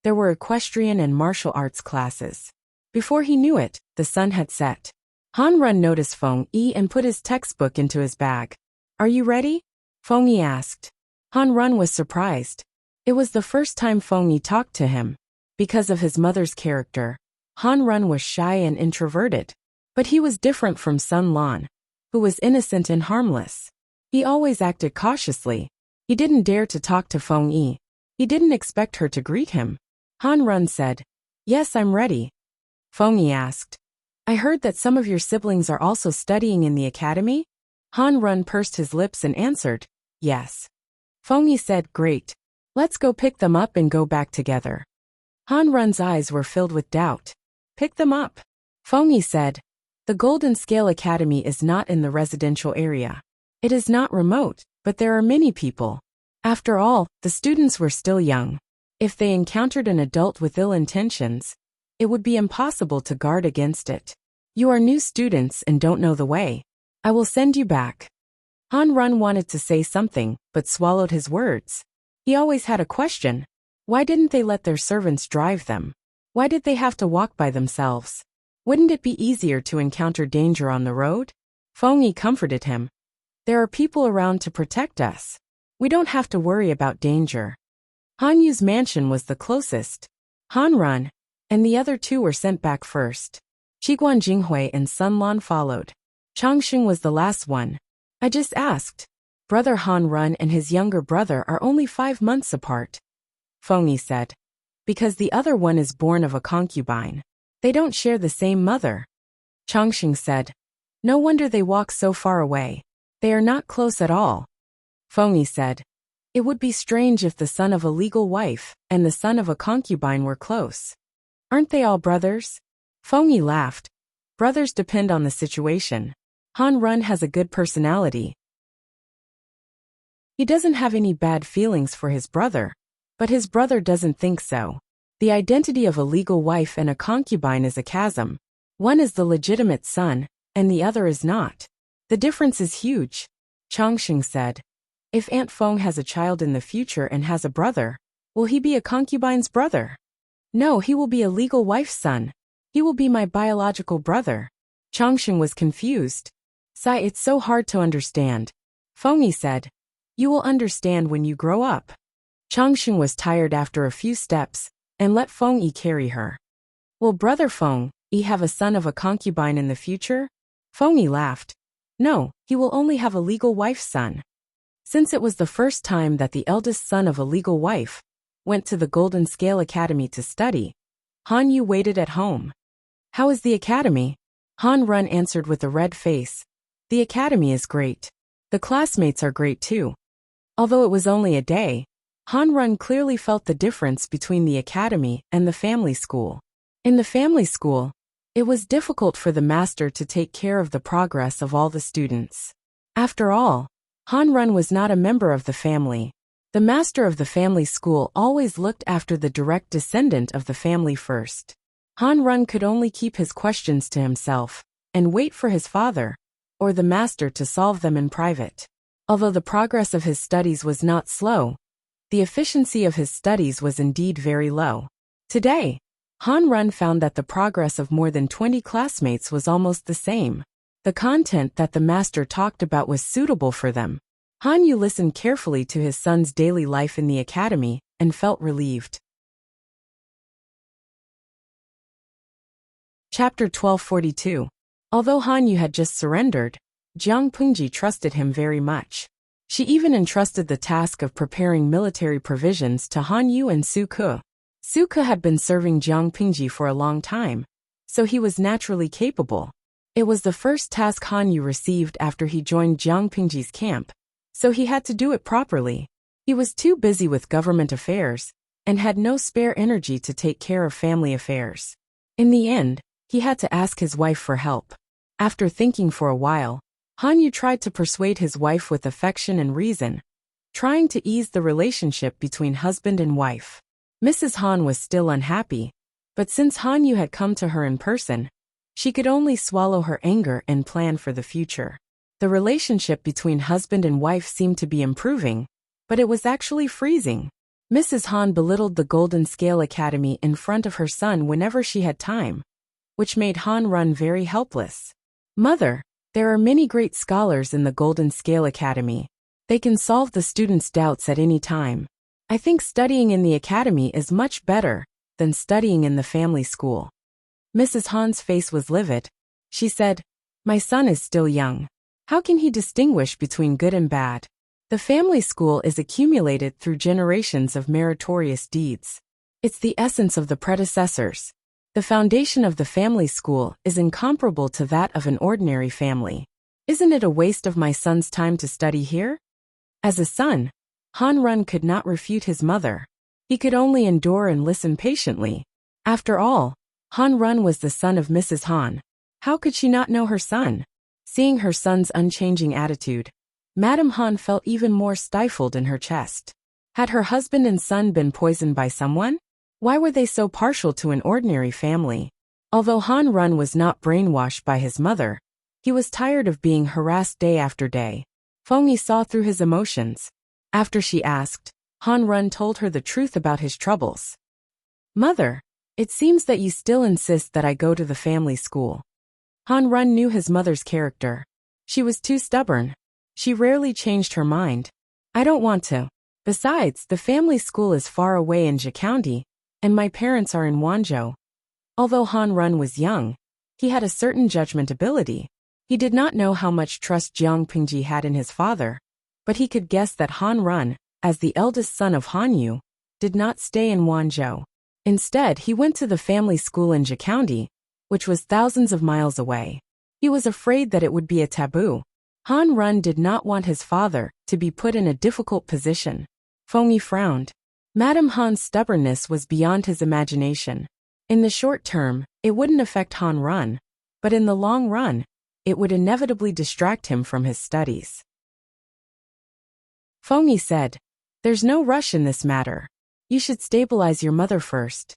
there were equestrian and martial arts classes. Before he knew it, the sun had set. Han Run noticed Feng Yi and put his textbook into his bag. "Are you ready?" Feng Yi asked. Han Run was surprised. It was the first time Feng Yi talked to him. Because of his mother's character, Han Run was shy and introverted. But he was different from Sun Lan, who was innocent and harmless. He always acted cautiously. He didn't dare to talk to Feng Yi. He didn't expect her to greet him. Han Run said, "Yes, I'm ready." Feng Yi asked, "I heard that some of your siblings are also studying in the academy?" Han Run pursed his lips and answered, "Yes." Feng Yi said, "Great. Let's go pick them up and go back together." Han Run's eyes were filled with doubt. "Pick them up?" Feng Yi said, "The Golden Scale Academy is not in the residential area. It is not remote, but there are many people. After all, the students were still young. If they encountered an adult with ill intentions, it would be impossible to guard against it. You are new students and don't know the way. I will send you back." Han Run wanted to say something, but swallowed his words. He always had a question. Why didn't they let their servants drive them? Why did they have to walk by themselves? Wouldn't it be easier to encounter danger on the road? Feng Yi comforted him. "There are people around to protect us. We don't have to worry about danger." Han Yu's mansion was the closest. Han Run and the other two were sent back first. Qiguan Jinghui and Sun Lan followed. Changxing was the last one. "I just asked. Brother Han Run and his younger brother are only 5 months apart," Feng Yi said. "Because the other one is born of a concubine. They don't share the same mother." Changxing said, "No wonder they walk so far away. They are not close at all." Feng Yi said, "It would be strange if the son of a legal wife and the son of a concubine were close. Aren't they all brothers?" Feng Yi laughed. "Brothers depend on the situation. Han Run has a good personality. He doesn't have any bad feelings for his brother, but his brother doesn't think so. The identity of a legal wife and a concubine is a chasm. One is the legitimate son, and the other is not. The difference is huge." Changxing said, "If Aunt Feng has a child in the future and has a brother, will he be a concubine's brother?" "No, he will be a legal wife's son. He will be my biological brother." Changxing was confused. "Sai, it's so hard to understand." Feng Yi said, "You will understand when you grow up." Changxing was tired after a few steps and let Feng Yi carry her. "Will brother Feng Yi have a son of a concubine in the future?" Feng Yi laughed. "No, he will only have a legal wife's son." Since it was the first time that the eldest son of a legal wife went to the Golden Scale Academy to study, Han Yu waited at home. "How is the academy?" Han Run answered with a red face. "The academy is great. The classmates are great too." Although it was only a day, Han Run clearly felt the difference between the academy and the family school. In the family school, it was difficult for the master to take care of the progress of all the students. After all, Han Run was not a member of the family. The master of the family school always looked after the direct descendant of the family first. Han Run could only keep his questions to himself and wait for his father or the master to solve them in private. Although the progress of his studies was not slow, the efficiency of his studies was indeed very low. Today, Han Run found that the progress of more than 20 classmates was almost the same. The content that the master talked about was suitable for them. Han Yu listened carefully to his son's daily life in the academy and felt relieved. Chapter 1242. Although Han Yu had just surrendered, Jiang Pengji trusted him very much. She even entrusted the task of preparing military provisions to Han Yu and Su Ke. Su Ke had been serving Jiang Pengji for a long time, so he was naturally capable. It was the first task Han Yu received after he joined Jiang Pengji's camp, so he had to do it properly. He was too busy with government affairs and had no spare energy to take care of family affairs. In the end, he had to ask his wife for help. After thinking for a while, Han Yu tried to persuade his wife with affection and reason, trying to ease the relationship between husband and wife. Mrs. Han was still unhappy, but since Han Yu had come to her in person, she could only swallow her anger and plan for the future. The relationship between husband and wife seemed to be improving, but it was actually freezing. Mrs. Han belittled the Golden Scale Academy in front of her son whenever she had time, which made Han run very helpless. "Mother, there are many great scholars in the Golden Scale Academy. They can solve the students' doubts at any time. I think studying in the academy is much better than studying in the family school." Mrs. Han's face was livid. She said, "My son is still young. How can he distinguish between good and bad? The family school is accumulated through generations of meritorious deeds. It's the essence of the predecessors. The foundation of the family school is incomparable to that of an ordinary family. Isn't it a waste of my son's time to study here?" As a son, Han Run could not refute his mother. He could only endure and listen patiently. After all, Han Run was the son of Mrs. Han. How could she not know her son? Seeing her son's unchanging attitude, Madame Han felt even more stifled in her chest. Had her husband and son been poisoned by someone? Why were they so partial to an ordinary family? Although Han Run was not brainwashed by his mother, he was tired of being harassed day after day. Feng Yi saw through his emotions. After she asked, Han Run told her the truth about his troubles. "Mother, it seems that you still insist that I go to the family school." Han Run knew his mother's character. She was too stubborn. She rarely changed her mind. "I don't want to. Besides, the family school is far away in Zhe County, and my parents are in Wanzhou." Although Han Run was young, he had a certain judgment ability. He did not know how much trust Jiang Pengji had in his father, but he could guess that Han Run, as the eldest son of Han Yu, did not stay in Wanzhou. Instead, he went to the family school in Zhe County, which was thousands of miles away. He was afraid that it would be a taboo. Han Run did not want his father to be put in a difficult position. Feng Yi frowned. Madame Han's stubbornness was beyond his imagination. In the short term, it wouldn't affect Han Run, but in the long run, it would inevitably distract him from his studies. Feng Yi said, "There's no rush in this matter. You should stabilize your mother first."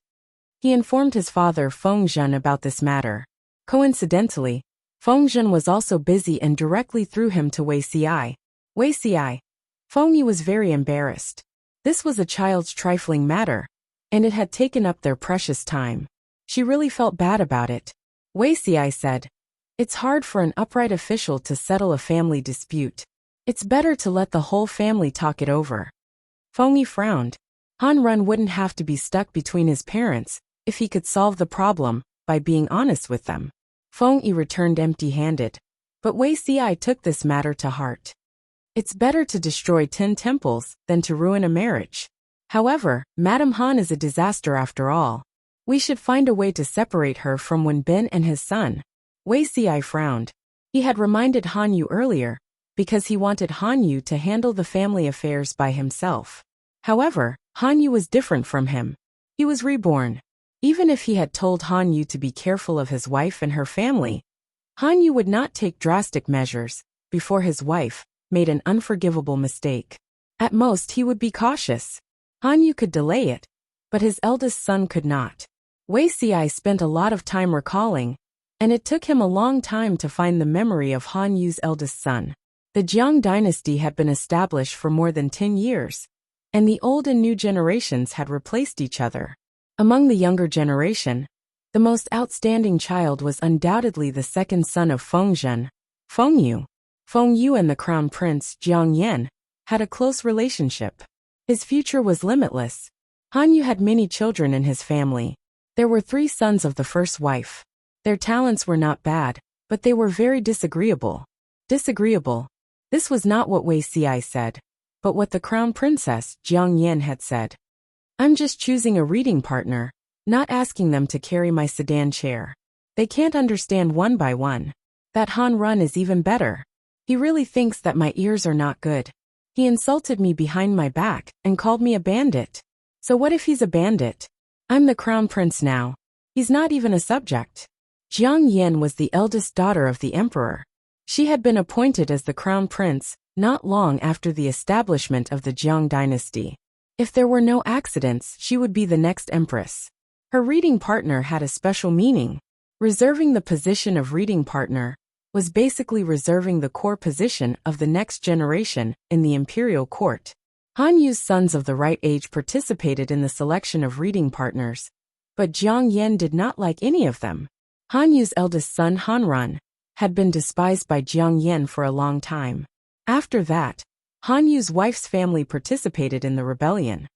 He informed his father Feng Zhen about this matter. Coincidentally, Feng Zhen was also busy and directly threw him to Wei Ci. Wei Ci. Feng Yi was very embarrassed. This was a child's trifling matter, and it had taken up their precious time. She really felt bad about it. Wei Ci said, "It's hard for an upright official to settle a family dispute. It's better to let the whole family talk it over." Feng Yi frowned. Han Run wouldn't have to be stuck between his parents if he could solve the problem by being honest with them. Feng Yi returned empty-handed, but Wei Ci took this matter to heart. It's better to destroy 10 temples than to ruin a marriage. However, Madame Han is a disaster after all. We should find a way to separate her from Wenbin and his son. Wei Ci frowned. He had reminded Han Yu earlier, because he wanted Han Yu to handle the family affairs by himself. However, Han Yu was different from him. He was reborn. Even if he had told Han Yu to be careful of his wife and her family, Han Yu would not take drastic measures before his wife made an unforgivable mistake. At most, he would be cautious. Han Yu could delay it, but his eldest son could not. Wei Ci spent a lot of time recalling, and it took him a long time to find the memory of Han Yu's eldest son. The Jiang dynasty had been established for more than 10 years, and the old and new generations had replaced each other. Among the younger generation, the most outstanding child was undoubtedly the second son of Feng Zhen, Feng Yu. Feng Yu and the crown prince, Jiang Yan, had a close relationship. His future was limitless. Han Yu had many children in his family. There were 3 sons of the first wife. Their talents were not bad, but they were very disagreeable. Disagreeable. This was not what Wei Xi said, but what the crown princess, Jiang Yan, had said. I'm just choosing a reading partner, not asking them to carry my sedan chair. They can't understand one by one. That Han Run is even better. He really thinks that my ears are not good. He insulted me behind my back and called me a bandit. So what if he's a bandit? I'm the crown prince now. He's not even a subject. Jiang Yan was the eldest daughter of the emperor. She had been appointed as the crown prince not long after the establishment of the Jiang dynasty. If there were no accidents, she would be the next empress. Her reading partner had a special meaning. Reserving the position of reading partner was basically reserving the core position of the next generation in the imperial court. Han Yu's sons of the right age participated in the selection of reading partners, but Jiang Yan did not like any of them. Han Yu's eldest son Han Run had been despised by Jiang Yan for a long time. After that, Han Yu's wife's family participated in the rebellion.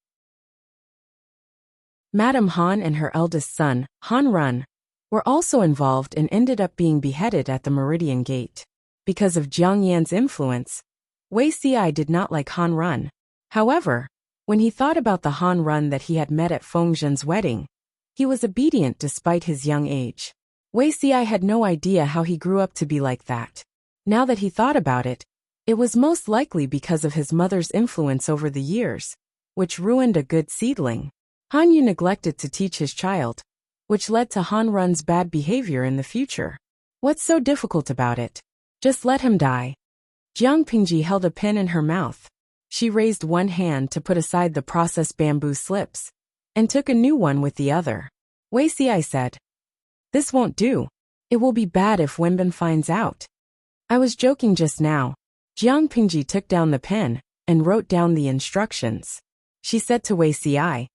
Madame Han and her eldest son, Han Run, were also involved and ended up being beheaded at the Meridian Gate. Because of Jiang Yan's influence, Wei Xi did not like Han Run. However, when he thought about the Han Run that he had met at Feng Zhen's wedding, he was obedient despite his young age. Wei Xi had no idea how he grew up to be like that. Now that he thought about it, it was most likely because of his mother's influence over the years, which ruined a good seedling. Han Yu neglected to teach his child, which led to Han Run's bad behavior in the future. What's so difficult about it? Just let him die. Jiang Pingji held a pin in her mouth. She raised one hand to put aside the processed bamboo slips, and took a new one with the other. Wei Xi said, "This won't do. It will be bad if Wenbin finds out." I was joking just now. Jiang Pingji took down the pen and wrote down the instructions. She said to Wei Xi,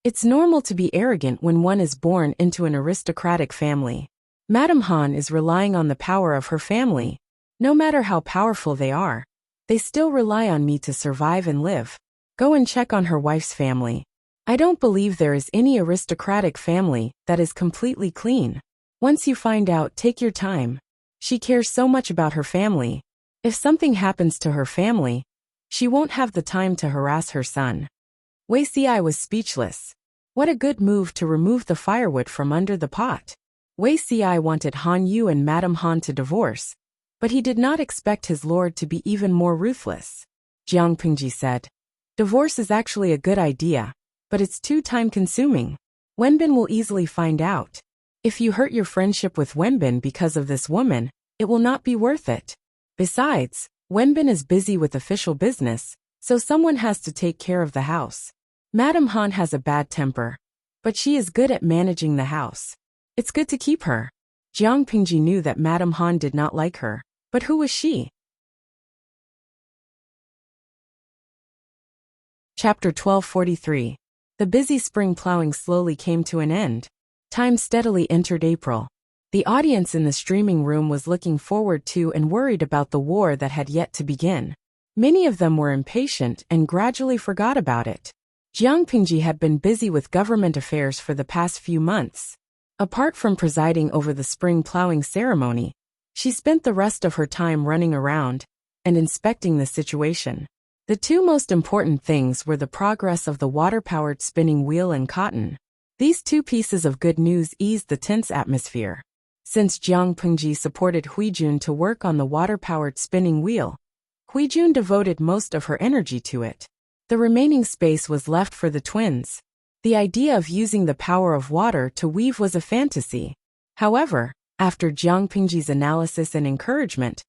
"It's normal to be arrogant when one is born into an aristocratic family. Madame Han is relying on the power of her family. No matter how powerful they are, they still rely on me to survive and live. Go and check on her wife's family. I don't believe there is any aristocratic family that is completely clean. Once you find out, take your time. She cares so much about her family. If something happens to her family, she won't have the time to harass her son." Wei Xi was speechless. What a good move to remove the firewood from under the pot. Wei Xi wanted Han Yu and Madame Han to divorce, but he did not expect his lord to be even more ruthless. Jiang Pingji said, "Divorce is actually a good idea, but it's too time-consuming. Wenbin will easily find out. If you hurt your friendship with Wenbin because of this woman, it will not be worth it. Besides, Wenbin is busy with official business, so someone has to take care of the house. Madame Han has a bad temper, but she is good at managing the house. It's good to keep her." Jiang Pingji knew that Madame Han did not like her, but who was she? Chapter 1243. The busy spring plowing slowly came to an end. Time steadily entered April. The audience in the streaming room was looking forward to and worried about the war that had yet to begin. Many of them were impatient and gradually forgot about it. Jiang Pingji had been busy with government affairs for the past few months. Apart from presiding over the spring plowing ceremony, she spent the rest of her time running around and inspecting the situation. The two most important things were the progress of the water-powered spinning wheel and cotton. These two pieces of good news eased the tense atmosphere. Since Jiang Pingji supported Huijun to work on the water-powered spinning wheel, Huijun devoted most of her energy to it. The remaining space was left for the twins. The idea of using the power of water to weave was a fantasy. However, after Jiang Pingji's analysis and encouragement,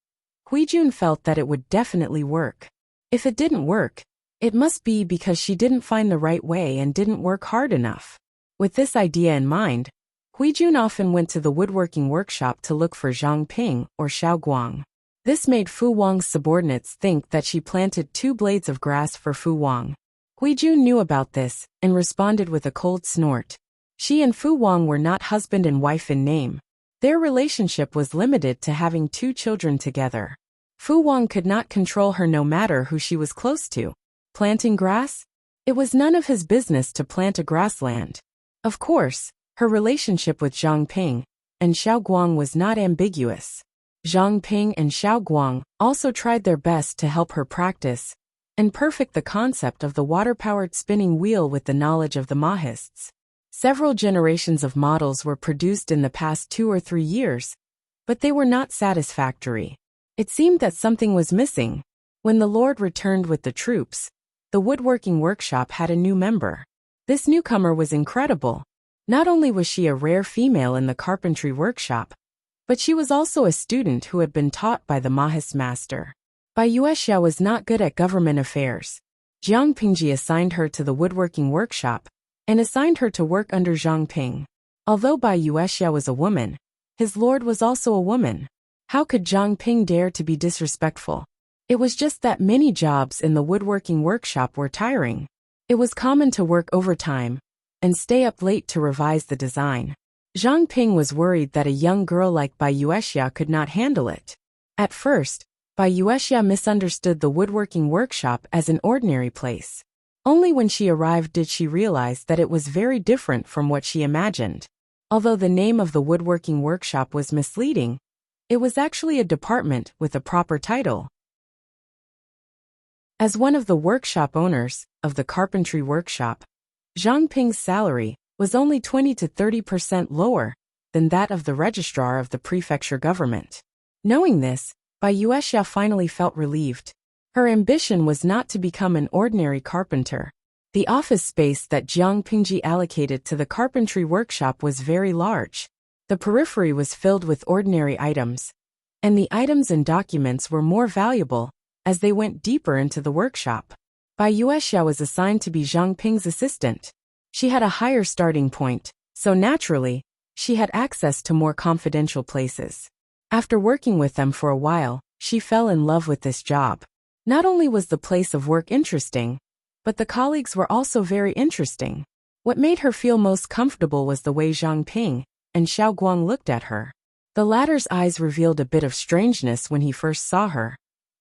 Huijun felt that it would definitely work. If it didn't work, it must be because she didn't find the right way and didn't work hard enough. With this idea in mind, Huijun often went to the woodworking workshop to look for Zhang Ping or Xiao Guang. This made Fu Wang's subordinates think that she planted 2 blades of grass for Fu Wang. Huijun knew about this and responded with a cold snort. She and Fu Wang were not husband and wife in name. Their relationship was limited to having 2 children together. Fu Wang could not control her no matter who she was close to. Planting grass? It was none of his business to plant a grassland. Of course, her relationship with Zhang Ping and Xiaoguang was not ambiguous. Zhang Ping and Xiaoguang also tried their best to help her practice and perfect the concept of the water-powered spinning wheel with the knowledge of the Mahists. Several generations of models were produced in the past 2 or 3 years, but they were not satisfactory. It seemed that something was missing. When the Lord returned with the troops, the woodworking workshop had a new member. This newcomer was incredible. Not only was she a rare female in the carpentry workshop, but she was also a student who had been taught by the Mahis master. Bai Yuexia was not good at government affairs. Jiang Pingji assigned her to the woodworking workshop and assigned her to work under Zhang Ping. Although Bai Yuexia was a woman, his lord was also a woman. How could Zhang Ping dare to be disrespectful? It was just that many jobs in the woodworking workshop were tiring. It was common to work overtime and stay up late to revise the design. Zhang Ping was worried that a young girl like Bai Yuexia could not handle it. At first, Bai Yuexia misunderstood the woodworking workshop as an ordinary place. Only when she arrived did she realize that it was very different from what she imagined. Although the name of the woodworking workshop was misleading, it was actually a department with a proper title. As one of the workshop owners of the carpentry workshop, Zhang Ping's salary was only 20 to 30% lower than that of the registrar of the prefecture government. Knowing this, Bai Yuexia finally felt relieved. Her ambition was not to become an ordinary carpenter. The office space that Jiang Pingji allocated to the carpentry workshop was very large. The periphery was filled with ordinary items, and the items and documents were more valuable as they went deeper into the workshop. Bai Yuexia was assigned to be Zhang Ping's assistant. She had a higher starting point, so naturally, she had access to more confidential places. After working with them for a while, she fell in love with this job. Not only was the place of work interesting, but the colleagues were also very interesting. What made her feel most comfortable was the way Zhang Ping and Xiaoguang looked at her. The latter's eyes revealed a bit of strangeness when he first saw her,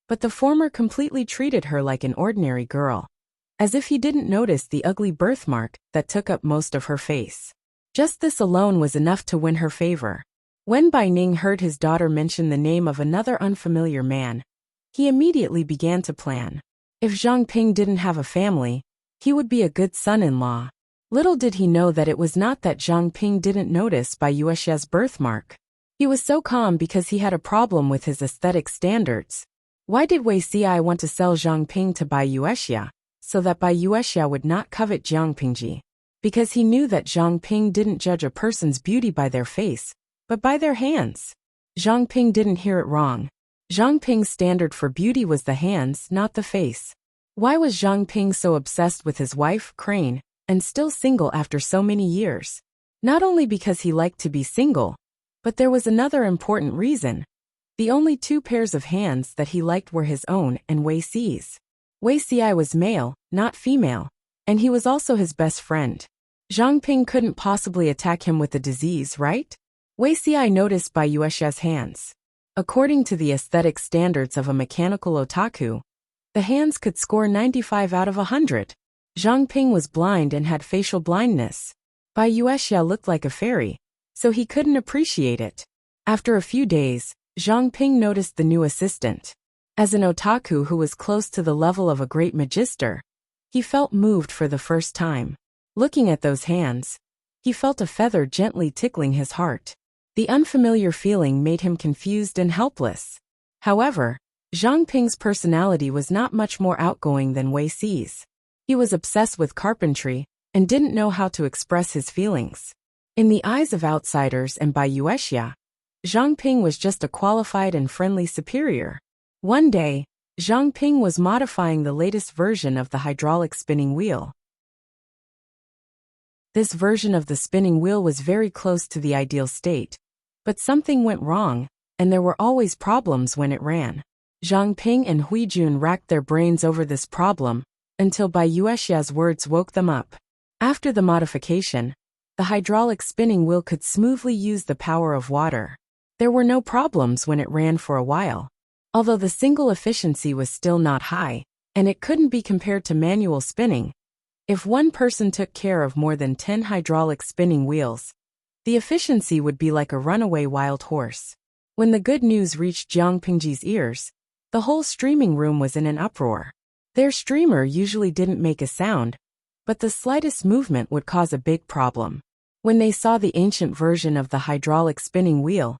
but the former completely treated her like an ordinary girl, as if he didn't notice the ugly birthmark that took up most of her face. Just this alone was enough to win her favor. When Bai Ning heard his daughter mention the name of another unfamiliar man, he immediately began to plan. If Zhang Ping didn't have a family, he would be a good son-in-law. Little did he know that it was not that Zhang Ping didn't notice Bai Yuexia's birthmark. He was so calm because he had a problem with his aesthetic standards. Why did Wei Xi want to sell Zhang Ping to Bai Yuexia, so that Bai Yuexia would not covet Jiang Pingji? Because he knew that Zhang Ping didn't judge a person's beauty by their face, but by their hands. Zhang Ping didn't hear it wrong. Zhang Ping's standard for beauty was the hands, not the face. Why was Zhang Ping so obsessed with his wife, Crane, and still single after so many years? Not only because he liked to be single, but there was another important reason. The only 2 pairs of hands that he liked were his own and Wei Xi's. Wei Xi was male, not female, and he was also his best friend. Zhang Ping couldn't possibly attack him with a disease, right? Wei Xi noticed Bai Yuexia's hands. According to the aesthetic standards of a mechanical otaku, the hands could score 95 out of 100. Zhang Ping was blind and had facial blindness. Bai Yuexia looked like a fairy, so he couldn't appreciate it. After a few days, Zhang Ping noticed the new assistant. As an otaku who was close to the level of a great magister, he felt moved for the first time. Looking at those hands, he felt a feather gently tickling his heart. The unfamiliar feeling made him confused and helpless. However, Zhang Ping's personality was not much more outgoing than Wei Xi's. He was obsessed with carpentry and didn't know how to express his feelings. In the eyes of outsiders and Bai Yuexia, Zhang Ping was just a qualified and friendly superior. One day, Zhang Ping was modifying the latest version of the hydraulic spinning wheel. This version of the spinning wheel was very close to the ideal state, but something went wrong, and there were always problems when it ran. Zhang Ping and Hui Jun racked their brains over this problem, until Bai Yuexia's words woke them up. After the modification, the hydraulic spinning wheel could smoothly use the power of water. There were no problems when it ran for a while. Although the single efficiency was still not high, and it couldn't be compared to manual spinning, if one person took care of more than 10 hydraulic spinning wheels, The efficiency would be like a runaway wild horse. When the good news reached Jiang Pingji's ears, the whole streaming room was in an uproar. Their streamer usually didn't make a sound, but the slightest movement would cause a big problem. When they saw the ancient version of the hydraulic spinning wheel,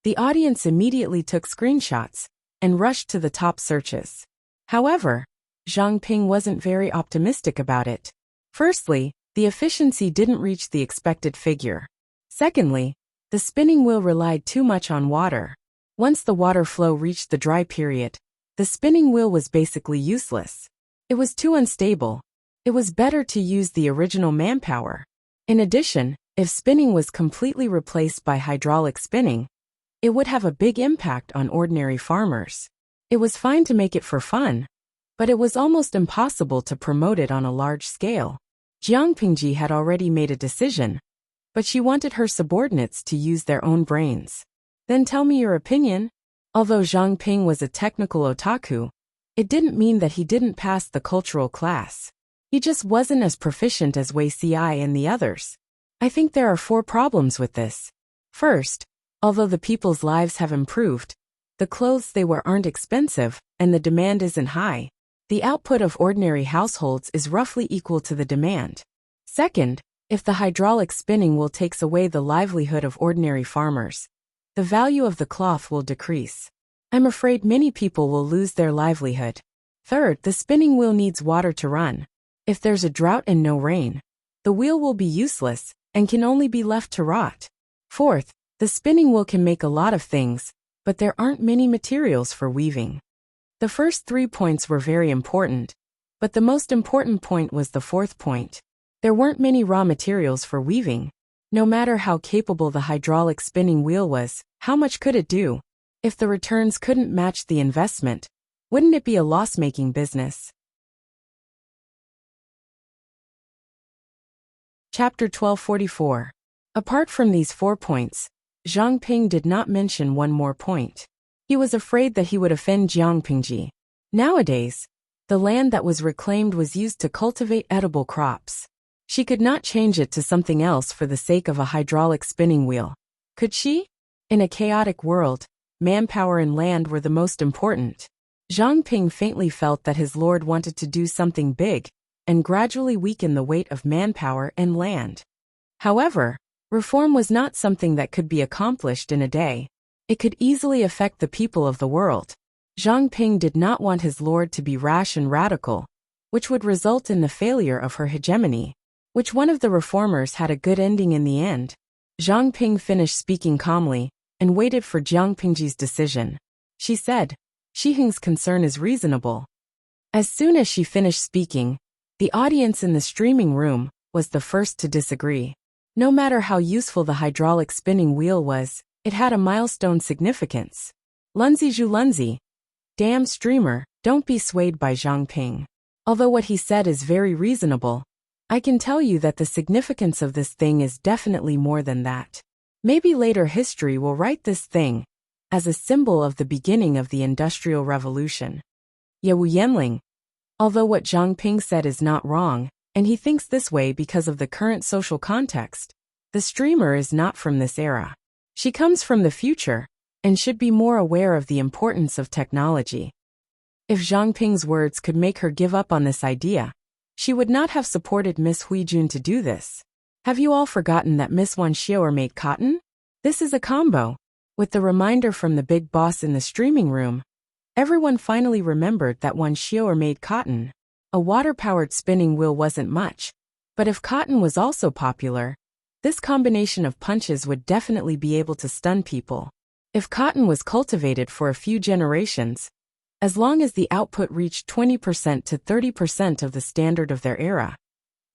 the audience immediately took screenshots and rushed to the top searches. However, Zhang Ping wasn't very optimistic about it. Firstly, the efficiency didn't reach the expected figure. Secondly, the spinning wheel relied too much on water. Once the water flow reached the dry period, the spinning wheel was basically useless. It was too unstable. It was better to use the original manpower. In addition, if spinning was completely replaced by hydraulic spinning, it would have a big impact on ordinary farmers. It was fine to make it for fun, but it was almost impossible to promote it on a large scale. Jiang Pingji had already made a decision, but she wanted her subordinates to use their own brains. Then tell me your opinion. Although Zhang Ping was a technical otaku, it didn't mean that he didn't pass the cultural class. He just wasn't as proficient as Wei Ci and the others. I think there are 4 problems with this. First, although the people's lives have improved, the clothes they wear aren't expensive, and the demand isn't high. The output of ordinary households is roughly equal to the demand. Second, if the hydraulic spinning wheel takes away the livelihood of ordinary farmers, the value of the cloth will decrease. I'm afraid many people will lose their livelihood. Third, the spinning wheel needs water to run. If there's a drought and no rain, the wheel will be useless and can only be left to rot. Fourth, the spinning wheel can make a lot of things, but there aren't many materials for weaving. The first 3 points were very important, but the most important point was the 4th point. There weren't many raw materials for weaving. No matter how capable the hydraulic spinning wheel was, how much could it do? If the returns couldn't match the investment, wouldn't it be a loss-making business? Chapter 1244. Apart from these 4 points, Zhang Ping did not mention one more point. He was afraid that he would offend Jiang Pingji. Nowadays, the land that was reclaimed was used to cultivate edible crops. She could not change it to something else for the sake of a hydraulic spinning wheel. Could she? In a chaotic world, manpower and land were the most important. Zhang Ping faintly felt that his lord wanted to do something big and gradually weaken the weight of manpower and land. However, reform was not something that could be accomplished in a day. It could easily affect the people of the world. Zhang Ping did not want his lord to be rash and radical, which would result in the failure of her hegemony. Which one of the reformers had a good ending in the end? Zhang Ping finished speaking calmly and waited for Jiang Pingji's decision. She said, "Shiheng's concern is reasonable." As soon as she finished speaking, the audience in the streaming room was the first to disagree. No matter how useful the hydraulic spinning wheel was, it had a milestone significance. Lunzi Zhu Lunzi. Damn streamer, don't be swayed by Zhang Ping. Although what he said is very reasonable, I can tell you that the significance of this thing is definitely more than that. Maybe later history will write this thing as a symbol of the beginning of the Industrial Revolution. Yewu Yanling. Although what Zhang Ping said is not wrong, and he thinks this way because of the current social context, the streamer is not from this era. She comes from the future, and should be more aware of the importance of technology. If Zhang Ping's words could make her give up on this idea, she would not have supported Miss Huijun to do this. Have you all forgotten that Miss Wan Xiaoer made cotton? This is a combo. With the reminder from the big boss in the streaming room, everyone finally remembered that Wan Xiaoer made cotton. A water-powered spinning wheel wasn't much, but if cotton was also popular, this combination of punches would definitely be able to stun people. If cotton was cultivated for a few generations, as long as the output reached 20% to 30% of the standard of their era,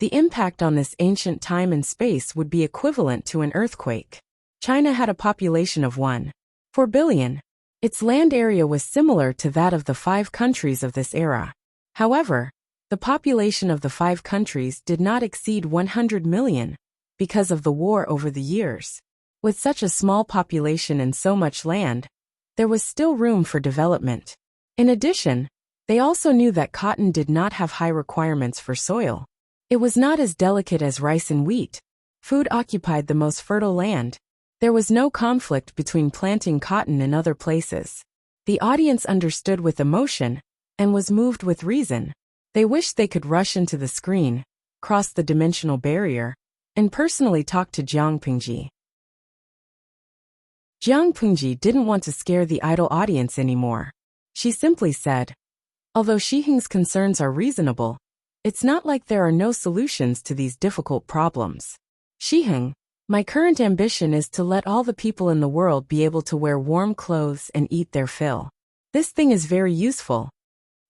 the impact on this ancient time and space would be equivalent to an earthquake. China had a population of 1.4 billion. Its land area was similar to that of the 5 countries of this era. However, the population of the 5 countries did not exceed 100 million because of the war over the years. With such a small population and so much land, there was still room for development. In addition, they also knew that cotton did not have high requirements for soil. It was not as delicate as rice and wheat, Food occupied the most fertile land. There was no conflict between planting cotton and other places. The audience understood with emotion and was moved with reason. They wished they could rush into the screen, cross the dimensional barrier, and personally talk to Jiang Pingji. Jiang Pingji didn't want to scare the idle audience anymore. She simply said, "Although Shiheng's concerns are reasonable, it's not like there are no solutions to these difficult problems. Shiheng, my current ambition is to let all the people in the world be able to wear warm clothes and eat their fill. This thing is very useful."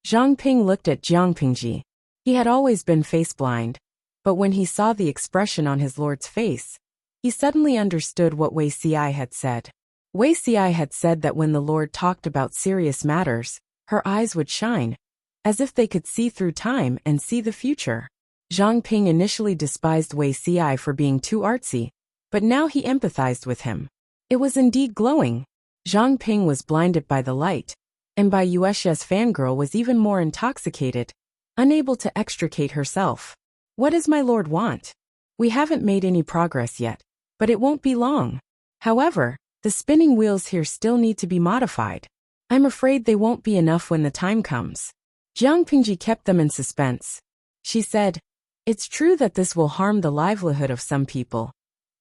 Zhang Ping looked at Jiang Pingji. He had always been face-blind, but when he saw the expression on his lord's face, he suddenly understood what Wei Xi had said. Wei Xi had said that when the Lord talked about serious matters, her eyes would shine, as if they could see through time and see the future. Zhang Ping initially despised Wei Xi for being too artsy, but now he empathized with him. It was indeed glowing. Zhang Ping was blinded by the light, and Bai Yuexia's fangirl was even more intoxicated, unable to extricate herself. What does my lord want? We haven't made any progress yet, but it won't be long. However, the spinning wheels here still need to be modified. I'm afraid they won't be enough when the time comes. Jiang Pingji kept them in suspense. She said, "It's true that this will harm the livelihood of some people,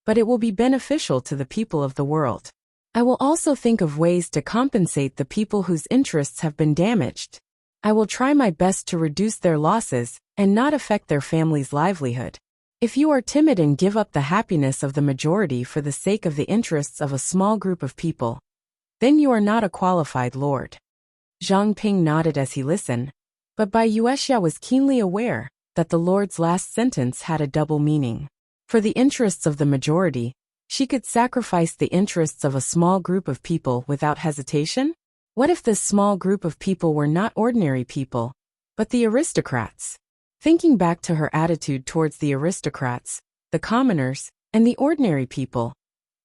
but it will be beneficial to the people of the world. I will also think of ways to compensate the people whose interests have been damaged. I will try my best to reduce their losses and not affect their family's livelihood. If you are timid and give up the happiness of the majority for the sake of the interests of a small group of people, then you are not a qualified lord." Zhang Ping nodded as he listened, but Bai Yuexia was keenly aware that the lord's last sentence had a double meaning. For the interests of the majority, she could sacrifice the interests of a small group of people without hesitation? What if this small group of people were not ordinary people, but the aristocrats? Thinking back to her attitude towards the aristocrats, the commoners, and the ordinary people,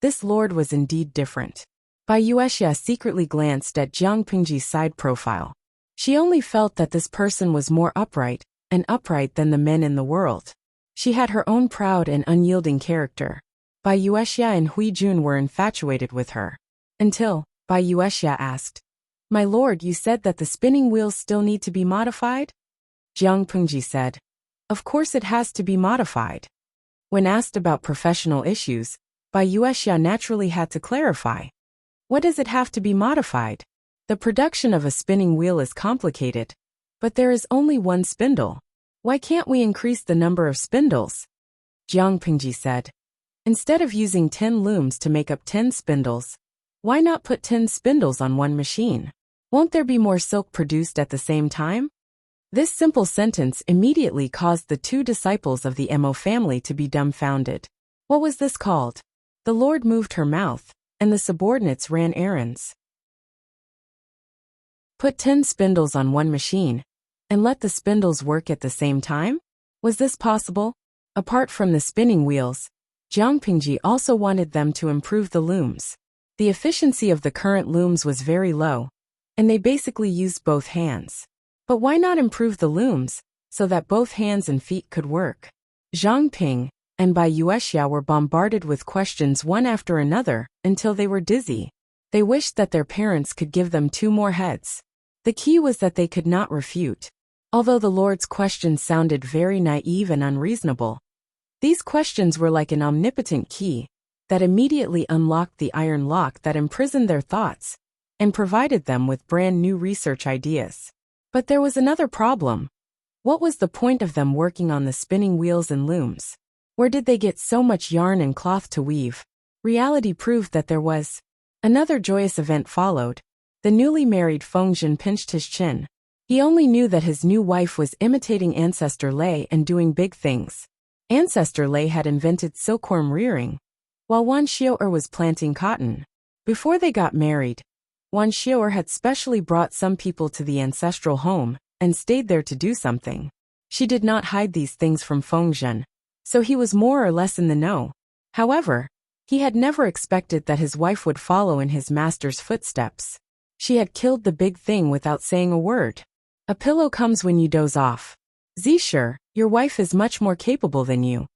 this lord was indeed different. Bai Yuexia secretly glanced at Jiang Pingji's side profile. She only felt that this person was more upright than the men in the world. She had her own proud and unyielding character. Bai Yuexia and Hui Jun were infatuated with her. Until Bai Yuexia asked, "My lord, you said that the spinning wheels still need to be modified?" Jiang Pingji said, "Of course it has to be modified." When asked about professional issues, Bai Yuexia naturally had to clarify. What does it have to be modified? The production of a spinning wheel is complicated, but there is only one spindle. Why can't we increase the number of spindles? Jiang Pingji said, "Instead of using 10 looms to make up 10 spindles, why not put 10 spindles on one machine? Won't there be more silk produced at the same time?" This simple sentence immediately caused the 2 disciples of the Mo family to be dumbfounded. What was this called? The Lord moved her mouth, and the subordinates ran errands. Put 10 spindles on one machine, and let the spindles work at the same time? Was this possible? Apart from the spinning wheels, Jiang Pingji also wanted them to improve the looms. The efficiency of the current looms was very low, and they basically used both hands. But why not improve the looms, so that both hands and feet could work? Zhang Ping and Bai Yuexia were bombarded with questions one after another until they were dizzy. They wished that their parents could give them 2 more heads. The key was that they could not refute. Although the Lord's questions sounded very naive and unreasonable, these questions were like an omnipotent key that immediately unlocked the iron lock that imprisoned their thoughts and provided them with brand new research ideas. But there was another problem. What was the point of them working on the spinning wheels and looms? Where did they get so much yarn and cloth to weave? Reality proved that there was. Another joyous event followed. The newly married Feng Zhen pinched his chin. He only knew that his new wife was imitating Ancestor Lei and doing big things. Ancestor Lei had invented silkworm rearing, while Wan Xiu'er was planting cotton. Before they got married, Wan Xiu'er had specially brought some people to the ancestral home and stayed there to do something. She did not hide these things from Feng Zhen, so he was more or less in the know. However, he had never expected that his wife would follow in his master's footsteps. She had killed the big thing without saying a word. A pillow comes when you doze off. Zisher, your wife is much more capable than you.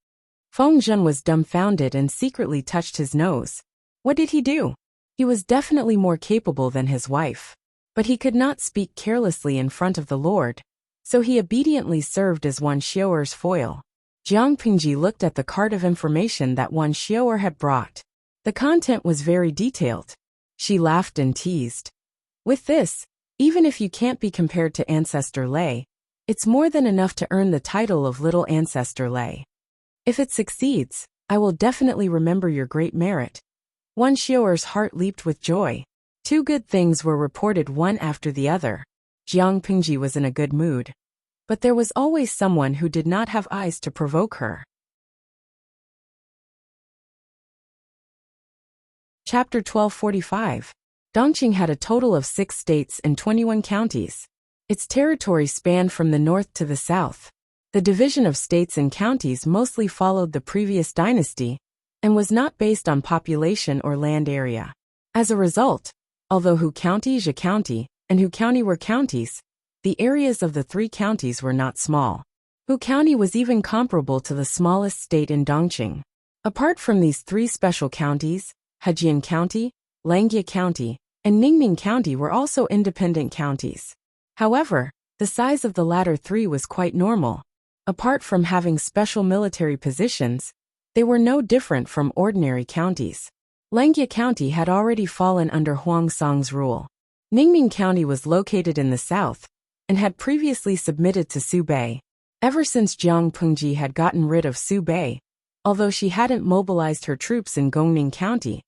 Feng Zhen was dumbfounded and secretly touched his nose. What did he do? He was definitely more capable than his wife. But he could not speak carelessly in front of the Lord, so he obediently served as Wan Xiaoer's foil. Jiang Pingji looked at the card of information that Wan Xiaoer had brought. The content was very detailed. She laughed and teased. With this, even if you can't be compared to Ancestor Lei, it's more than enough to earn the title of Little Ancestor Lei. If it succeeds, I will definitely remember your great merit. Wan Xiaoer's heart leaped with joy. 2 good things were reported one after the other. Jiang Pingji was in a good mood. But there was always someone who did not have eyes to provoke her. Chapter 1245. Dongqing had a total of 6 states and 21 counties. Its territory spanned from the north to the south. The division of states and counties mostly followed the previous dynasty and was not based on population or land area. As a result, although Hu County, Zhe County, and Hu County were counties, the areas of the 3 counties were not small. Hu County was even comparable to the smallest state in Dongqing. Apart from these 3 special counties, Hejian County, Langjie County, and Ningming County were also independent counties. However, the size of the latter 3 was quite normal. Apart from having special military positions, they were no different from ordinary counties. Langjie County had already fallen under Huang Song's rule. Ningming County was located in the south and had previously submitted to Su Bei. Ever since Jiang Pingji had gotten rid of Su Bei, although she hadn't mobilized her troops in Gongning County,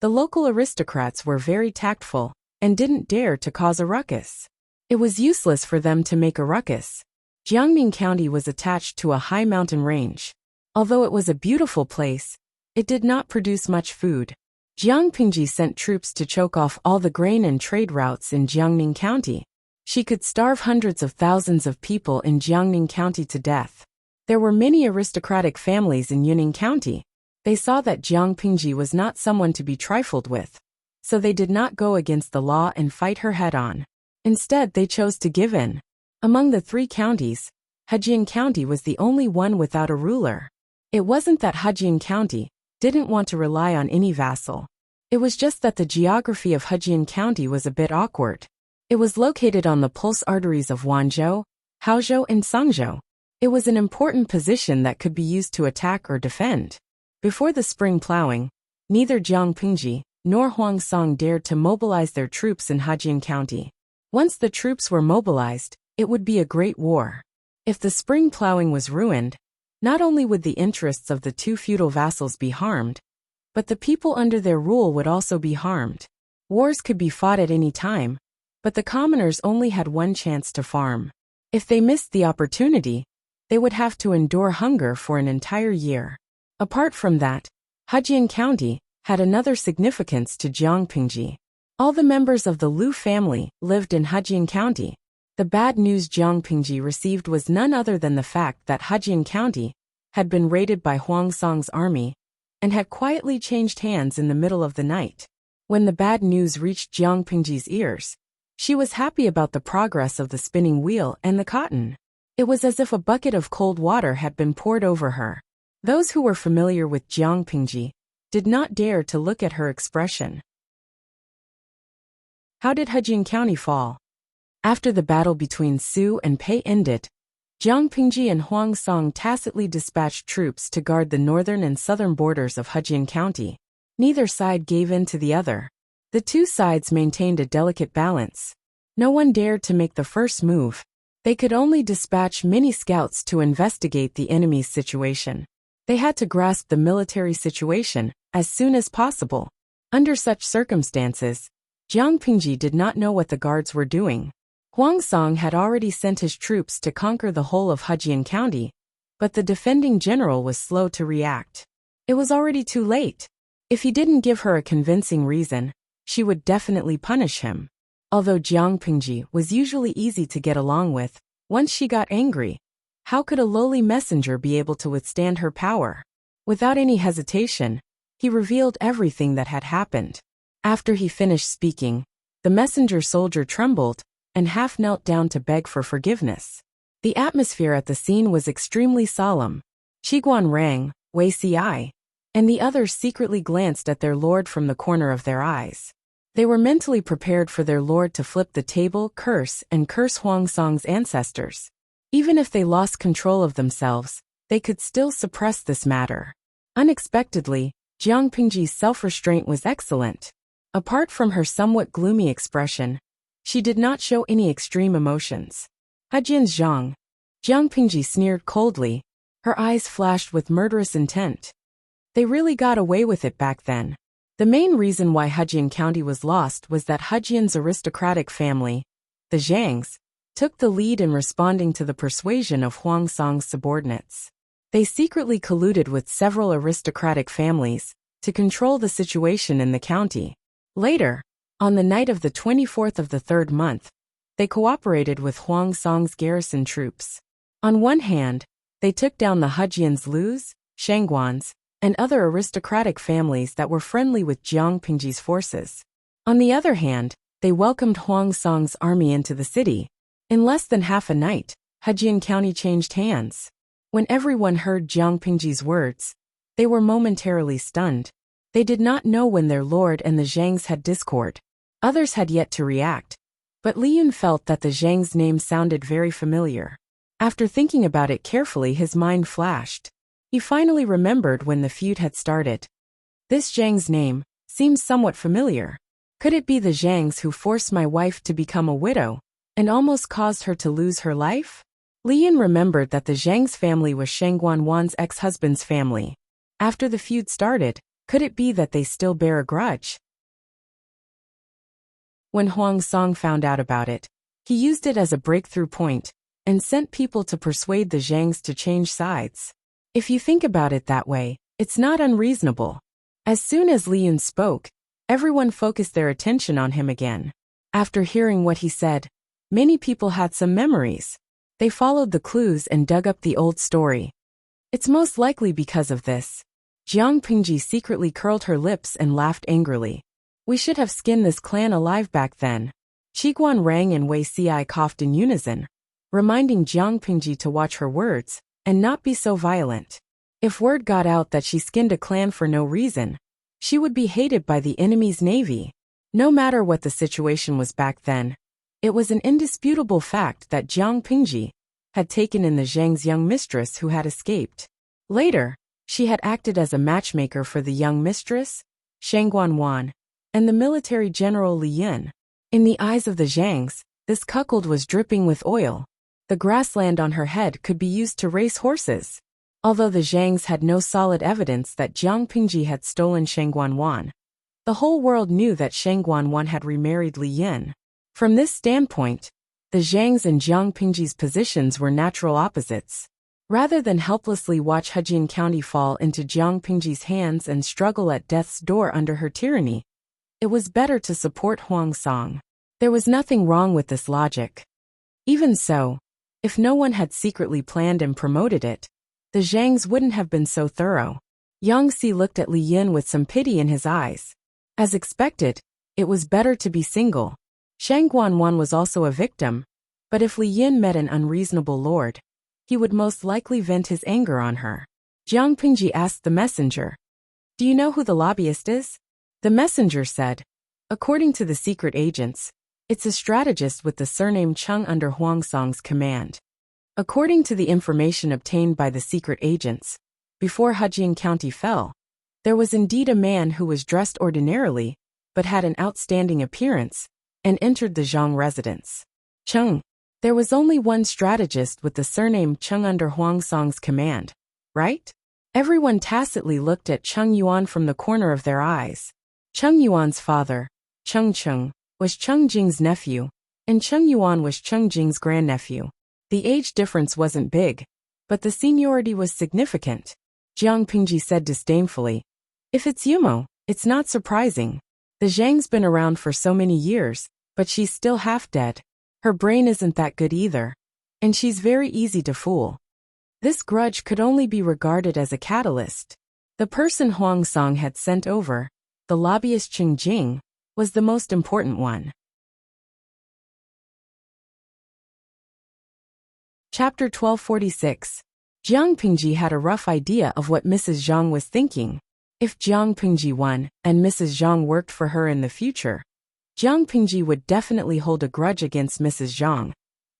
the local aristocrats were very tactful and didn't dare to cause a ruckus. It was useless for them to make a ruckus. Jiangning County was attached to a high mountain range. Although it was a beautiful place, it did not produce much food. Jiang Pingji sent troops to choke off all the grain and trade routes in Jiangning County. She could starve hundreds of thousands of people in Jiangning County to death. There were many aristocratic families in Yunning County. They saw that Jiang Pingji was not someone to be trifled with, so they did not go against the law and fight her head-on. Instead, they chose to give in. Among the 3 counties, Hejian County was the only one without a ruler. It wasn't that Hejian County didn't want to rely on any vassal. It was just that the geography of Hejian County was a bit awkward. It was located on the pulse arteries of Wanzhou, Haozhou, and Sangzhou. It was an important position that could be used to attack or defend. Before the spring plowing, neither Jiang Pingji nor Huang Song dared to mobilize their troops in Hejian County. Once the troops were mobilized, it would be a great war. If the spring plowing was ruined, not only would the interests of the 2 feudal vassals be harmed, but the people under their rule would also be harmed. Wars could be fought at any time, but the commoners only had one chance to farm. If they missed the opportunity, they would have to endure hunger for an entire year. Apart from that, Hejian County had another significance to Jiang Pingji. All the members of the Liu family lived in Hejian County. The bad news Jiang Pingji received was none other than the fact that Hejian County had been raided by Huang Song's army and had quietly changed hands in the middle of the night. When the bad news reached Jiang Pingji's ears, she was happy about the progress of the spinning wheel and the cotton. It was as if a bucket of cold water had been poured over her. Those who were familiar with Jiang Pingji did not dare to look at her expression. How did Hejian County fall? After the battle between Su and Pei ended, Jiang Pingji and Huang Song tacitly dispatched troops to guard the northern and southern borders of Hejian County. Neither side gave in to the other. The 2 sides maintained a delicate balance. No one dared to make the first move. They could only dispatch many scouts to investigate the enemy's situation. They had to grasp the military situation as soon as possible. Under such circumstances, Jiang Pingji did not know what the guards were doing. Huang Song had already sent his troops to conquer the whole of Hejian County, but the defending general was slow to react. It was already too late. If he didn't give her a convincing reason, she would definitely punish him. Although Jiang Pingji was usually easy to get along with, once she got angry, how could a lowly messenger be able to withstand her power? Without any hesitation, he revealed everything that had happened. After he finished speaking, the messenger soldier trembled and half knelt down to beg for forgiveness. The atmosphere at the scene was extremely solemn. Qiguan rang, Wei Si, and the others secretly glanced at their lord from the corner of their eyes. They were mentally prepared for their lord to flip the table, curse Huang Song's ancestors. Even if they lost control of themselves, they could still suppress this matter. Unexpectedly, Jiang Pingji's self-restraint was excellent. Apart from her somewhat gloomy expression, she did not show any extreme emotions. Hajin's Jiang Pingji sneered coldly. Her eyes flashed with murderous intent. They really got away with it back then. The main reason why Hejian County was lost was that Hejian's aristocratic family, the Zhangs, took the lead in responding to the persuasion of Huang Song's subordinates. They secretly colluded with several aristocratic families to control the situation in the county. Later, on the night of the 24th of the third month, they cooperated with Huang Song's garrison troops. On one hand, they took down the Hejian's Lus, Shangguans, and other aristocratic families that were friendly with Jiang Pingji's forces. On the other hand, they welcomed Huang Song's army into the city. In less than half a night, Hejian County changed hands. When everyone heard Jiang Pingji's words, they were momentarily stunned. They did not know when their lord and the Zhangs had discord. Others had yet to react, but Li Yun felt that the Zhang's name sounded very familiar. After thinking about it carefully, his mind flashed. He finally remembered when the feud had started. This Zhang's name seems somewhat familiar. Could it be the Zhangs who forced my wife to become a widow and almost caused her to lose her life? Li Yun remembered that the Zhang's family was Shangguan Wan's ex-husband's family. After the feud started, could it be that they still bear a grudge? When Huang Song found out about it, he used it as a breakthrough point and sent people to persuade the Zhangs to change sides. If you think about it that way, it's not unreasonable. As soon as Li Yun spoke, everyone focused their attention on him again. After hearing what he said, many people had some memories. They followed the clues and dug up the old story. It's most likely because of this. Jiang Pingji secretly curled her lips and laughed angrily. We should have skinned this clan alive back then. Qiguan Rang and Wei Si coughed in unison, reminding Jiang Pingji to watch her words and not be so violent. If word got out that she skinned a clan for no reason, she would be hated by the enemy's navy. No matter what the situation was back then, it was an indisputable fact that Jiang Pingji had taken in the Zhang's young mistress who had escaped. Later, she had acted as a matchmaker for the young mistress, Shangguan Wan, and the military general Li Yun. In the eyes of the Zhangs, this cuckold was dripping with oil. The grassland on her head could be used to race horses. Although the Zhangs had no solid evidence that Jiang Pingji had stolen Shangguan Wan, the whole world knew that Shangguan Wan had remarried Li Yun. From this standpoint, the Zhangs and Jiang Pingji's positions were natural opposites. Rather than helplessly watch Hejian County fall into Jiang Pingji's hands and struggle at death's door under her tyranny, it was better to support Huang Song. There was nothing wrong with this logic. Even so, if no one had secretly planned and promoted it, the Zhangs wouldn't have been so thorough. Yang Si looked at Li Yun with some pity in his eyes. As expected, it was better to be single. Shangguan Wan was also a victim, but if Li Yun met an unreasonable lord, he would most likely vent his anger on her. Jiang Pingji asked the messenger, "Do you know who the lobbyist is?" The messenger said, "According to the secret agents, it's a strategist with the surname Chung under Huang Song's command." According to the information obtained by the secret agents, before Hejian County fell, there was indeed a man who was dressed ordinarily, but had an outstanding appearance, and entered the Zhang residence. Chung. There was only one strategist with the surname Chung under Huang Song's command, right? Everyone tacitly looked at Chung Yuan from the corner of their eyes. Chung Yuan's father, Chung Chung, was Chung Jing's nephew, and Chung Yuan was Chung Jing's grandnephew. The age difference wasn't big, but the seniority was significant. Jiang Pingji said disdainfully, "If it's Yumo, it's not surprising. The Zhang's been around for so many years, but she's still half dead. Her brain isn't that good either, and she's very easy to fool." This grudge could only be regarded as a catalyst. The person Huang Song had sent over, the lobbyist Qing Jing, was the most important one. Chapter 1246. Jiang Pingji had a rough idea of what Mrs. Zhang was thinking. If Jiang Pingji won and Mrs. Zhang worked for her in the future, Jiang Pingji would definitely hold a grudge against Mrs. Zhang,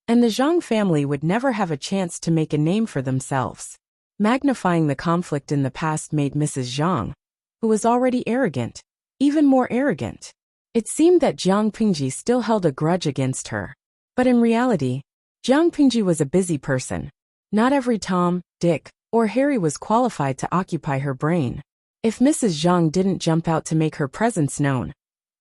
and the Zhang family would never have a chance to make a name for themselves. Magnifying the conflict in the past made Mrs. Zhang, who was already arrogant, even more arrogant. It seemed that Jiang Pingji still held a grudge against her. But in reality, Jiang Pingji was a busy person. Not every Tom, Dick, or Harry was qualified to occupy her brain. If Mrs. Zhang didn't jump out to make her presence known,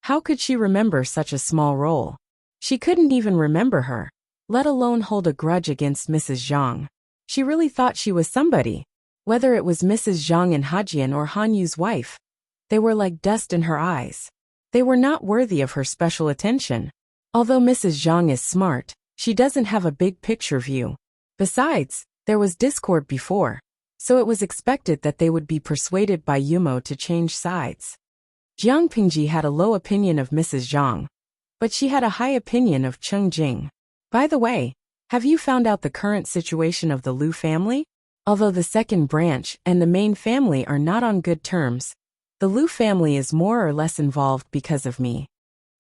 how could she remember such a small role? She couldn't even remember her, let alone hold a grudge against Mrs. Zhang. She really thought she was somebody. Whether it was Mrs. Zhang and Hajian or Han Yu's wife, they were like dust in her eyes. They were not worthy of her special attention. Although Mrs. Zhang is smart, she doesn't have a big picture view. Besides, there was discord before, so it was expected that they would be persuaded by Yumo to change sides. Jiang Pingji had a low opinion of Mrs. Zhang, but she had a high opinion of Cheng Jing. By the way, have you found out the current situation of the Lu family? Although the second branch and the main family are not on good terms, the Lu family is more or less involved because of me.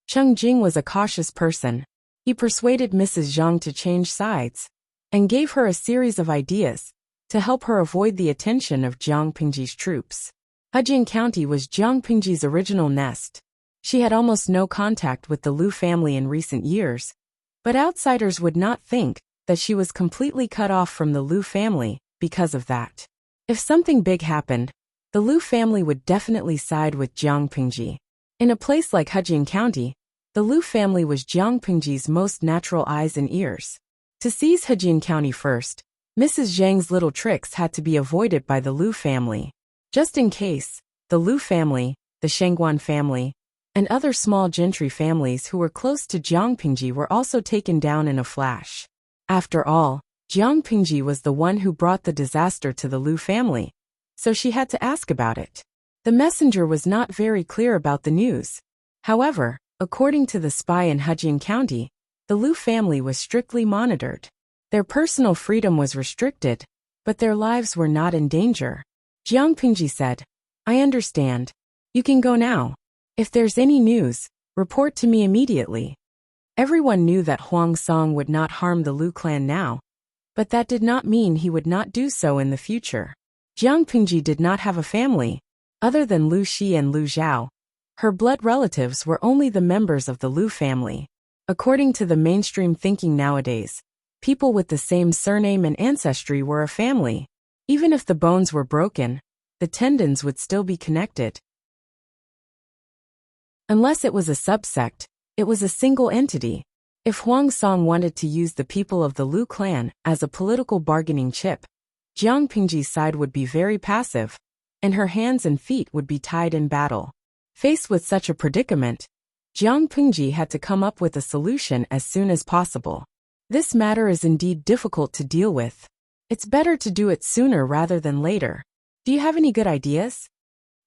Cheng Jing was a cautious person. He persuaded Mrs. Zhang to change sides, and gave her a series of ideas to help her avoid the attention of Jiang Pingji's troops. Hejian County was Jiang Pingji's original nest. She had almost no contact with the Lu family in recent years, but outsiders would not think that she was completely cut off from the Lu family because of that. If something big happened, the Lu family would definitely side with Jiang Pingji. In a place like Hejian County, the Lu family was Jiang Pingji's most natural eyes and ears. To seize Hejian County first, Mrs. Zhang's little tricks had to be avoided by the Lu family. Just in case, the Lu family, the Shengguan family, and other small gentry families who were close to Jiang Pingji were also taken down in a flash. After all, Jiang Pingji was the one who brought the disaster to the Lu family, so she had to ask about it. The messenger was not very clear about the news. However, according to the spy in Hejian County, the Lu family was strictly monitored. Their personal freedom was restricted, but their lives were not in danger. Jiang Pingji said, "I understand. You can go now. If there's any news, report to me immediately." Everyone knew that Huang Song would not harm the Lu clan now, but that did not mean he would not do so in the future. Jiang Pingji did not have a family, other than Lu Shi and Lu Zhao. Her blood relatives were only the members of the Lu family. According to the mainstream thinking nowadays, people with the same surname and ancestry were a family. Even if the bones were broken, the tendons would still be connected. Unless it was a subsect, it was a single entity. If Huang Song wanted to use the people of the Lu clan as a political bargaining chip, Jiang Pingji's side would be very passive, and her hands and feet would be tied in battle. Faced with such a predicament, Jiang Pingji had to come up with a solution as soon as possible. This matter is indeed difficult to deal with. It's better to do it sooner rather than later. Do you have any good ideas?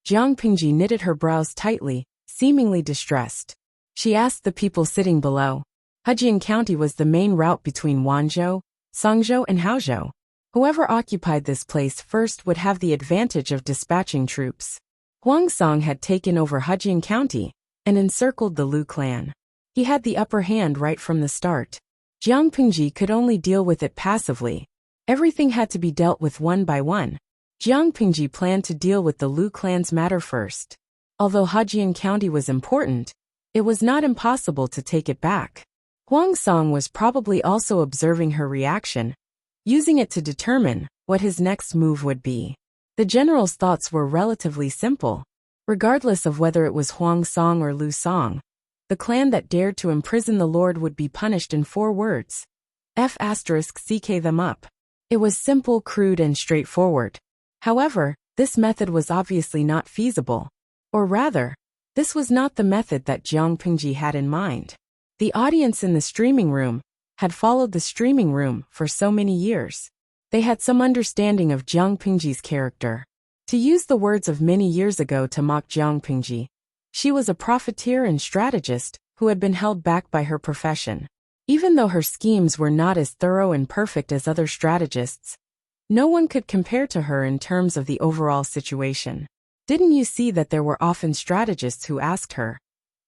Jiang Pingji knitted her brows tightly, seemingly distressed. She asked the people sitting below. Hejian County was the main route between Wanzhou, Songzhou and Haozhou. Whoever occupied this place first would have the advantage of dispatching troops. Huang Song had taken over Hejian County and encircled the Lu clan. He had the upper hand right from the start. Jiang Pingji could only deal with it passively. Everything had to be dealt with one by one. Jiang Pingji planned to deal with the Lu clan's matter first. Although Hejian County was important, it was not impossible to take it back. Huang Song was probably also observing her reaction, using it to determine what his next move would be. The general's thoughts were relatively simple. Regardless of whether it was Huang Song or Lu Song, the clan that dared to imprison the Lord would be punished in 4 words. CK them up. It was simple, crude, and straightforward. However, this method was obviously not feasible. Or rather, this was not the method that Jiang Pingji had in mind. The audience in the streaming room had followed the streaming room for so many years. They had some understanding of Jiang Pingji's character. To use the words of many years ago to mock Jiang Pingji, she was a profiteer and strategist who had been held back by her profession. Even though her schemes were not as thorough and perfect as other strategists, No one could compare to her in terms of the overall situation. Didn't you see that there were often strategists who asked her,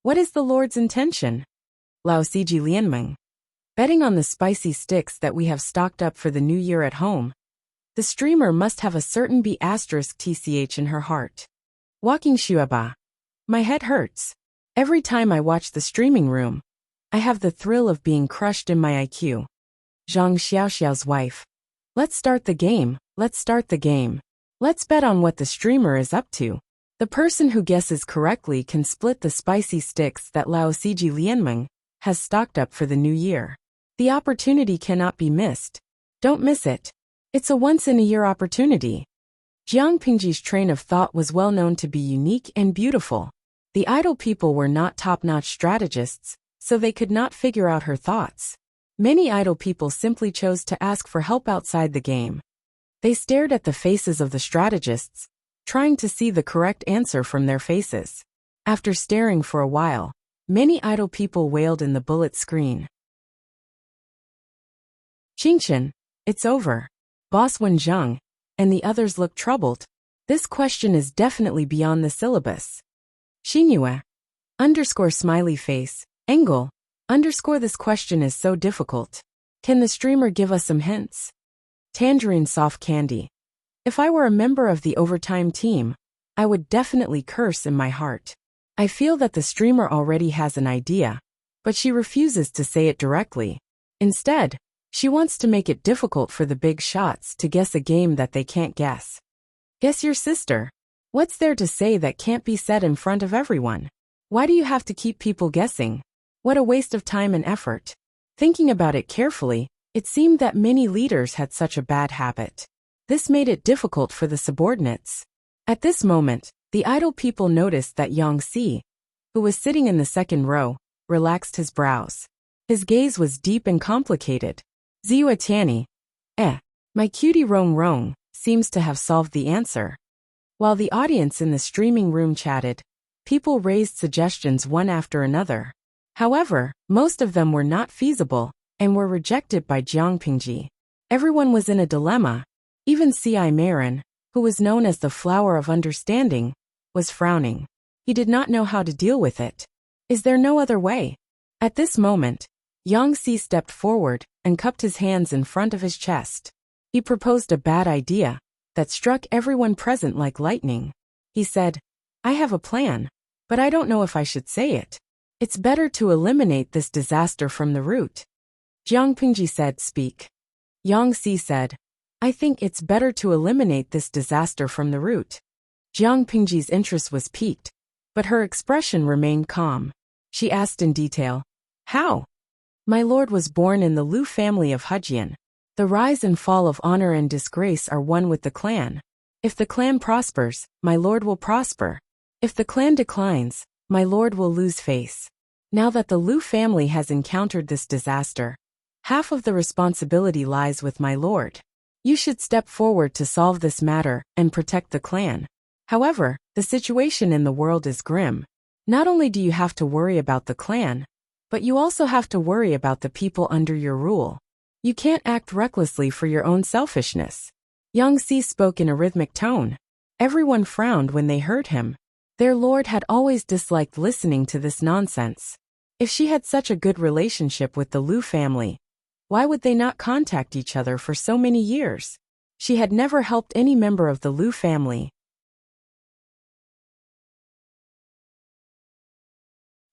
"What is the Lord's intention?" Lao Siji Lianmeng. Betting on the spicy sticks that we have stocked up for the new year at home. The streamer must have a certain B*TCH in her heart. Walking Shuaba. My head hurts. Every time I watch the streaming room, I have the thrill of being crushed in my IQ. Zhang Xiaoxiao's wife. Let's start the game, let's start the game. Let's bet on what the streamer is up to. The person who guesses correctly can split the spicy sticks that Lao Siji Lianmeng has stocked up for the new year. The opportunity cannot be missed. Don't miss it. It's a once-in-a-year opportunity. Jiang Pingji's train of thought was well known to be unique and beautiful. The idle people were not top-notch strategists, so they could not figure out her thoughts. Many idle people simply chose to ask for help outside the game. They stared at the faces of the strategists, trying to see the correct answer from their faces. After staring for a while, many idle people wailed in the bullet screen. Qingchen, it's over. Boss Wen Zheng and the others looked troubled. This question is definitely beyond the syllabus. Xinyue. Smiley face. Engel. This question is so difficult. Can the streamer give us some hints? Tangerine soft candy. If I were a member of the overtime team, I would definitely curse in my heart. I feel that the streamer already has an idea, but she refuses to say it directly. Instead, she wants to make it difficult for the big shots to guess a game that they can't guess. Guess your sister. What's there to say that can't be said in front of everyone? Why do you have to keep people guessing? What a waste of time and effort. Thinking about it carefully, it seemed that many leaders had such a bad habit. This made it difficult for the subordinates. At this moment, the idle people noticed that Yang Si, who was sitting in the second row, relaxed his brows. His gaze was deep and complicated. Ziwa Tiani. My cutie Rong Rong seems to have solved the answer. While the audience in the streaming room chatted, people raised suggestions one after another. However, most of them were not feasible and were rejected by Jiang Pingji. Everyone was in a dilemma. Even C.I. Marin, who was known as the flower of understanding, was frowning. He did not know how to deal with it. Is there no other way? At this moment, Yang Si stepped forward and cupped his hands in front of his chest. He proposed a bad idea that struck everyone present like lightning. He said, I have a plan, but I don't know if I should say it. It's better to eliminate this disaster from the root. Jiang Pingji said, speak. Yang Si said, I think it's better to eliminate this disaster from the root. Jiang Pingji's interest was piqued, but her expression remained calm. She asked in detail, how? My lord was born in the Lu family of Hejian. The rise and fall of honor and disgrace are one with the clan. If the clan prospers, my lord will prosper. If the clan declines, my lord will lose face. Now that the Lu family has encountered this disaster, half of the responsibility lies with my lord. You should step forward to solve this matter and protect the clan. However, the situation in the world is grim. Not only do you have to worry about the clan, but you also have to worry about the people under your rule. You can't act recklessly for your own selfishness. Yang Si spoke in a rhythmic tone. Everyone frowned when they heard him. Their lord had always disliked listening to this nonsense. If she had such a good relationship with the Lu family, why would they not contact each other for so many years? She had never helped any member of the Lu family.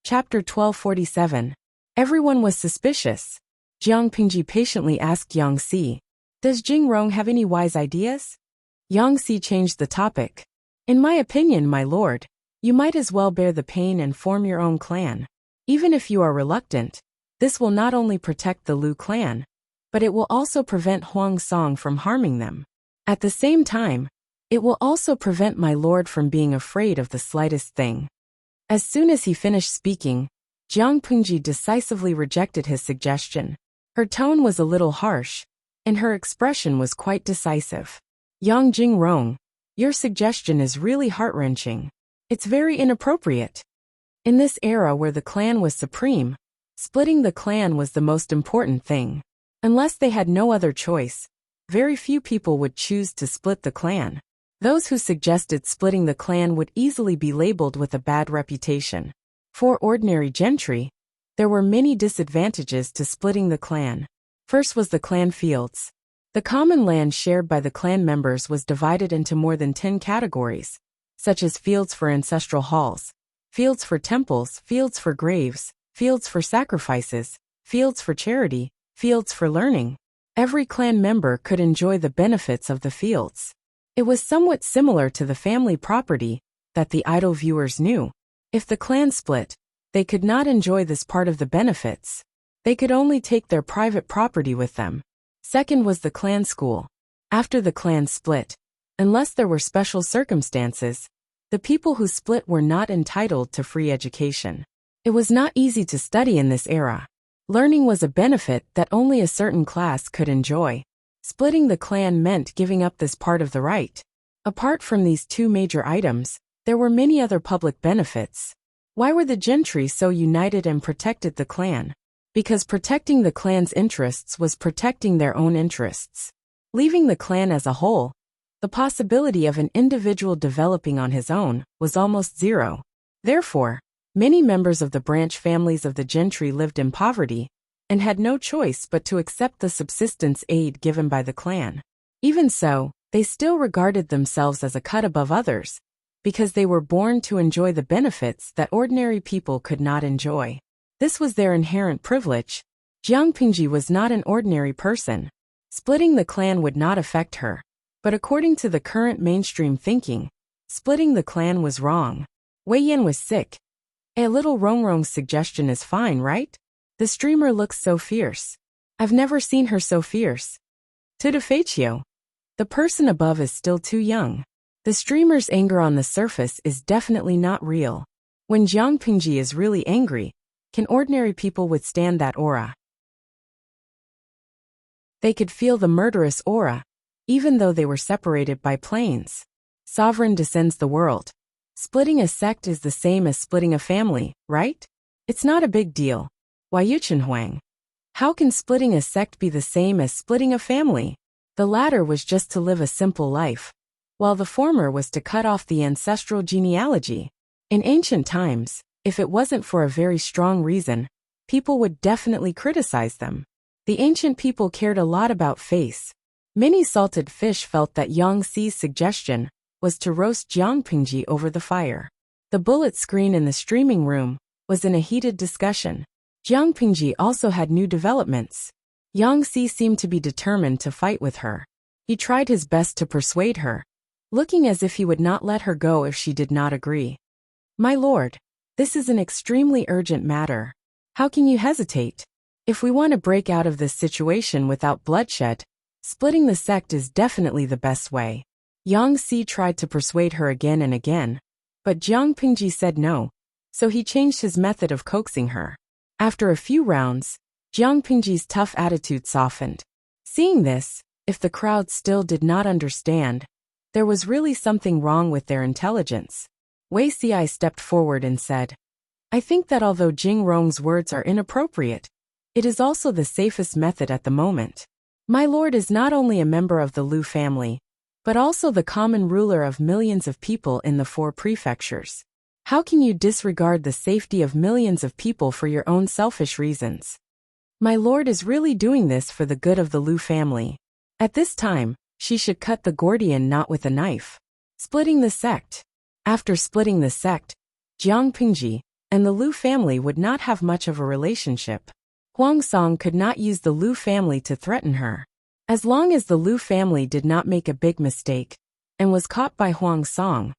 Chapter 1247. Everyone was suspicious. Jiang Pingji patiently asked Yang Si, does Jing Rong have any wise ideas? Yang Si changed the topic. In my opinion, my lord, you might as well bear the pain and form your own clan. Even if you are reluctant, this will not only protect the Lu clan, but it will also prevent Huang Song from harming them. At the same time, it will also prevent my lord from being afraid of the slightest thing. As soon as he finished speaking, Jiang Pingji decisively rejected his suggestion. Her tone was a little harsh, and her expression was quite decisive. Yang Jingrong, your suggestion is really heart-wrenching. It's very inappropriate. In this era where the clan was supreme, splitting the clan was the most important thing. Unless they had no other choice, very few people would choose to split the clan. Those who suggested splitting the clan would easily be labeled with a bad reputation. For ordinary gentry, there were many disadvantages to splitting the clan. First was the clan fields. The common land shared by the clan members was divided into more than 10 categories, such as fields for ancestral halls, fields for temples, fields for graves, fields for sacrifices, fields for charity, fields for learning. Every clan member could enjoy the benefits of the fields. It was somewhat similar to the family property that the idle viewers knew. If the clan split, they could not enjoy this part of the benefits. They could only take their private property with them. Second was the clan school. After the clan split, unless there were special circumstances, the people who split were not entitled to free education. It was not easy to study in this era. Learning was a benefit that only a certain class could enjoy. Splitting the clan meant giving up this part of the right. Apart from these two major items, there were many other public benefits. Why were the gentry so united and protected the clan? Because protecting the clan's interests was protecting their own interests. Leaving the clan as a whole, the possibility of an individual developing on his own was almost zero. Therefore, many members of the branch families of the gentry lived in poverty and had no choice but to accept the subsistence aid given by the clan. Even so, they still regarded themselves as a cut above others, because they were born to enjoy the benefits that ordinary people could not enjoy. This was their inherent privilege. Jiang Pingji was not an ordinary person. Splitting the clan would not affect her. But according to the current mainstream thinking, splitting the clan was wrong. Wei Yan was sick. A little Rongrong's suggestion is fine, right? The streamer looks so fierce. I've never seen her so fierce. To Defaccio. The person above is still too young. The streamer's anger on the surface is definitely not real. When Jiang Pingji is really angry, can ordinary people withstand that aura? They could feel the murderous aura, even though they were separated by planes. Sovereign descends the world. Splitting a sect is the same as splitting a family, right? It's not a big deal. Wayuchen Huang. How can splitting a sect be the same as splitting a family? The latter was just to live a simple life, while the former was to cut off the ancestral genealogy. In ancient times, if it wasn't for a very strong reason, people would definitely criticize them. The ancient people cared a lot about face. Many salted fish felt that Yang Xi's suggestion was to roast Jiang Pingji over the fire. The bullet screen in the streaming room was in a heated discussion. Jiang Pingji also had new developments. Yang Xi seemed to be determined to fight with her. He tried his best to persuade her, looking as if he would not let her go if she did not agree. My lord, this is an extremely urgent matter. How can you hesitate? If we want to break out of this situation without bloodshed, splitting the sect is definitely the best way. Yang Xi tried to persuade her again and again, but Jiang Pingji said no, so he changed his method of coaxing her. After a few rounds, Jiang Pingji's tough attitude softened. Seeing this, if the crowd still did not understand, there was really something wrong with their intelligence. Wei Xi stepped forward and said, I think that although Jing Rong's words are inappropriate, it is also the safest method at the moment. My lord is not only a member of the Lu family, but also the common ruler of millions of people in the 4 prefectures. How can you disregard the safety of millions of people for your own selfish reasons? My lord is really doing this for the good of the Lu family. At this time, she should cut the Gordian knot with a knife. Splitting the sect. After splitting the sect, Jiang Pingji and the Lu family would not have much of a relationship. Huang Song could not use the Lu family to threaten her. As long as the Lu family did not make a big mistake and was caught by Huang Song,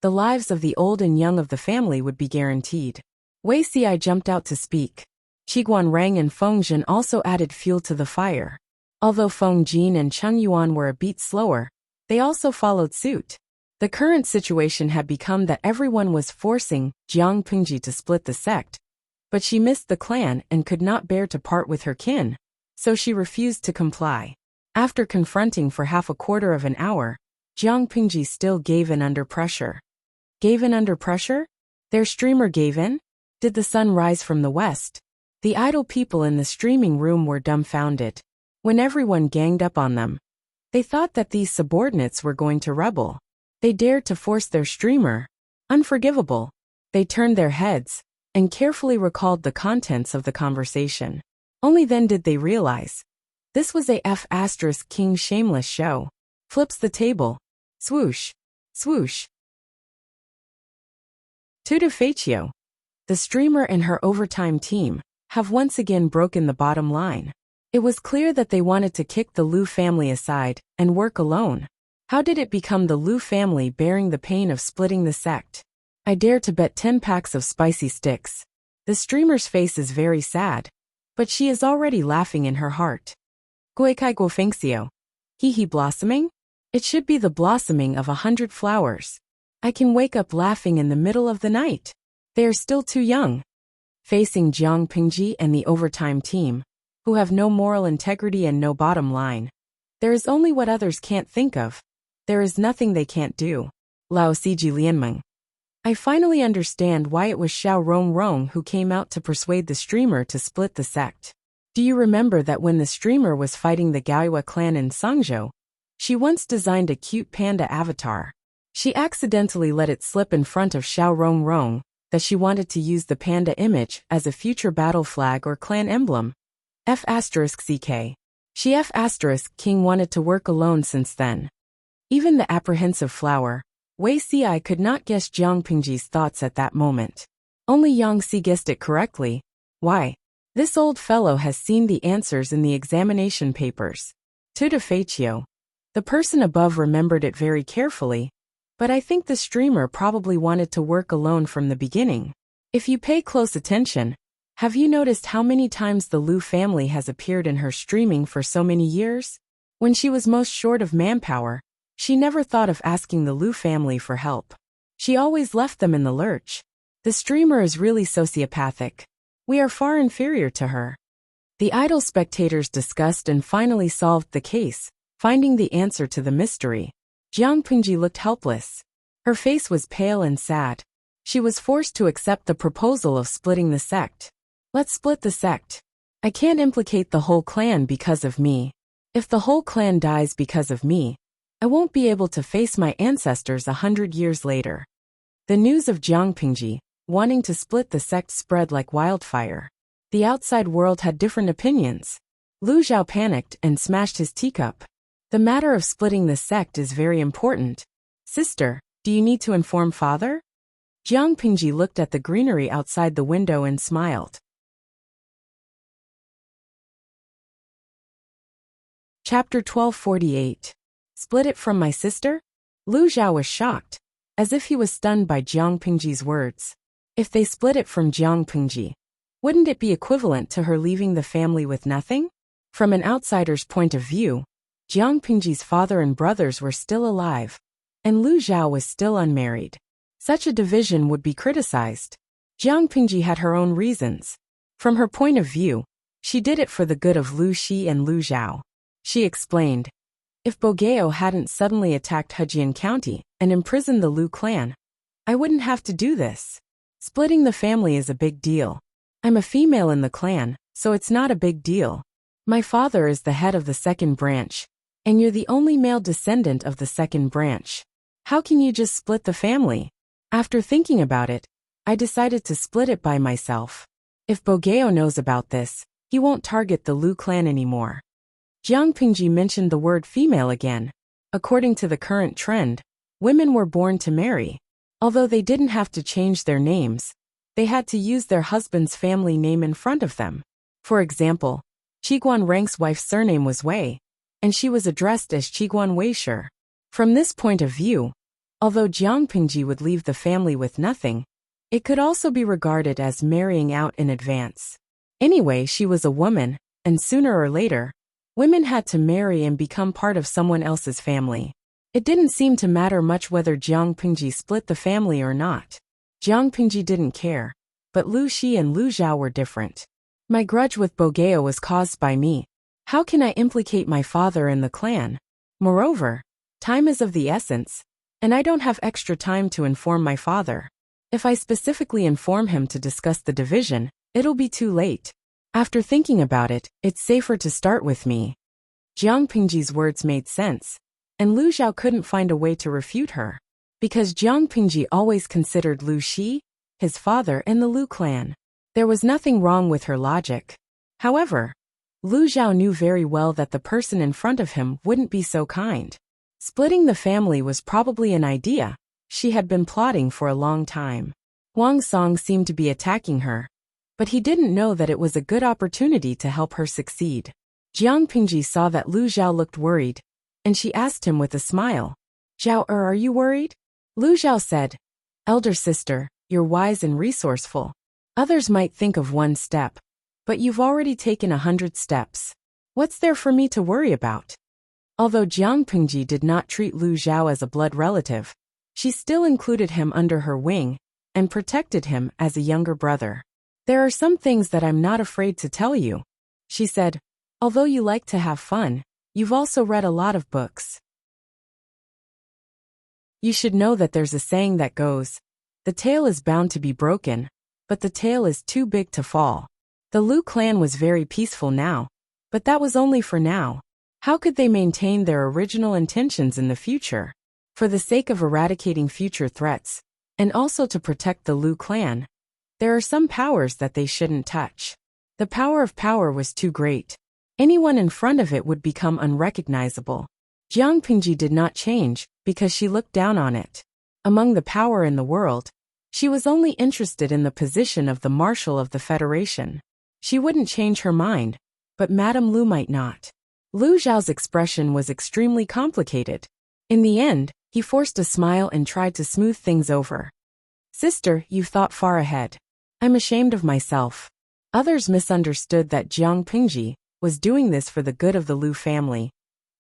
the lives of the old and young of the family would be guaranteed. Wei Xi jumped out to speak. Qiguan Rang and Feng Jin also added fuel to the fire. Although Feng Jin and Cheng Yuan were a beat slower, they also followed suit. The current situation had become that everyone was forcing Jiang Pingji to split the sect, but she missed the clan and could not bear to part with her kin, so she refused to comply. After confronting for half a quarter of an hour, Jiang Pingji still gave in under pressure. Gave in under pressure? Their streamer gave in? Did the sun rise from the west? The idle people in the streaming room were dumbfounded. When everyone ganged up on them, They thought that these subordinates were going to rebel. They dared to force their streamer. Unforgivable. They turned their heads and carefully recalled the contents of the conversation. Only then did they realize. This was a F***king shameless show. Flips the table. Swoosh. Swoosh. Tudo feito. The streamer and her overtime team have once again broken the bottom line. It was clear that they wanted to kick the Liu family aside and work alone. How did it become the Liu family bearing the pain of splitting the sect? I dare to bet 10 packs of spicy sticks. The streamer's face is very sad, but she is already laughing in her heart. Goikai gofengxio. Hee blossoming? It should be the blossoming of 100 flowers. I can wake up laughing in the middle of the night. They are still too young. Facing Jiang Pingji and the overtime team, who have no moral integrity and no bottom line. There is only what others can't think of. There is nothing they can't do. Lao Siji Lianmeng. I finally understand why it was Xiao Rongrong who came out to persuade the streamer to split the sect. Do you remember that when the streamer was fighting the Gaoyue clan in Sangzhou, she once designed a cute panda avatar. She accidentally let it slip in front of Xiao Rongrong that she wanted to use the panda image as a future battle flag or clan emblem. F***ck. She F***king wanted to work alone since then. Even the apprehensive flower, Wei Ci could not guess Jiang Pingji's thoughts at that moment. Only Yang Si guessed it correctly. Why? This old fellow has seen the answers in the examination papers. Tudo feito. The person above remembered it very carefully, but I think the streamer probably wanted to work alone from the beginning. If you pay close attention, have you noticed how many times the Liu family has appeared in her streaming for so many years? When she was most short of manpower, she never thought of asking the Liu family for help. She always left them in the lurch. The streamer is really sociopathic. We are far inferior to her. The idle spectators discussed and finally solved the case, finding the answer to the mystery. Jiang Pingji looked helpless. Her face was pale and sad. She was forced to accept the proposal of splitting the sect. Let's split the sect. I can't implicate the whole clan because of me. If the whole clan dies because of me, I won't be able to face my ancestors 100 years later. The news of Jiang Pingji wanting to split the sect spread like wildfire. The outside world had different opinions. Lu Zhao panicked and smashed his teacup. The matter of splitting the sect is very important. Sister, do you need to inform father? Jiang Pingji looked at the greenery outside the window and smiled. Chapter 1248. Split it from my sister? Lu Zhao was shocked, as if he was stunned by Jiang Pingji's words. If they split it from Jiang Pingji, wouldn't it be equivalent to her leaving the family with nothing? From an outsider's point of view, Jiang Pingji's father and brothers were still alive, and Lu Zhao was still unmarried. Such a division would be criticized. Jiang Pingji had her own reasons. From her point of view, she did it for the good of Lu Xi and Lu Zhao. She explained, if Bogeo hadn't suddenly attacked Hejian County and imprisoned the Liu clan, I wouldn't have to do this. Splitting the family is a big deal. I'm a female in the clan, so it's not a big deal. My father is the head of the second branch, and you're the only male descendant of the second branch. How can you just split the family? After thinking about it, I decided to split it by myself. If Bogeo knows about this, he won't target the Liu clan anymore. Jiang Pingji mentioned the word female again. According to the current trend, women were born to marry. Although they didn't have to change their names, they had to use their husband's family name in front of them. For example, Qiguan Rang's wife's surname was Wei, and she was addressed as Qiguan Weisher. From this point of view, although Jiang Pingji would leave the family with nothing, it could also be regarded as marrying out in advance. Anyway, she was a woman, and sooner or later, women had to marry and become part of someone else's family. It didn't seem to matter much whether Jiang Pingji split the family or not. Jiang Pingji didn't care, but Lu Xi and Lu Zhao were different. My grudge with Bogeo was caused by me. How can I implicate my father in the clan? Moreover, time is of the essence, and I don't have extra time to inform my father. If I specifically inform him to discuss the division, it'll be too late. After thinking about it, it's safer to start with me. Jiang Pingji's words made sense, and Lu Xiao couldn't find a way to refute her. Because Jiang Pingji always considered Lu Xi, his father, and the Lu clan. There was nothing wrong with her logic. However, Lu Xiao knew very well that the person in front of him wouldn't be so kind. Splitting the family was probably an idea she had been plotting for a long time. Huang Song seemed to be attacking her, but he didn't know that it was a good opportunity to help her succeed. Jiang Pingji saw that Lu Xiao looked worried, and she asked him with a smile, "Zhao are you worried?" Lu Xiao said, "Elder sister, you're wise and resourceful. Others might think of one step, but you've already taken 100 steps. What's there for me to worry about?" Although Jiang Pingji did not treat Lu Xiao as a blood relative, she still included him under her wing and protected him as a younger brother. "There are some things that I'm not afraid to tell you," she said. "Although you like to have fun, you've also read a lot of books. You should know that there's a saying that goes, the tail is bound to be broken, but the tail is too big to fall." The Lu clan was very peaceful now, but that was only for now. How could they maintain their original intentions in the future? For the sake of eradicating future threats, and also to protect the Lu clan, there are some powers that they shouldn't touch. The power of power was too great. Anyone in front of it would become unrecognizable. Jiang Pingji did not change because she looked down on it. Among the power in the world, she was only interested in the position of the Marshal of the Federation. She wouldn't change her mind, but Madame Lu might not. Lu Xiao's expression was extremely complicated. In the end, he forced a smile and tried to smooth things over. "Sister, you've thought far ahead. I'm ashamed of myself." Others misunderstood that Jiang Pingji was doing this for the good of the Lu family,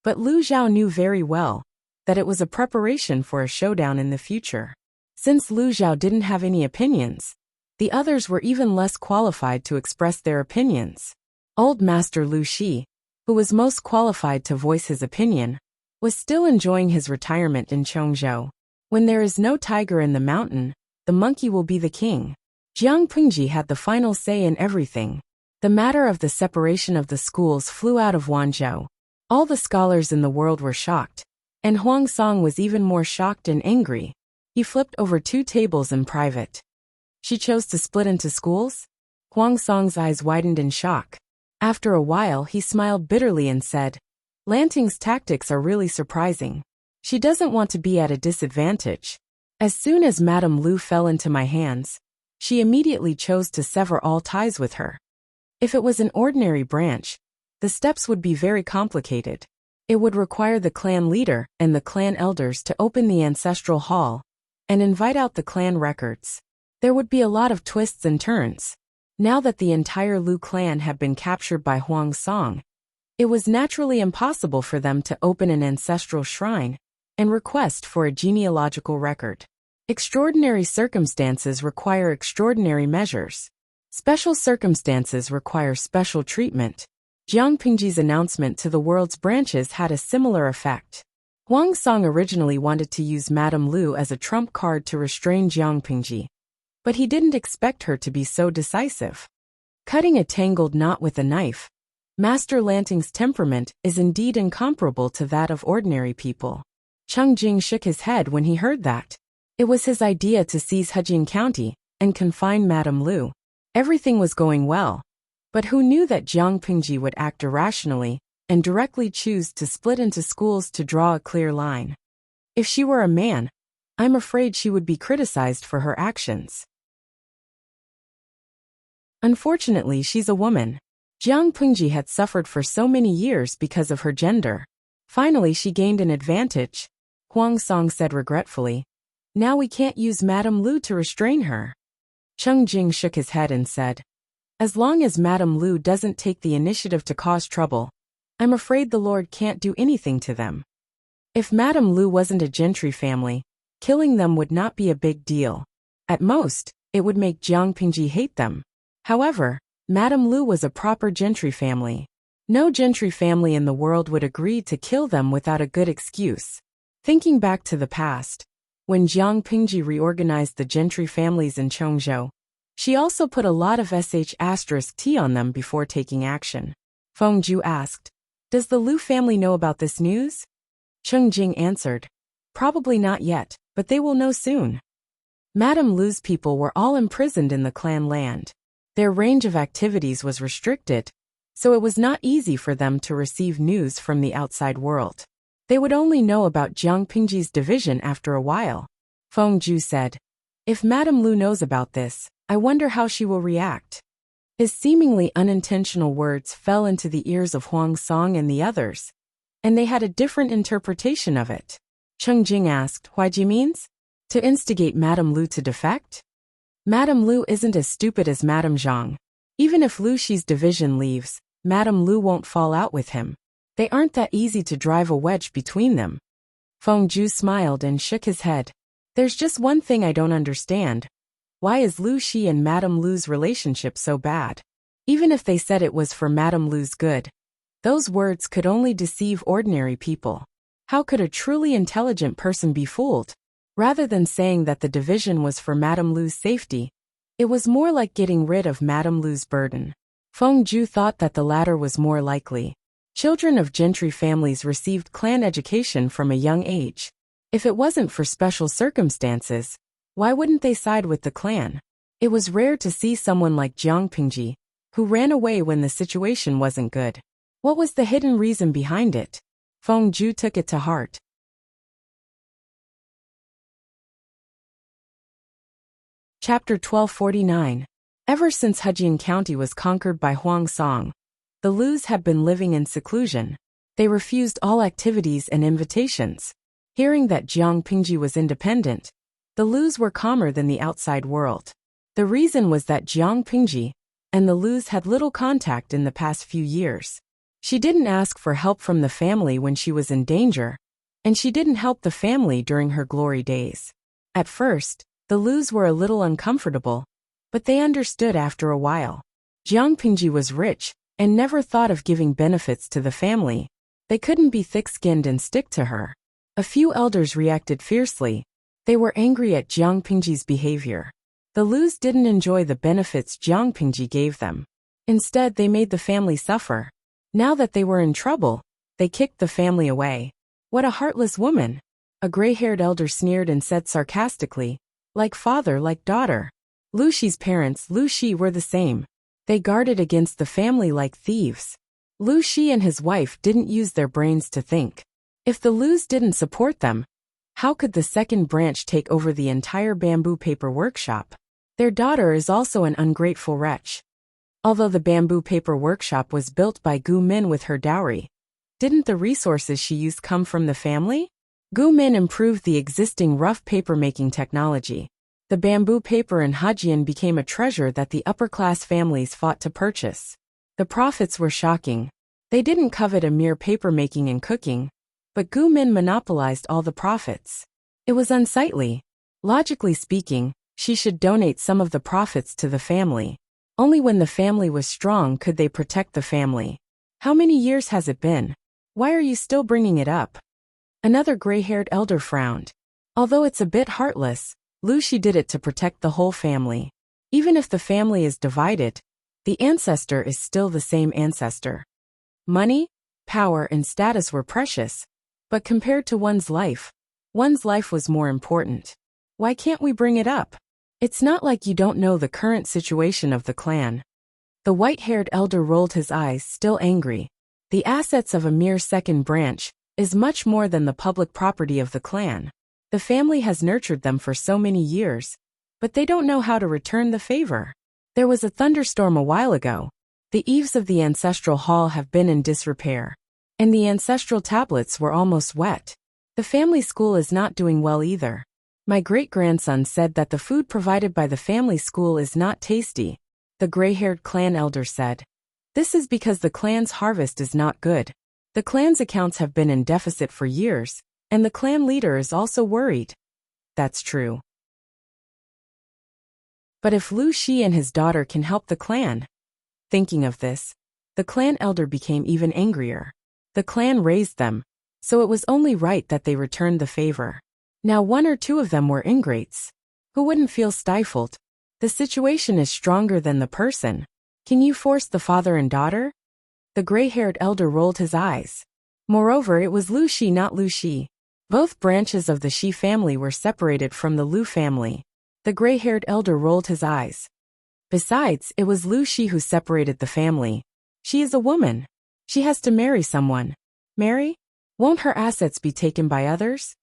but Lu Xiao knew very well that it was a preparation for a showdown in the future. Since Lu Xiao didn't have any opinions, the others were even less qualified to express their opinions. Old Master Lu Xi, who was most qualified to voice his opinion, was still enjoying his retirement in Chongzhou. When there is no tiger in the mountain, the monkey will be the king. Jiang Pingji had the final say in everything. The matter of the separation of the schools flew out of Wanzhou. All the scholars in the world were shocked, and Huang Song was even more shocked and angry. He flipped over 2 tables in private. She chose to split into schools? Huang Song's eyes widened in shock. After a while he smiled bitterly and said, "Lanting's tactics are really surprising. She doesn't want to be at a disadvantage. As soon as Madame Lu fell into my hands, she immediately chose to sever all ties with her. If it was an ordinary branch, the steps would be very complicated. It would require the clan leader and the clan elders to open the ancestral hall and invite out the clan records. There would be a lot of twists and turns. Now that the entire Lu clan had been captured by Huang Song, it was naturally impossible for them to open an ancestral shrine and request for a genealogical record. Extraordinary circumstances require extraordinary measures. Special circumstances require special treatment. Jiang Pingji's announcement to the world's branches had a similar effect. Huang Song originally wanted to use Madame Lu as a trump card to restrain Jiang Pingji, but he didn't expect her to be so decisive. Cutting a tangled knot with a knife, Master Lanting's temperament is indeed incomparable to that of ordinary people. Cheng Jing shook his head when he heard that. It was his idea to seize Hejing County and confine Madame Lu. Everything was going well, but who knew that Jiang Pingji would act irrationally and directly choose to split into schools to draw a clear line? If she were a man, I'm afraid she would be criticized for her actions. Unfortunately, she's a woman. Jiang Pingji had suffered for so many years because of her gender. Finally, she gained an advantage, Huang Song said regretfully. Now we can't use Madame Lu to restrain her. Cheng Jing shook his head and said, "As long as Madame Lu doesn't take the initiative to cause trouble, I'm afraid the Lord can't do anything to them. If Madame Lu wasn't a gentry family, killing them would not be a big deal. At most, it would make Jiang Pingji hate them. However, Madame Lu was a proper gentry family. No gentry family in the world would agree to kill them without a good excuse." Thinking back to the past, when Jiang Pingji reorganized the gentry families in Chongzhou, she also put a lot of *T on them before taking action. Feng Ju asked, Does the Lu family know about this news? Cheng Jing answered. Probably not yet, but they will know soon. Madame Lu's people were all imprisoned in the clan land. Their range of activities was restricted, so it was not easy for them to receive news from the outside world. They would only know about Jiang Pingji's division after a while. Feng Ju said. If Madame Lu knows about this, I wonder how she will react. His seemingly unintentional words fell into the ears of Huang Song and the others, and they had a different interpretation of it. Cheng Jing asked, why Ji means? To instigate Madame Lu to defect? Madame Lu isn't as stupid as Madame Zhang. Even if Lu Shi's division leaves, Madame Lu won't fall out with him. They aren't that easy to drive a wedge between them. Feng Ju smiled and shook his head. There's just one thing I don't understand. Why is Lu Shi and Madame Lu's relationship so bad? Even if they said it was for Madame Lu's good, those words could only deceive ordinary people. How could a truly intelligent person be fooled? Rather than saying that the division was for Madame Lu's safety, it was more like getting rid of Madame Lu's burden. Feng Ju thought that the latter was more likely. Children of gentry families received clan education from a young age. If it wasn't for special circumstances, why wouldn't they side with the clan? It was rare to see someone like Jiang Pingji, who ran away when the situation wasn't good. What was the hidden reason behind it? Feng Ju took it to heart. Chapter 1249. Ever since Hejian County was conquered by Huang Song, the Lus had been living in seclusion. They refused all activities and invitations. Hearing that Jiang Pingji was independent, the Lus were calmer than the outside world. The reason was that Jiang Pingji and the Lus had little contact in the past few years. She didn't ask for help from the family when she was in danger, and she didn't help the family during her glory days. At first, the Lus were a little uncomfortable, but they understood after a while. Jiang Pingji was rich and never thought of giving benefits to the family. They couldn't be thick-skinned and stick to her. A few elders reacted fiercely. They were angry at Jiang Pingji's behavior. The Lus didn't enjoy the benefits Jiang Pingji gave them. Instead, they made the family suffer. Now that they were in trouble, they kicked the family away. What a heartless woman! A gray-haired elder sneered and said sarcastically, like father, like daughter. Lu Shi's parents, Lu Shi, were the same. They guarded against the family like thieves. Lu Shi and his wife didn't use their brains to think. If the Lus didn't support them, how could the second branch take over the entire bamboo paper workshop? Their daughter is also an ungrateful wretch. Although the bamboo paper workshop was built by Gu Min with her dowry, didn't the resources she used come from the family? Gu Min improved the existing rough paper-making technology. The bamboo paper in Hejian became a treasure that the upper-class families fought to purchase. The profits were shocking. They didn't covet a mere paper-making and cooking, but Gu Min monopolized all the profits. It was unsightly. Logically speaking, she should donate some of the profits to the family. Only when the family was strong could they protect the family. How many years has it been? Why are you still bringing it up? Another gray-haired elder frowned. Although it's a bit heartless, Lu Shi did it to protect the whole family. Even if the family is divided, the ancestor is still the same ancestor. Money, power, and status were precious, but compared to one's life was more important. Why can't we bring it up? It's not like you don't know the current situation of the clan. The white-haired elder rolled his eyes, still angry. The assets of a mere second branch is much more than the public property of the clan. The family has nurtured them for so many years, but they don't know how to return the favor. There was a thunderstorm a while ago. The eaves of the ancestral hall have been in disrepair, and the ancestral tablets were almost wet. The family school is not doing well either. My great-grandson said that the food provided by the family school is not tasty, the gray-haired clan elder said. This is because the clan's harvest is not good. The clan's accounts have been in deficit for years, and the clan leader is also worried. That's true. But if Lu Shi and his daughter can help the clan... Thinking of this, the clan elder became even angrier. The clan raised them, so it was only right that they returned the favor. Now one or two of them were ingrates. Who wouldn't feel stifled? The situation is stronger than the person. Can you force the father and daughter? The gray-haired elder rolled his eyes. Moreover, it was Lu Shi, not Lu Shi. Both branches of the Shi family were separated from the Lu family. The gray-haired elder rolled his eyes. Besides, it was Lu Shi who separated the family. She is a woman. She has to marry someone. Marry? Won't her assets be taken by others?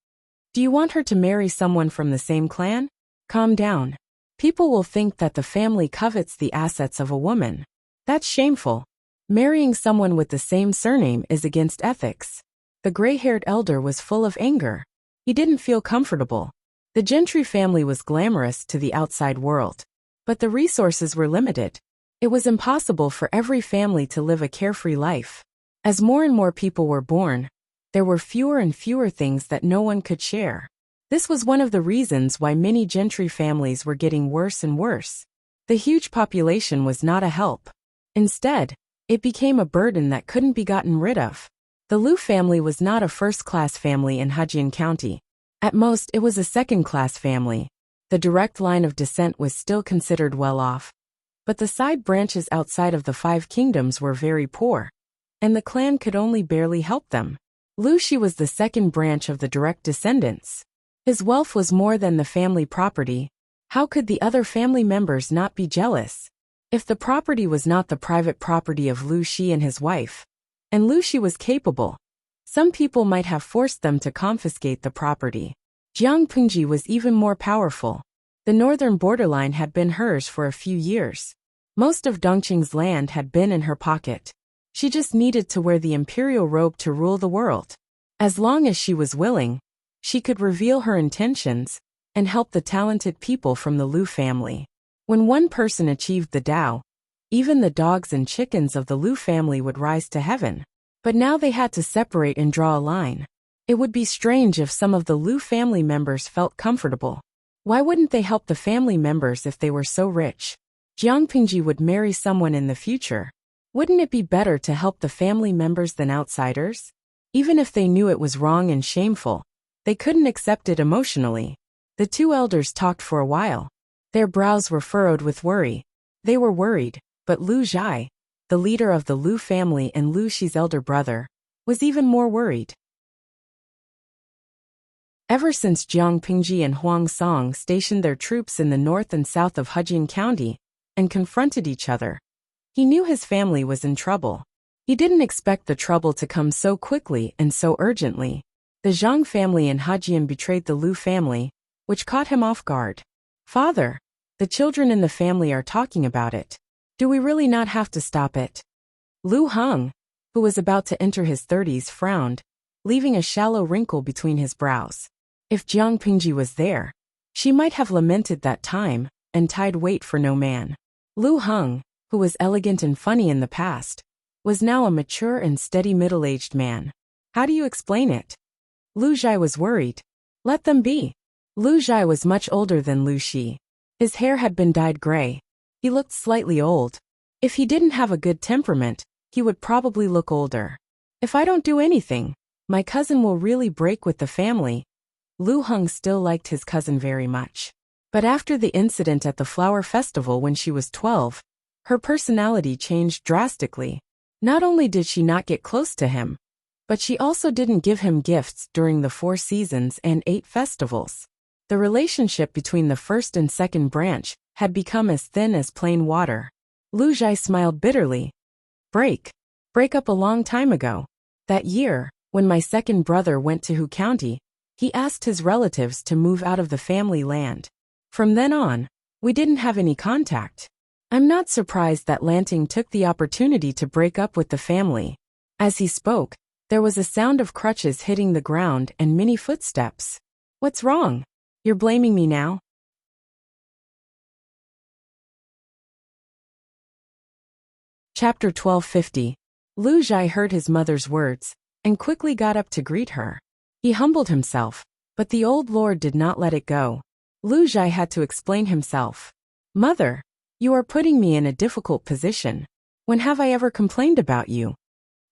Do you want her to marry someone from the same clan? Calm down. People will think that the family covets the assets of a woman. That's shameful. Marrying someone with the same surname is against ethics. The gray-haired elder was full of anger. He didn't feel comfortable. The gentry family was glamorous to the outside world. But the resources were limited. It was impossible for every family to live a carefree life. As more and more people were born, there were fewer and fewer things that no one could share. This was one of the reasons why many gentry families were getting worse and worse. The huge population was not a help. Instead, it became a burden that couldn't be gotten rid of. The Lu family was not a first-class family in Hejian County. At most, it was a second-class family. The direct line of descent was still considered well off. But the side branches outside of the 5 kingdoms were very poor, and the clan could only barely help them. Lu Shi was the second branch of the direct descendants. His wealth was more than the family property. How could the other family members not be jealous? If the property was not the private property of Lu Shi and his wife, and Lu Shi was capable, some people might have forced them to confiscate the property. Jiang Pengji was even more powerful. The northern borderline had been hers for a few years. Most of Dongqing's land had been in her pocket. She just needed to wear the imperial robe to rule the world. As long as she was willing, she could reveal her intentions and help the talented people from the Lu family. When one person achieved the Tao, even the dogs and chickens of the Lu family would rise to heaven. But now they had to separate and draw a line. It would be strange if some of the Lu family members felt comfortable. Why wouldn't they help the family members if they were so rich? Jiang Pengji would marry someone in the future. Wouldn't it be better to help the family members than outsiders? Even if they knew it was wrong and shameful, they couldn't accept it emotionally. The 2 elders talked for a while. Their brows were furrowed with worry. They were worried, but Lu Zhai, the leader of the Lu family and Lu Shi's elder brother, was even more worried. Ever since Jiang Pengji and Huang Song stationed their troops in the north and south of Hejian County and confronted each other, he knew his family was in trouble. He didn't expect the trouble to come so quickly and so urgently. The Zhang family in Hejian betrayed the Lu family, which caught him off guard. Father, the children in the family are talking about it. Do we really not have to stop it? Lu Heng, who was about to enter his 30s, frowned, leaving a shallow wrinkle between his brows. If Jiang Pengji was there, she might have lamented that time and tied wait for no man. Lu Heng, who was elegant and funny in the past, was now a mature and steady middle-aged man. How do you explain it? Lu Zhai was worried. Let them be. Lu Zhai was much older than Lu Shi. His hair had been dyed gray. He looked slightly old. If he didn't have a good temperament, he would probably look older. If I don't do anything, my cousin will really break with the family. Lu Heng still liked his cousin very much. But after the incident at the flower festival when she was 12, her personality changed drastically. Not only did she not get close to him, but she also didn't give him gifts during the 4 seasons and 8 festivals. The relationship between the first and second branch had become as thin as plain water. Lu Zhai smiled bitterly. Break up a long time ago. That year, when my second brother went to Hu County, he asked his relatives to move out of the family land. From then on, we didn't have any contact. I'm not surprised that Lanting took the opportunity to break up with the family. As he spoke, there was a sound of crutches hitting the ground and many footsteps. What's wrong? You're blaming me now? Chapter 1250. Lu Zhai heard his mother's words and quickly got up to greet her. He humbled himself, but the old lord did not let it go. Lu Zhai had to explain himself. Mother, you are putting me in a difficult position. When have I ever complained about you?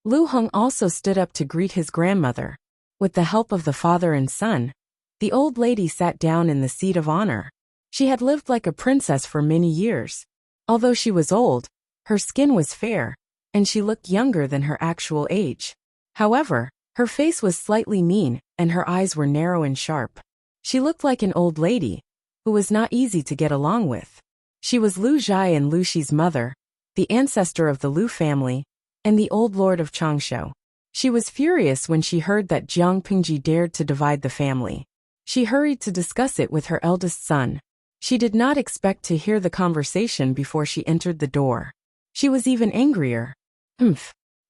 Lu Heng also stood up to greet his grandmother. With the help of the father and son, the old lady sat down in the seat of honor. She had lived like a princess for many years. Although she was old, her skin was fair, and she looked younger than her actual age. However, her face was slightly mean, and her eyes were narrow and sharp. She looked like an old lady, who was not easy to get along with. She was Lu Zhai and Lu Shi's mother, the ancestor of the Lu family, and the old lord of Changsha. She was furious when she heard that Jiang Pingji dared to divide the family. She hurried to discuss it with her eldest son. She did not expect to hear the conversation before she entered the door. She was even angrier.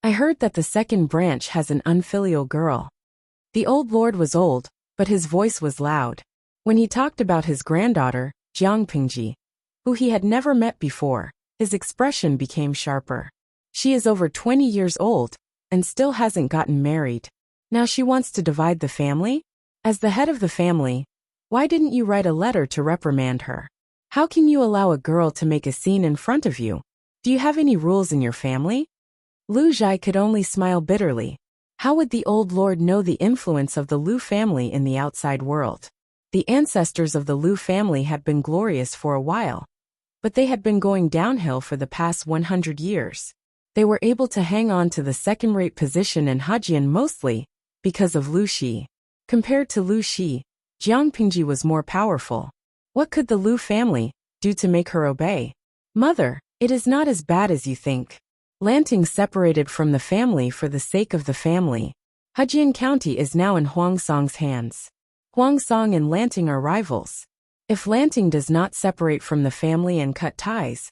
I heard that the second branch has an unfilial girl. The old lord was old, but his voice was loud. When he talked about his granddaughter, Jiang Pingji, who he had never met before, his expression became sharper. She is over 20 years old, and still hasn't gotten married. Now she wants to divide the family? As the head of the family, why didn't you write a letter to reprimand her? How can you allow a girl to make a scene in front of you? Do you have any rules in your family? Lu Zhai could only smile bitterly. How would the old lord know the influence of the Lu family in the outside world? The ancestors of the Lu family had been glorious for a while, but they had been going downhill for the past 100 years. They were able to hang on to the second-rate position in Hejian mostly because of Lu Shi. Compared to Lu Shi, Jiang Pingji was more powerful. What could the Lu family do to make her obey? Mother, it is not as bad as you think. Lanting separated from the family for the sake of the family. Hejian County is now in Huangsong's hands. Huangsong and Lanting are rivals. If Lanting does not separate from the family and cut ties,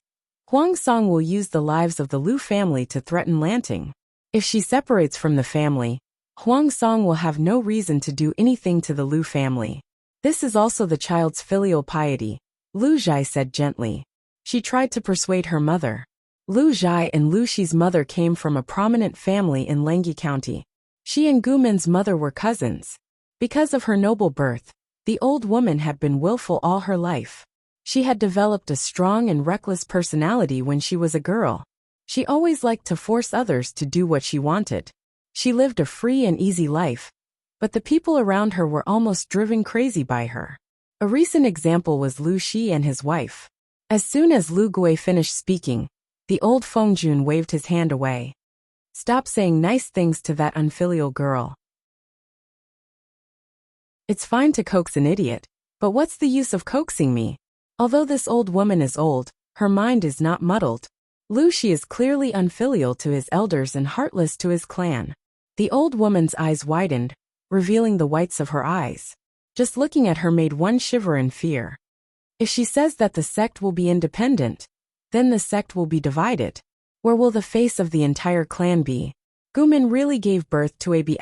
Huangsong will use the lives of the Lu family to threaten Lanting. If she separates from the family, Huangsong will have no reason to do anything to the Lu family. This is also the child's filial piety, Lu Zhai said gently. She tried to persuade her mother. Lu Zhai and Lu Shi's mother came from a prominent family in Lengyi County. She and Gumin's mother were cousins. Because of her noble birth, the old woman had been willful all her life. She had developed a strong and reckless personality when she was a girl. She always liked to force others to do what she wanted. She lived a free and easy life, but the people around her were almost driven crazy by her. A recent example was Lu Shi and his wife. As soon as Lu Gui finished speaking, the old Fengjun waved his hand away. Stop saying nice things to that unfilial girl. It's fine to coax an idiot, but what's the use of coaxing me? Although this old woman is old, her mind is not muddled. Lu Shi is clearly unfilial to his elders and heartless to his clan. The old woman's eyes widened, revealing the whites of her eyes. Just looking at her made one shiver in fear. If she says that the sect will be independent, then the sect will be divided. Where will the face of the entire clan be? Gumin really gave birth to a B****.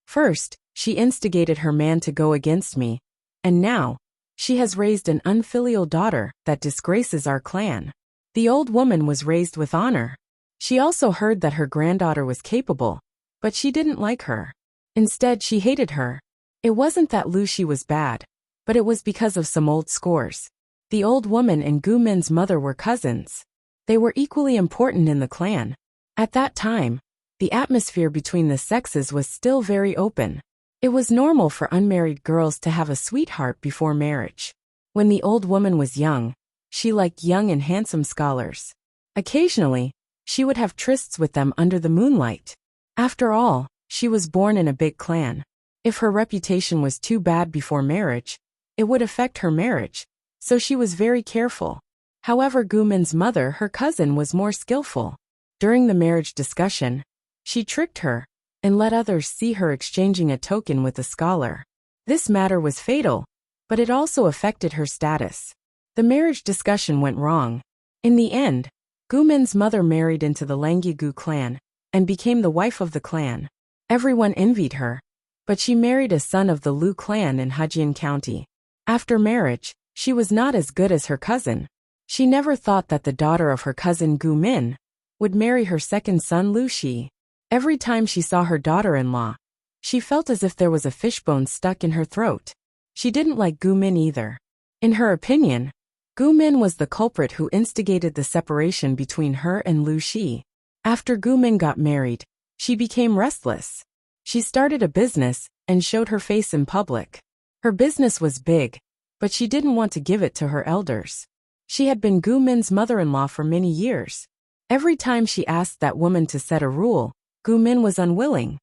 First, she instigated her man to go against me, and now, she has raised an unfilial daughter that disgraces our clan. The old woman was raised with honor. She also heard that her granddaughter was capable, but she didn't like her. Instead, she hated her. It wasn't that Lu Shi was bad, but it was because of some old scores. The old woman and Gu Min's mother were cousins. They were equally important in the clan. At that time, the atmosphere between the sexes was still very open. It was normal for unmarried girls to have a sweetheart before marriage. When the old woman was young, she liked young and handsome scholars. Occasionally, she would have trysts with them under the moonlight. After all, she was born in a big clan. If her reputation was too bad before marriage, it would affect her marriage, so she was very careful. However, Gumin's mother, her cousin, was more skillful. During the marriage discussion, she tricked her and let others see her exchanging a token with a scholar. This matter was fatal, but it also affected her status. The marriage discussion went wrong. In the end, Gumin's mother married into the Langyigu clan and became the wife of the clan. Everyone envied her, but she married a son of the Lu clan in Hejian County. After marriage, she was not as good as her cousin. She never thought that the daughter of her cousin Gu Min would marry her second son Lu Shi. Every time she saw her daughter-in-law, she felt as if there was a fishbone stuck in her throat. She didn't like Gu Min either. In her opinion, Gu Min was the culprit who instigated the separation between her and Lu Shi. After Gu Min got married, she became restless. She started a business and showed her face in public. Her business was big, but she didn't want to give it to her elders. She had been Gu Min's mother-in-law for many years. Every time she asked that woman to set a rule, Gu Min was unwilling.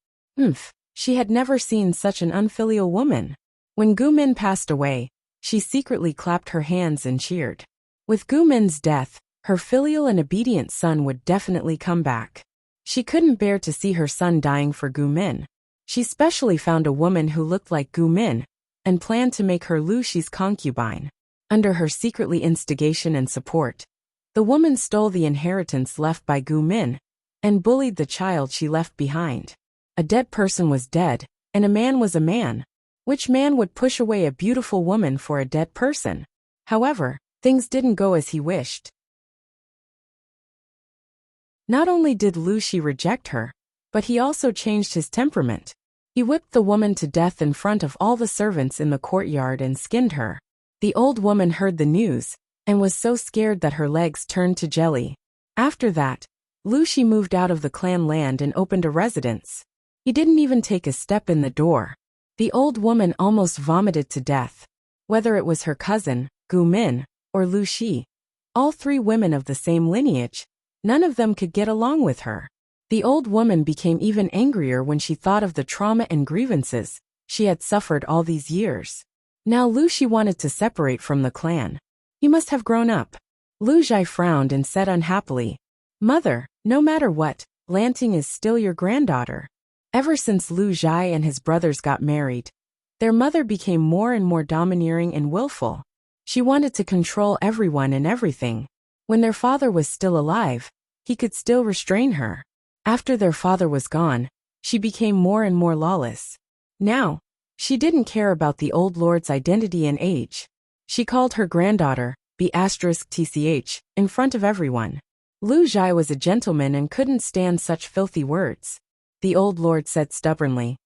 She had never seen such an unfilial woman. When Gu Min passed away, she secretly clapped her hands and cheered. With Gu Min's death, her filial and obedient son would definitely come back. She couldn't bear to see her son dying for Gu Min. She specially found a woman who looked like Gu Min and planned to make her Lu Shi's concubine. Under her secretly instigation and support, the woman stole the inheritance left by Gu Min and bullied the child she left behind. A dead person was dead, and a man was a man. Which man would push away a beautiful woman for a dead person? However, things didn't go as he wished. Not only did Lu Shi reject her, but he also changed his temperament. He whipped the woman to death in front of all the servants in the courtyard and skinned her. The old woman heard the news and was so scared that her legs turned to jelly. After that, Lu Shi moved out of the clan land and opened a residence. He didn't even take a step in the door. The old woman almost vomited to death. Whether it was her cousin, Gu Min, or Lu Shi, all three women of the same lineage, none of them could get along with her. The old woman became even angrier when she thought of the trauma and grievances she had suffered all these years. Now Lu Shi wanted to separate from the clan. He must have grown up. Lu Zhai frowned and said unhappily, "Mother, no matter what, Lanting is still your granddaughter." Ever since Lu Zhai and his brothers got married, their mother became more and more domineering and willful. She wanted to control everyone and everything. When their father was still alive, he could still restrain her. After their father was gone, she became more and more lawless. Now, she didn't care about the old lord's identity and age. She called her granddaughter B***TCH in front of everyone. Lu Zhai was a gentleman and couldn't stand such filthy words. The old lord said stubbornly,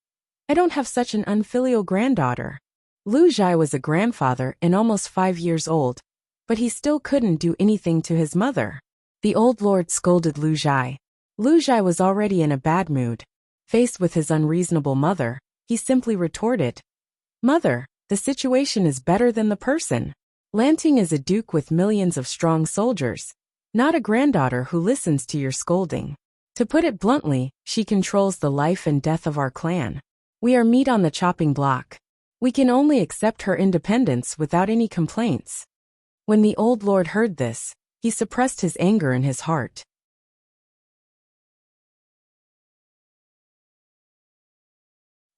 "I don't have such an unfilial granddaughter." Lu Zhai was a grandfather and almost 5 years old, but he still couldn't do anything to his mother. The old lord scolded Lu Zhai. Lu Zhai was already in a bad mood. Faced with his unreasonable mother, he simply retorted, "Mother, the situation is better than the person. Lanting is a duke with millions of strong soldiers, not a granddaughter who listens to your scolding. To put it bluntly, she controls the life and death of our clan. We are meat on the chopping block. We can only accept her independence without any complaints." When the old lord heard this, he suppressed his anger in his heart.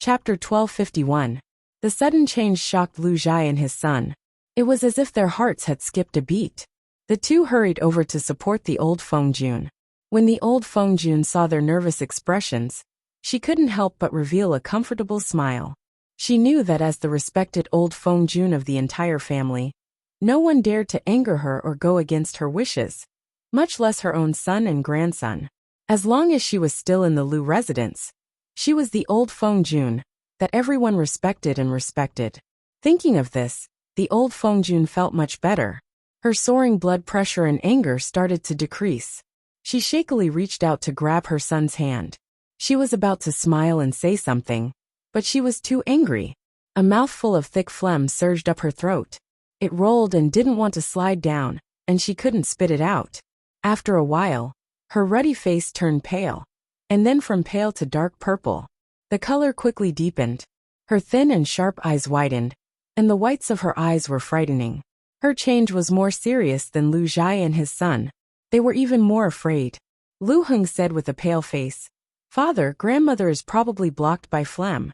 Chapter 1251. The sudden change shocked Lu Zhai and his son. It was as if their hearts had skipped a beat. The two hurried over to support the old Fengjun. When the old Fengjun saw their nervous expressions, she couldn't help but reveal a comfortable smile. She knew that as the respected old Fengjun of the entire family, no one dared to anger her or go against her wishes, much less her own son and grandson. As long as she was still in the Lu residence, she was the old Fengjun that everyone respected. Thinking of this, the old Fengjun felt much better. Her soaring blood pressure and anger started to decrease. She shakily reached out to grab her son's hand. She was about to smile and say something, but she was too angry. A mouthful of thick phlegm surged up her throat. It rolled and didn't want to slide down, and she couldn't spit it out. After a while, her ruddy face turned pale, and then from pale to dark purple. The color quickly deepened. Her thin and sharp eyes widened, and the whites of her eyes were frightening. Her change was more serious than Lu Zhai and his son. They were even more afraid. Lu Heng said with a pale face, "Father, grandmother is probably blocked by phlegm."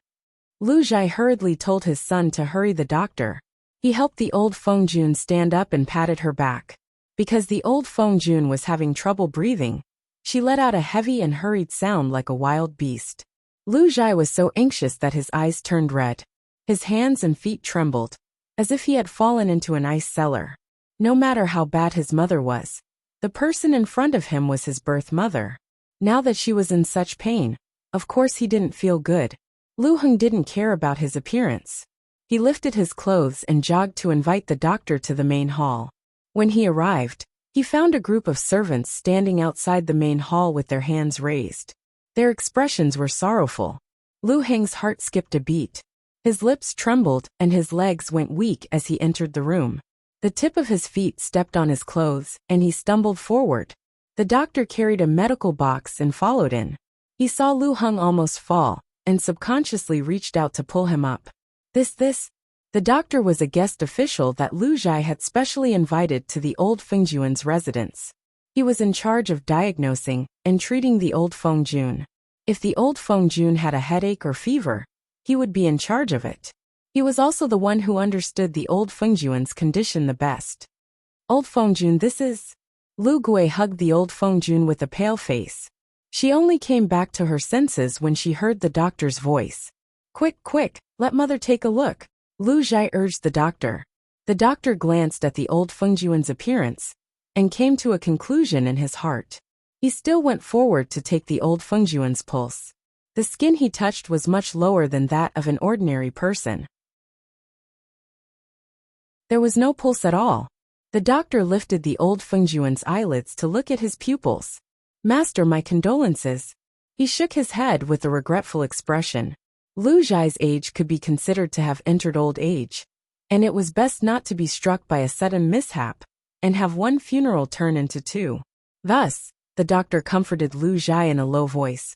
Lu Zhai hurriedly told his son to hurry the doctor. He helped the old Fengjun stand up and patted her back. Because the old Fengjun was having trouble breathing, she let out a heavy and hurried sound like a wild beast. Lu Zhai was so anxious that his eyes turned red. His hands and feet trembled, as if he had fallen into an ice cellar. No matter how bad his mother was, the person in front of him was his birth mother. Now that she was in such pain, of course he didn't feel good. Lu Heng didn't care about his appearance. He lifted his clothes and jogged to invite the doctor to the main hall. When he arrived, he found a group of servants standing outside the main hall with their hands raised. Their expressions were sorrowful. Lu Heng's heart skipped a beat. His lips trembled and his legs went weak as he entered the room. The tip of his feet stepped on his clothes, and he stumbled forward. The doctor carried a medical box and followed in. He saw Lu Heng almost fall, and subconsciously reached out to pull him up. The doctor was a guest official that Lu Zhai had specially invited to the old Fengjuan's residence. He was in charge of diagnosing and treating the old Fengjun. If the old Fengjun had a headache or fever, he would be in charge of it. He was also the one who understood the old Fengjuan's condition the best. Old Fengjun, this is... Lu Gui hugged the old Fengjun with a pale face. She only came back to her senses when she heard the doctor's voice. Quick, let mother take a look, Lu Zhai urged the doctor. The doctor glanced at the old Fengjuan's appearance and came to a conclusion in his heart. He still went forward to take the old Fengjuan's pulse. The skin he touched was much lower than that of an ordinary person. There was no pulse at all. The doctor lifted the old Fengjuan's eyelids to look at his pupils. Master, my condolences. He shook his head with a regretful expression. Lu Zhai's age could be considered to have entered old age, and it was best not to be struck by a sudden mishap and have one funeral turn into two. Thus, the doctor comforted Lu Zhai in a low voice.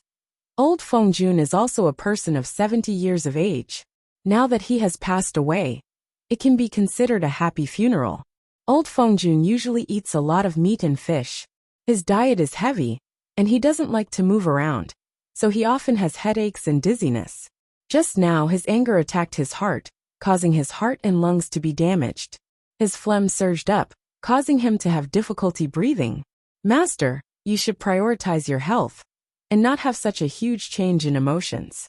Old Fengjun is also a person of 70 years of age. Now that he has passed away, it can be considered a happy funeral. Old Fengjun usually eats a lot of meat and fish. His diet is heavy, and he doesn't like to move around, so he often has headaches and dizziness. Just now his anger attacked his heart, causing his heart and lungs to be damaged. His phlegm surged up, causing him to have difficulty breathing. Master, you should prioritize your health and not have such a huge change in emotions.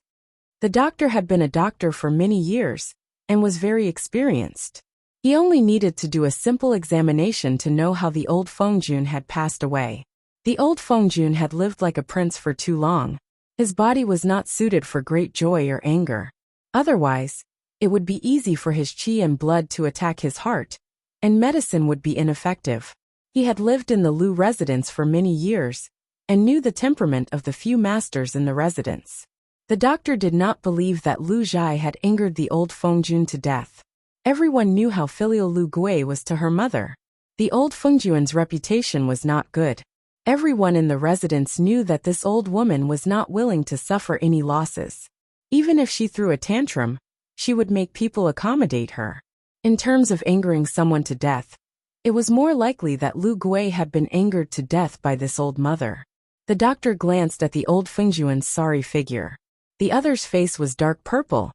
The doctor had been a doctor for many years and was very experienced. He only needed to do a simple examination to know how the old Fengjun had passed away. The old Fengjun had lived like a prince for too long. His body was not suited for great joy or anger. Otherwise, it would be easy for his qi and blood to attack his heart, and medicine would be ineffective. He had lived in the Lu residence for many years, and knew the temperament of the few masters in the residence. The doctor did not believe that Lu Zhai had angered the old Fengjun to death. Everyone knew how filial Lu Gui was to her mother. The old Fengjuan's reputation was not good. Everyone in the residence knew that this old woman was not willing to suffer any losses. Even if she threw a tantrum, she would make people accommodate her. In terms of angering someone to death, it was more likely that Lu Gui had been angered to death by this old mother. The doctor glanced at the old Fengjuan's sorry figure. The other's face was dark purple,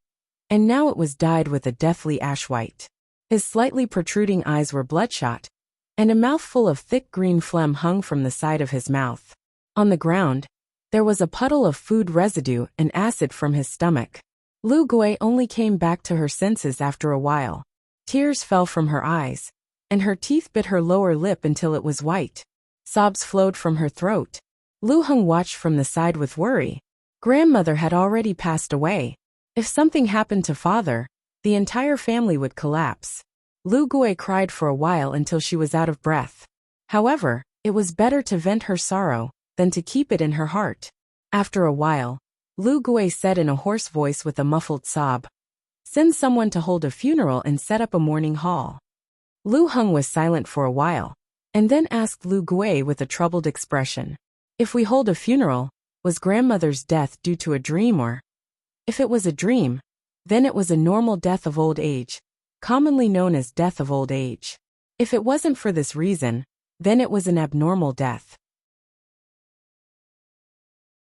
and now it was dyed with a deathly ash white. His slightly protruding eyes were bloodshot, and a mouthful of thick green phlegm hung from the side of his mouth. On the ground, there was a puddle of food residue and acid from his stomach. Lu Gui only came back to her senses after a while. Tears fell from her eyes, and her teeth bit her lower lip until it was white. Sobs flowed from her throat. Lu Heng watched from the side with worry. Grandmother had already passed away. If something happened to father, the entire family would collapse. Lu Gui cried for a while until she was out of breath. However, it was better to vent her sorrow than to keep it in her heart. After a while, Lu Gui said in a hoarse voice with a muffled sob, "Send someone to hold a funeral and set up a mourning hall." Lu Heng was silent for a while, and then asked Lu Gui with a troubled expression, "If we hold a funeral, was grandmother's death due to a dream or? If it was a dream, then it was a normal death of old age, commonly known as death of old age. If it wasn't for this reason, then it was an abnormal death."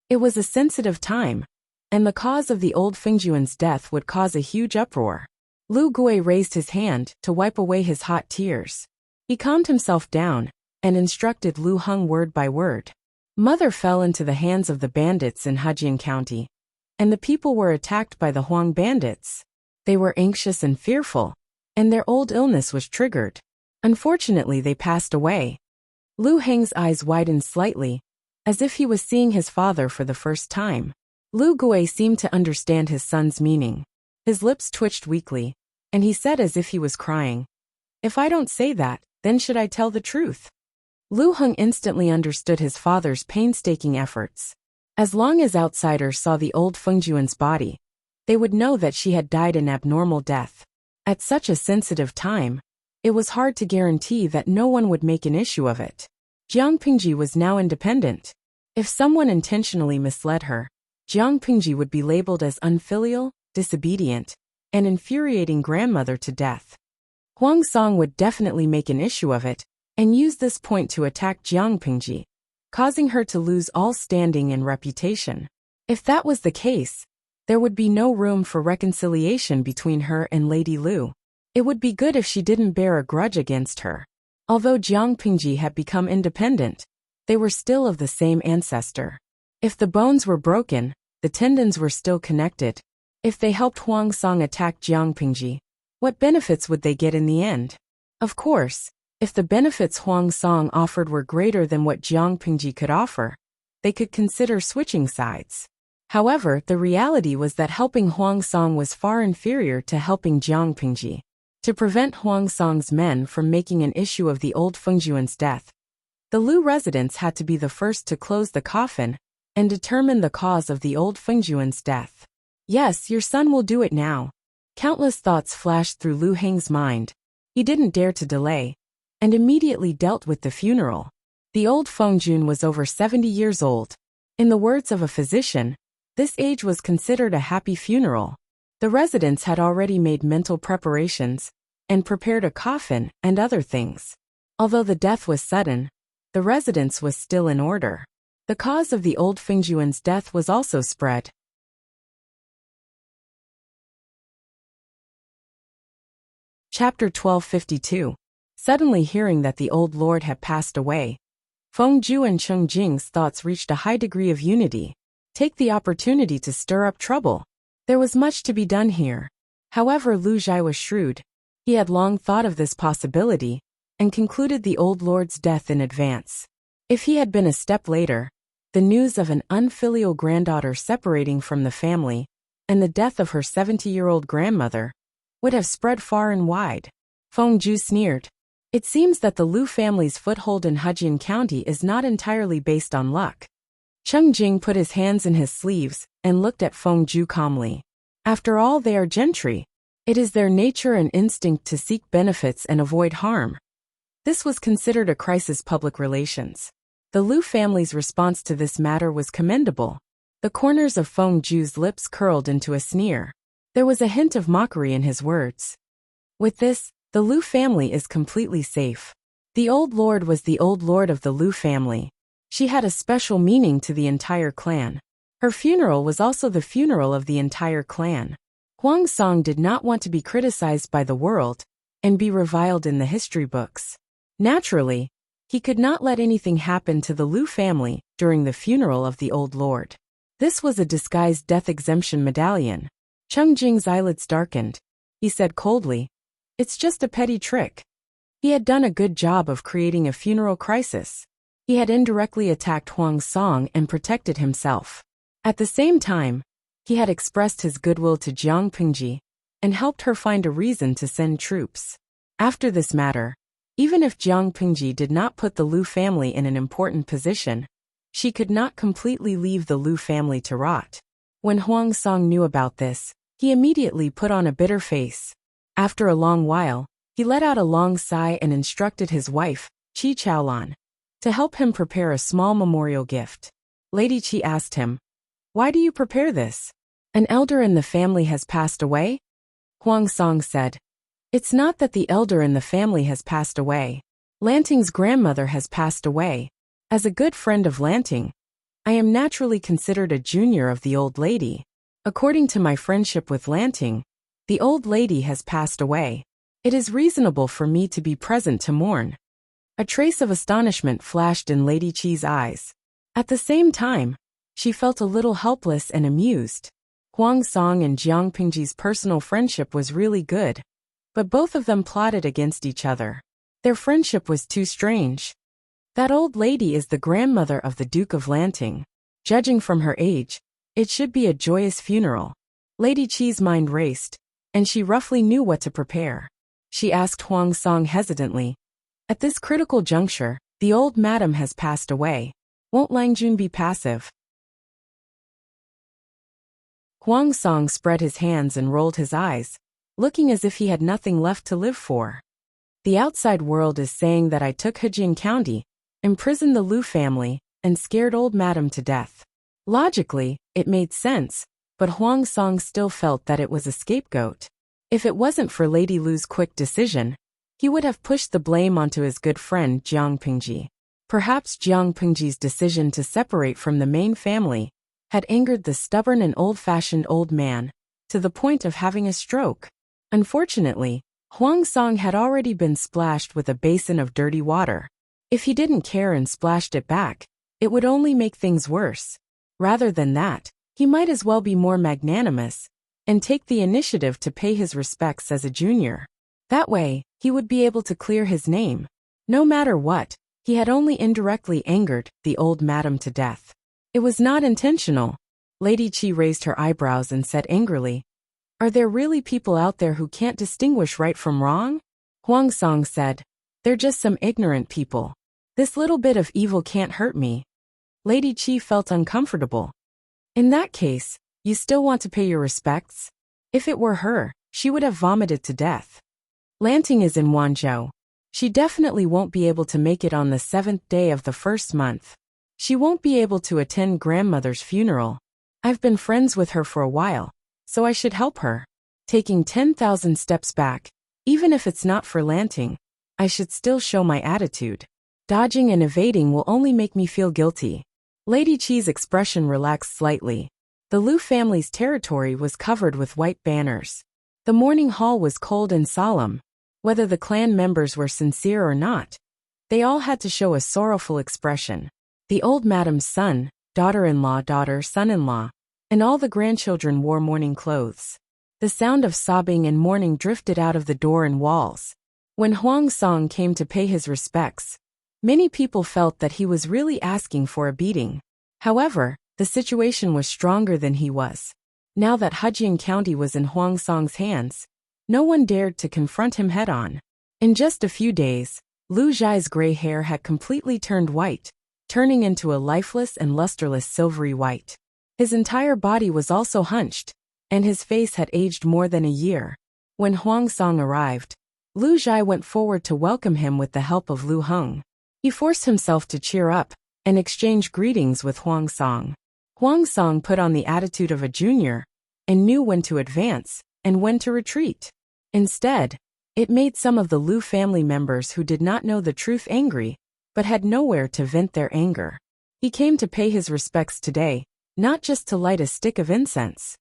It was a sensitive time, and the cause of the old Fengjuan's death would cause a huge uproar. Lu Gui raised his hand to wipe away his hot tears. He calmed himself down and instructed Lu Heng word by word. Mother fell into the hands of the bandits in Hejian County, and the people were attacked by the Huang bandits. They were anxious and fearful, and their old illness was triggered. Unfortunately, they passed away. Lu Heng's eyes widened slightly, as if he was seeing his father for the first time. Lu Gui seemed to understand his son's meaning. His lips twitched weakly, and he said as if he was crying, "If I don't say that, then should I tell the truth?" Lu Heng instantly understood his father's painstaking efforts. As long as outsiders saw the old Fengjuan's body, they would know that she had died an abnormal death. At such a sensitive time, it was hard to guarantee that no one would make an issue of it. Jiang Pingji was now independent. If someone intentionally misled her, Jiang Pingji would be labeled as unfilial, disobedient, and infuriating grandmother to death. Huang Song would definitely make an issue of it, and use this point to attack Jiang Pingji, causing her to lose all standing and reputation. If that was the case, there would be no room for reconciliation between her and Lady Lu. It would be good if she didn't bear a grudge against her. Although Jiang Pingji had become independent, they were still of the same ancestor. If the bones were broken, the tendons were still connected. If they helped Huang Song attack Jiang Pingji, what benefits would they get in the end? Of course, if the benefits Huang Song offered were greater than what Jiang Pingji could offer, they could consider switching sides. However, the reality was that helping Huang Song was far inferior to helping Jiang Pingji. To prevent Huang Song's men from making an issue of the old Fengjuan's death, the Lu residents had to be the first to close the coffin and determine the cause of the old Fengjuan's death. Yes, your son will do it now. Countless thoughts flashed through Lu Heng's mind. He didn't dare to delay, and immediately dealt with the funeral. The old Fengjun was over 70 years old. In the words of a physician, this age was considered a happy funeral. The residents had already made mental preparations and prepared a coffin and other things. Although the death was sudden, the residence was still in order. The cause of the old Fengjuan's death was also spread. Chapter 1252. Suddenly hearing that the old lord had passed away, Feng Ju and Cheng Jing's thoughts reached a high degree of unity. Take the opportunity to stir up trouble. There was much to be done here. However, Lu Zhai was shrewd. He had long thought of this possibility and concluded the old lord's death in advance. If he had been a step later, the news of an unfilial granddaughter separating from the family and the death of her 70-year-old grandmother would have spread far and wide. Feng Ju sneered. It seems that the Lu family's foothold in Hejian County is not entirely based on luck. Cheng Jing put his hands in his sleeves and looked at Feng Ju calmly. After all, they are gentry. It is their nature and instinct to seek benefits and avoid harm. This was considered a crisis public relations. The Lu family's response to this matter was commendable. The corners of Feng Ju's lips curled into a sneer. There was a hint of mockery in his words. With this, the Lu family is completely safe. The old lord was the old lord of the Lu family. She had a special meaning to the entire clan. Her funeral was also the funeral of the entire clan. Huang Song did not want to be criticized by the world and be reviled in the history books. Naturally, he could not let anything happen to the Lu family during the funeral of the old lord. This was a disguised death exemption medallion. Cheng Jing's eyelids darkened. He said coldly, "It's just a petty trick." He had done a good job of creating a funeral crisis. He had indirectly attacked Huang Song and protected himself. At the same time, he had expressed his goodwill to Jiang Pingji and helped her find a reason to send troops. After this matter, even if Jiang Pingji did not put the Lu family in an important position, she could not completely leave the Lu family to rot. When Huang Song knew about this, he immediately put on a bitter face. After a long while, he let out a long sigh and instructed his wife, Qi Chaolan, to help him prepare a small memorial gift. Lady Qi asked him, "Why do you prepare this? An elder in the family has passed away?" Huang Song said, "It's not that the elder in the family has passed away. Lanting's grandmother has passed away. As a good friend of Lanting, I am naturally considered a junior of the old lady. According to my friendship with Lanting, the old lady has passed away. It is reasonable for me to be present to mourn." A trace of astonishment flashed in Lady Qi's eyes. At the same time, she felt a little helpless and amused. Huang Song and Jiang Pingji's personal friendship was really good, but both of them plotted against each other. Their friendship was too strange. That old lady is the grandmother of the Duke of Lanting. Judging from her age, it should be a joyous funeral. Lady Qi's mind raced, and she roughly knew what to prepare. She asked Huang Song hesitantly, "At this critical juncture, the old madam has passed away. Won't Langjun be passive?" Huang Song spread his hands and rolled his eyes, looking as if he had nothing left to live for. "The outside world is saying that I took Hejian County imprison the Liu family, and scared old madam to death. Logically, it made sense, but Huang Song still felt that it was a scapegoat. If it wasn't for Lady Lu's quick decision, he would have pushed the blame onto his good friend Jiang Pingji. Perhaps Jiang Pingji's decision to separate from the main family had angered the stubborn and old-fashioned old man, to the point of having a stroke. Unfortunately, Huang Song had already been splashed with a basin of dirty water. If he didn't care and splashed it back, it would only make things worse. Rather than that, he might as well be more magnanimous and take the initiative to pay his respects as a junior. That way, he would be able to clear his name. No matter what, he had only indirectly angered the old madam to death. It was not intentional. Lady Qi raised her eyebrows and said angrily, "Are there really people out there who can't distinguish right from wrong?" Huang Song said, "They're just some ignorant people. This little bit of evil can't hurt me." Lady Qi felt uncomfortable. "In that case, you still want to pay your respects?" If it were her, she would have vomited to death. Lanting is in Wanzhou. She definitely won't be able to make it on the 7th day of the first month. She won't be able to attend grandmother's funeral. I've been friends with her for a while, so I should help her. Taking 10,000 steps back, even if it's not for Lanting, I should still show my attitude. Dodging and evading will only make me feel guilty. Lady Qi's expression relaxed slightly. The Liu family's territory was covered with white banners. The morning hall was cold and solemn. Whether the clan members were sincere or not, they all had to show a sorrowful expression. The old madam's son, daughter-in-law, daughter, son-in-law, and all the grandchildren wore mourning clothes. The sound of sobbing and mourning drifted out of the door and walls. When Huang Song came to pay his respects, many people felt that he was really asking for a beating. However, the situation was stronger than he was. Now that Hejian County was in Huang Song's hands, no one dared to confront him head-on. In just a few days, Lu Zhai's gray hair had completely turned white, turning into a lifeless and lusterless silvery white. His entire body was also hunched, and his face had aged more than a year. When Huang Song arrived, Lu Zhai went forward to welcome him with the help of Lu Heng. He forced himself to cheer up and exchange greetings with Huang Song. Huang Song put on the attitude of a junior and knew when to advance and when to retreat. Instead, it made some of the Liu family members who did not know the truth angry, but had nowhere to vent their anger. He came to pay his respects today, not just to light a stick of incense.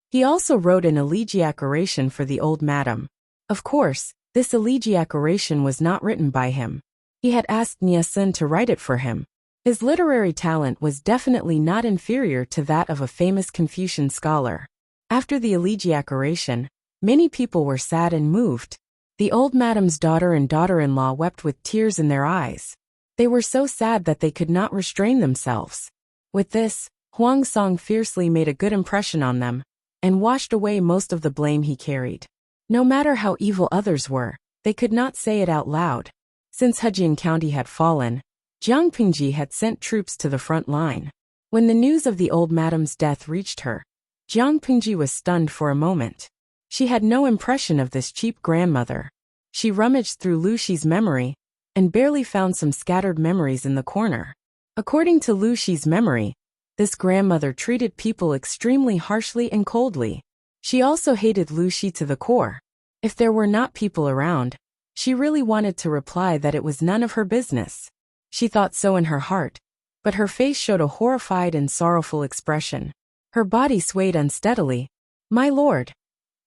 He also wrote an elegiac oration for the old madam. Of course, this elegiac oration was not written by him. He had asked Nia Sun to write it for him. His literary talent was definitely not inferior to that of a famous Confucian scholar. After the elegiac oration, many people were sad and moved. The old madam's daughter and daughter-in-law wept with tears in their eyes. They were so sad that they could not restrain themselves. With this, Huang Song fiercely made a good impression on them, and washed away most of the blame he carried. No matter how evil others were, they could not say it out loud. Since Hejian County had fallen, Jiang Pingji had sent troops to the front line. When the news of the old madam's death reached her, Jiang Pingji was stunned for a moment. She had no impression of this cheap grandmother. She rummaged through Lu Shi's memory and barely found some scattered memories in the corner. According to Lu Shi's memory, this grandmother treated people extremely harshly and coldly. She also hated Lu Shi to the core. If there were not people around, she really wanted to reply that it was none of her business. She thought so in her heart, but her face showed a horrified and sorrowful expression. Her body swayed unsteadily. "My lord.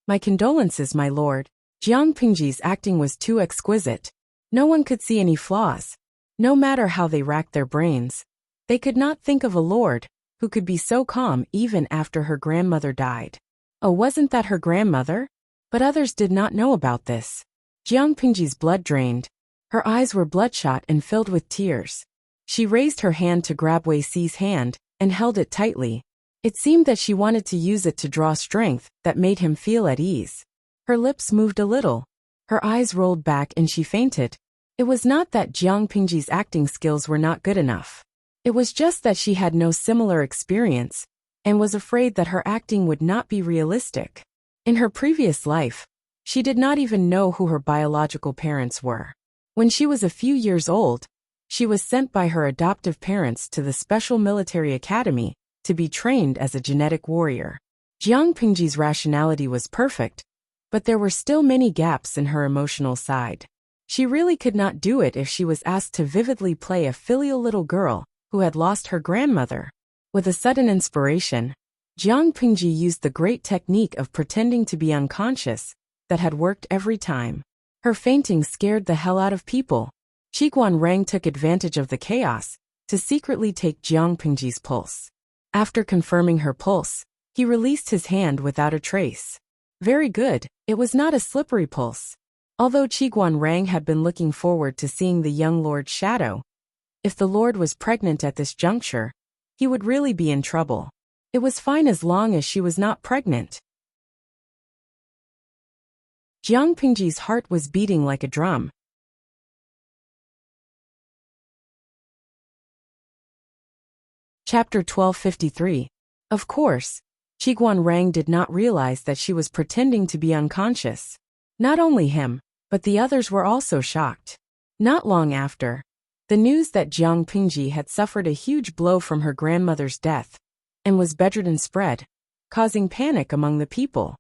My condolences, my lord." Jiang Pingji's acting was too exquisite. No one could see any flaws. No matter how they racked their brains, they could not think of a lord who could be so calm even after her grandmother died. Oh, wasn't that her grandmother? But others did not know about this. Jiang Pingji's blood drained. Her eyes were bloodshot and filled with tears. She raised her hand to grab Wei Si's hand and held it tightly. It seemed that she wanted to use it to draw strength that made him feel at ease. Her lips moved a little. Her eyes rolled back and she fainted. It was not that Jiang Pingji's acting skills were not good enough. It was just that she had no similar experience and was afraid that her acting would not be realistic. In her previous life, she did not even know who her biological parents were. When she was a few years old, she was sent by her adoptive parents to the Special Military Academy to be trained as a genetic warrior. Jiang Pingji's rationality was perfect, but there were still many gaps in her emotional side. She really could not do it if she was asked to vividly play a filial little girl who had lost her grandmother. With a sudden inspiration, Jiang Pingji used the great technique of pretending to be unconscious that had worked every time. Her fainting scared the hell out of people. Qiguan Rang took advantage of the chaos to secretly take Jiang Pingji's pulse. After confirming her pulse, he released his hand without a trace. Very good, it was not a slippery pulse. Although Qiguan Rang had been looking forward to seeing the young lord's shadow, if the lord was pregnant at this juncture, he would really be in trouble. It was fine as long as she was not pregnant. Jiang Pingji's heart was beating like a drum. Chapter 1253. Of course, Qiguan Rang did not realize that she was pretending to be unconscious. Not only him, but the others were also shocked. Not long after, the news that Jiang Pingji had suffered a huge blow from her grandmother's death and was bedridden spread, causing panic among the people.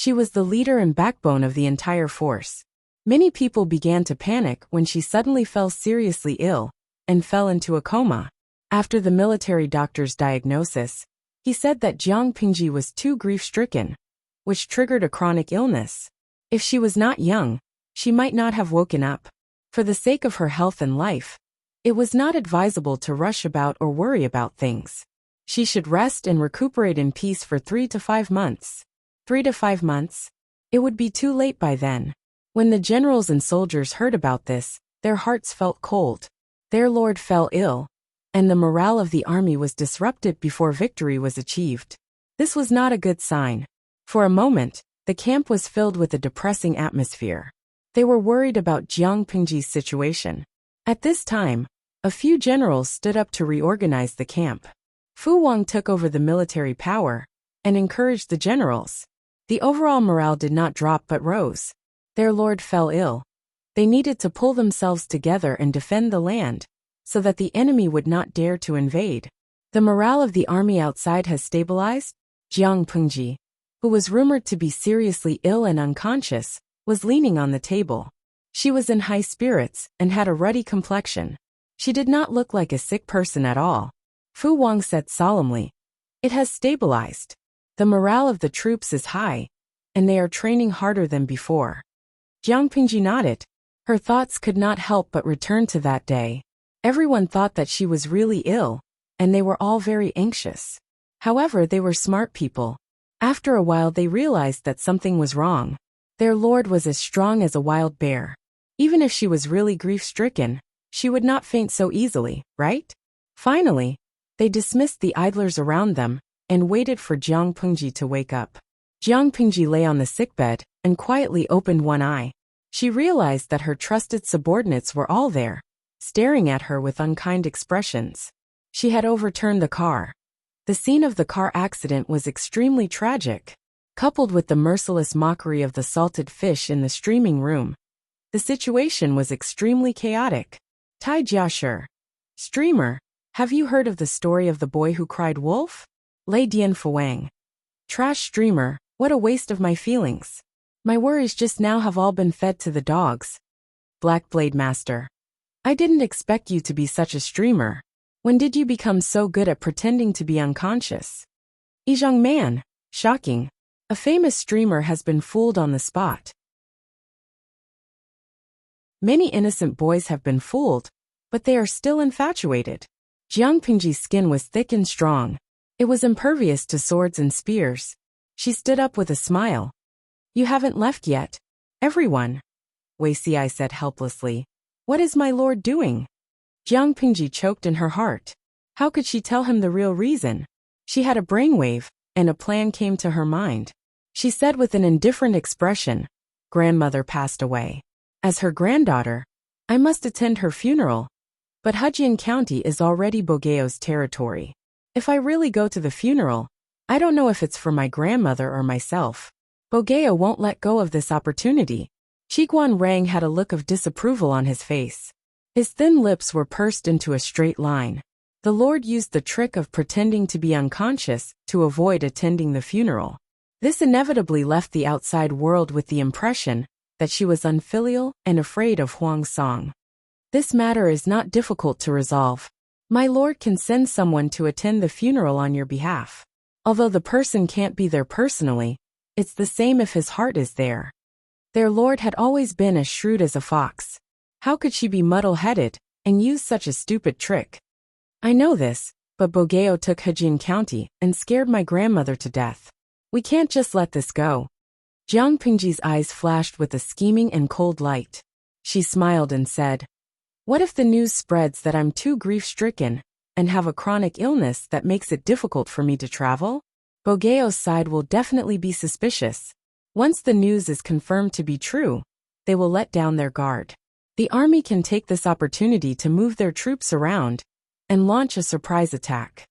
She was the leader and backbone of the entire force. Many people began to panic when she suddenly fell seriously ill and fell into a coma. After the military doctor's diagnosis, he said that Jiang Pingji was too grief-stricken, which triggered a chronic illness. If she was not young, she might not have woken up. For the sake of her health and life, it was not advisable to rush about or worry about things. She should rest and recuperate in peace for 3 to 5 months. 3 to 5 months? It would be too late by then. When the generals and soldiers heard about this, their hearts felt cold. Their lord fell ill, and the morale of the army was disrupted before victory was achieved. This was not a good sign. For a moment, the camp was filled with a depressing atmosphere. They were worried about Jiang Pingji's situation. At this time, a few generals stood up to reorganize the camp. Fu Wang took over the military power and encouraged the generals. The overall morale did not drop but rose. Their lord fell ill. They needed to pull themselves together and defend the land, so that the enemy would not dare to invade. The morale of the army outside has stabilized. Jiang Pingji, who was rumored to be seriously ill and unconscious, was leaning on the table. She was in high spirits and had a ruddy complexion. She did not look like a sick person at all. Fu Wang said solemnly, "It has stabilized. The morale of the troops is high, and they are training harder than before." Jiang Pingji nodded. Her thoughts could not help but return to that day. Everyone thought that she was really ill, and they were all very anxious. However, they were smart people. After a while they realized that something was wrong. Their lord was as strong as a wild bear. Even if she was really grief-stricken, she would not faint so easily, right? Finally, they dismissed the idlers around them and waited for Jiang Pingji to wake up. Jiang Pingji lay on the sickbed and quietly opened one eye. She realized that her trusted subordinates were all there, staring at her with unkind expressions. She had overturned the car. The scene of the car accident was extremely tragic. Coupled with the merciless mockery of the salted fish in the streaming room, the situation was extremely chaotic. Tai Jiashi, streamer, have you heard of the story of the boy who cried wolf? Lei Dian Fuang. Trash streamer, what a waste of my feelings. My worries just now have all been fed to the dogs. Black Blade Master. I didn't expect you to be such a streamer. When did you become so good at pretending to be unconscious? Yizhang Man. Shocking. A famous streamer has been fooled on the spot. Many innocent boys have been fooled, but they are still infatuated. Jiang Pingji's skin was thick and strong. It was impervious to swords and spears. She stood up with a smile. You haven't left yet. Everyone. Wei Xi said helplessly. What is my lord doing? Jiang Pingji choked in her heart. How could she tell him the real reason? She had a brainwave, and a plan came to her mind. She said with an indifferent expression, Grandmother passed away. As her granddaughter, I must attend her funeral. But Hejian County is already Bogeo's territory. If I really go to the funeral, I don't know if it's for my grandmother or myself. Bogeo won't let go of this opportunity. Qiguan Rang had a look of disapproval on his face. His thin lips were pursed into a straight line. The Lord used the trick of pretending to be unconscious to avoid attending the funeral. This inevitably left the outside world with the impression that she was unfilial and afraid of Huang Song. This matter is not difficult to resolve. My lord can send someone to attend the funeral on your behalf. Although the person can't be there personally, it's the same if his heart is there. Their lord had always been as shrewd as a fox. How could she be muddle-headed and use such a stupid trick? I know this, but Bogeo took Hejian County and scared my grandmother to death. We can't just let this go. Jiang Pingji's eyes flashed with a scheming and cold light. She smiled and said, "What if the news spreads that I'm too grief-stricken and have a chronic illness that makes it difficult for me to travel? Bogeo's side will definitely be suspicious. Once the news is confirmed to be true, they will let down their guard. The army can take this opportunity to move their troops around and launch a surprise attack."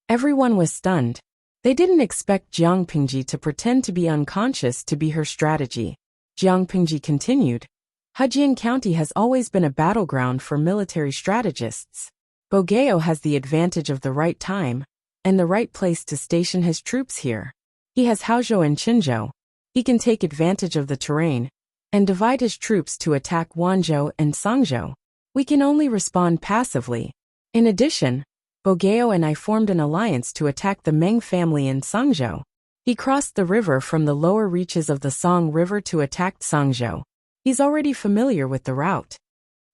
Everyone was stunned. They didn't expect Jiang Pingji to pretend to be unconscious to be her strategy. Jiang Pingji continued, "Hejian County has always been a battleground for military strategists. Bogeo has the advantage of the right time and the right place to station his troops here. He has Haozhou and Qinzhou. He can take advantage of the terrain and divide his troops to attack Wanzhou and Songzhou. We can only respond passively. In addition, Bogeo and I formed an alliance to attack the Meng family in Songzhou. He crossed the river from the lower reaches of the Song River to attack Songzhou. He's already familiar with the route."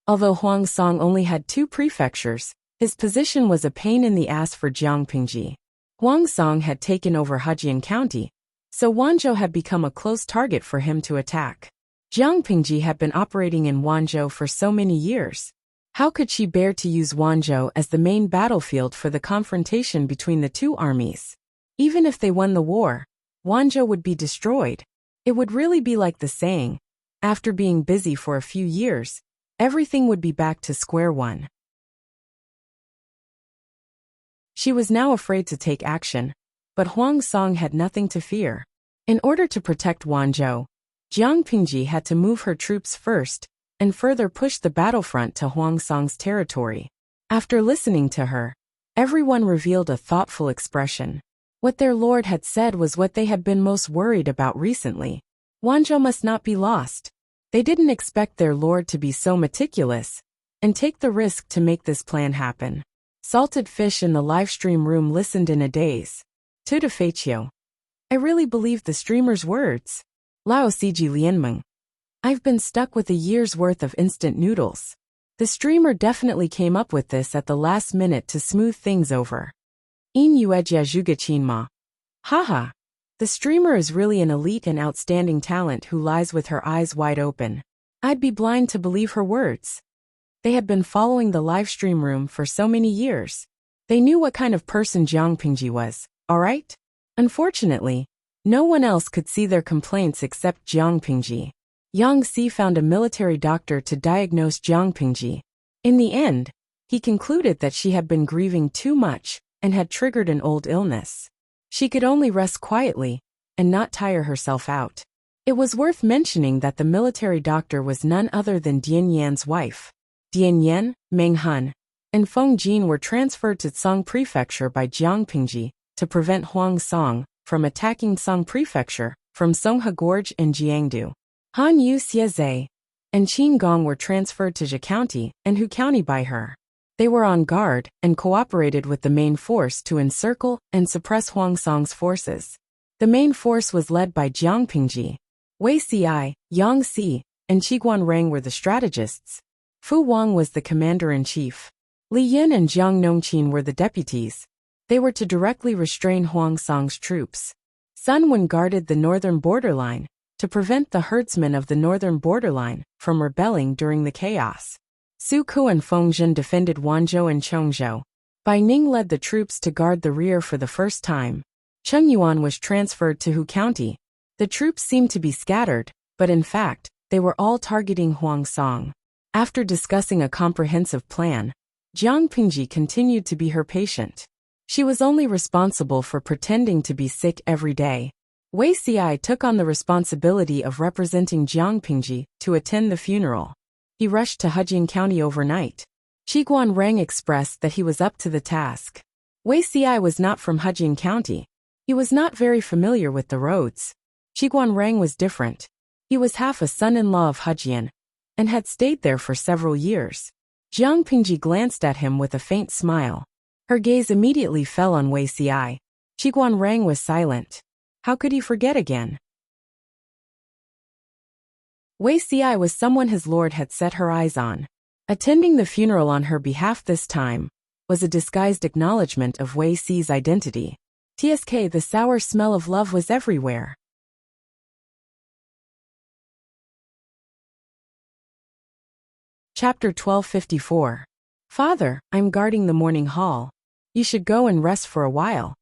Although Huang Song only had 2 prefectures, his position was a pain in the ass for Jiang Pingji. Huang Song had taken over Hejian County, so Wanzhou had become a close target for him to attack. Jiang Pingji had been operating in Wanzhou for so many years. How could she bear to use Wanzhou as the main battlefield for the confrontation between the 2 armies? Even if they won the war, Wanzhou would be destroyed. It would really be like the saying, after being busy for a few years, everything would be back to square one. She was now afraid to take action, but Huang Song had nothing to fear. In order to protect Wanzhou, Jiang Pingji had to move her troops first and further push the battlefront to Huang Song's territory. After listening to her, everyone revealed a thoughtful expression. What their lord had said was what they had been most worried about recently. Wanzhou must not be lost. They didn't expect their lord to be so meticulous and take the risk to make this plan happen. Salted Fish in the livestream room listened in a daze. Tuta Feiqiu. I really believed the streamer's words. Lao Ciji Lianmeng. I've been stuck with a year's worth of instant noodles. The streamer definitely came up with this at the last minute to smooth things over. In Yuejia Zhugachinma. Haha. The streamer is really an elite and outstanding talent who lies with her eyes wide open. I'd be blind to believe her words. They had been following the livestream room for so many years. They knew what kind of person Jiang Pingji was, alright? Unfortunately, no one else could see their complaints except Jiang Pingji. Yang Si found a military doctor to diagnose Jiang Pingji. In the end, he concluded that she had been grieving too much and had triggered an old illness. She could only rest quietly and not tire herself out. It was worth mentioning that the military doctor was none other than Dian Yan's wife. Dian Yan, Meng Han, and Feng Jin were transferred to Song Prefecture by Jiang Pingji to prevent Huang Song from attacking Song Prefecture from Songhe Gorge and Jiangdu. Han Yu Xieze and Qin Gong were transferred to Zhe County and Hu County by her. They were on guard and cooperated with the main force to encircle and suppress Huang Song's forces. The main force was led by Jiang Pingji. Wei Ci, Yang Si, and Qiguan Rang were the strategists. Fu Wang was the commander-in-chief. Li Yin and Jiang Nongqin were the deputies. They were to directly restrain Huang Song's troops. Sun Wen guarded the northern borderline to prevent the herdsmen of the northern borderline from rebelling during the chaos. Su Ku and Feng Zhen defended Wanzhou and Chongzhou. Bai Ning led the troops to guard the rear for the first time. Cheng Yuan was transferred to Hu County. The troops seemed to be scattered, but in fact, they were all targeting Huang Song. After discussing a comprehensive plan, Jiang Pingji continued to be her patient. She was only responsible for pretending to be sick every day. Wei Xiai took on the responsibility of representing Jiang Pingji to attend the funeral. He rushed to Hejian County overnight. Qiguan Rang expressed that he was up to the task. Wei Xiai was not from Hejian County. He was not very familiar with the roads. Qiguan Rang was different. He was half a son-in-law of Hejian, and had stayed there for several years. Jiang Pingji glanced at him with a faint smile. Her gaze immediately fell on Wei Xiai. Qiguan Rang was silent. How could he forget again? Wei Xiai was someone his lord had set her eyes on. Attending the funeral on her behalf this time was a disguised acknowledgement of Wei Xi's identity. TSK, the sour smell of love was everywhere. Chapter 1254. Father, I'm guarding the morning hall. You should go and rest for a while.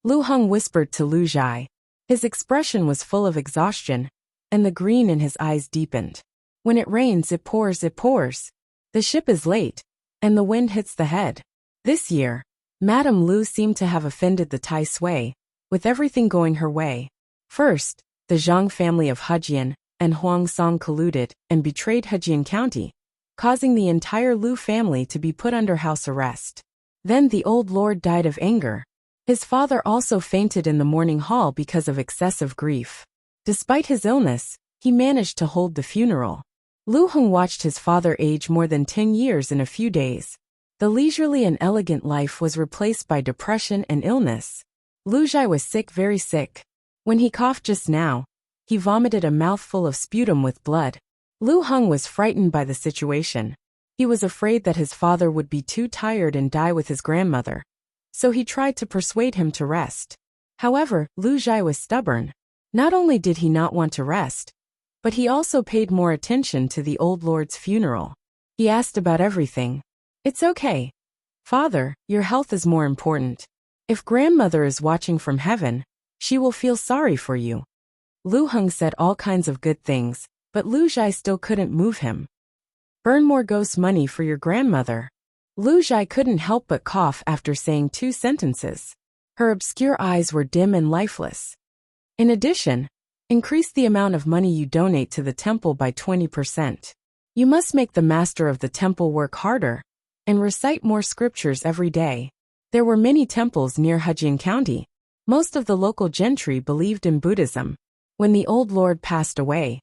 Lu Heng whispered to Lu Zhai. His expression was full of exhaustion, and the green in his eyes deepened. When it rains, it pours, it pours. The ship is late, and the wind hits the head. This year, Madame Lu seemed to have offended the Tai Sui, with everything going her way. First, the Zhang family of Hejian and Huang Song colluded and betrayed Hejian County, causing the entire Lu family to be put under house arrest. Then the old lord died of anger. His father also fainted in the morning hall because of excessive grief. Despite his illness, he managed to hold the funeral. Lu Heng watched his father age more than 10 years in a few days. The leisurely and elegant life was replaced by depression and illness. Lu Zhai was sick, very sick. When he coughed just now, he vomited a mouthful of sputum with blood. Lu Heng was frightened by the situation. He was afraid that his father would be too tired and die with his grandmother, so he tried to persuade him to rest. However, Lu Zhai was stubborn. Not only did he not want to rest, but he also paid more attention to the old lord's funeral. He asked about everything. It's okay. Father, your health is more important. If grandmother is watching from heaven, she will feel sorry for you. Lu Heng said all kinds of good things, but Lu Zhai still couldn't move him. Burn more ghost money for your grandmother. Lu Zhai couldn't help but cough after saying 2 sentences. Her obscure eyes were dim and lifeless. In addition, increase the amount of money you donate to the temple by 20%. You must make the master of the temple work harder and recite more scriptures every day. There were many temples near Hejian County. Most of the local gentry believed in Buddhism. When the old lord passed away,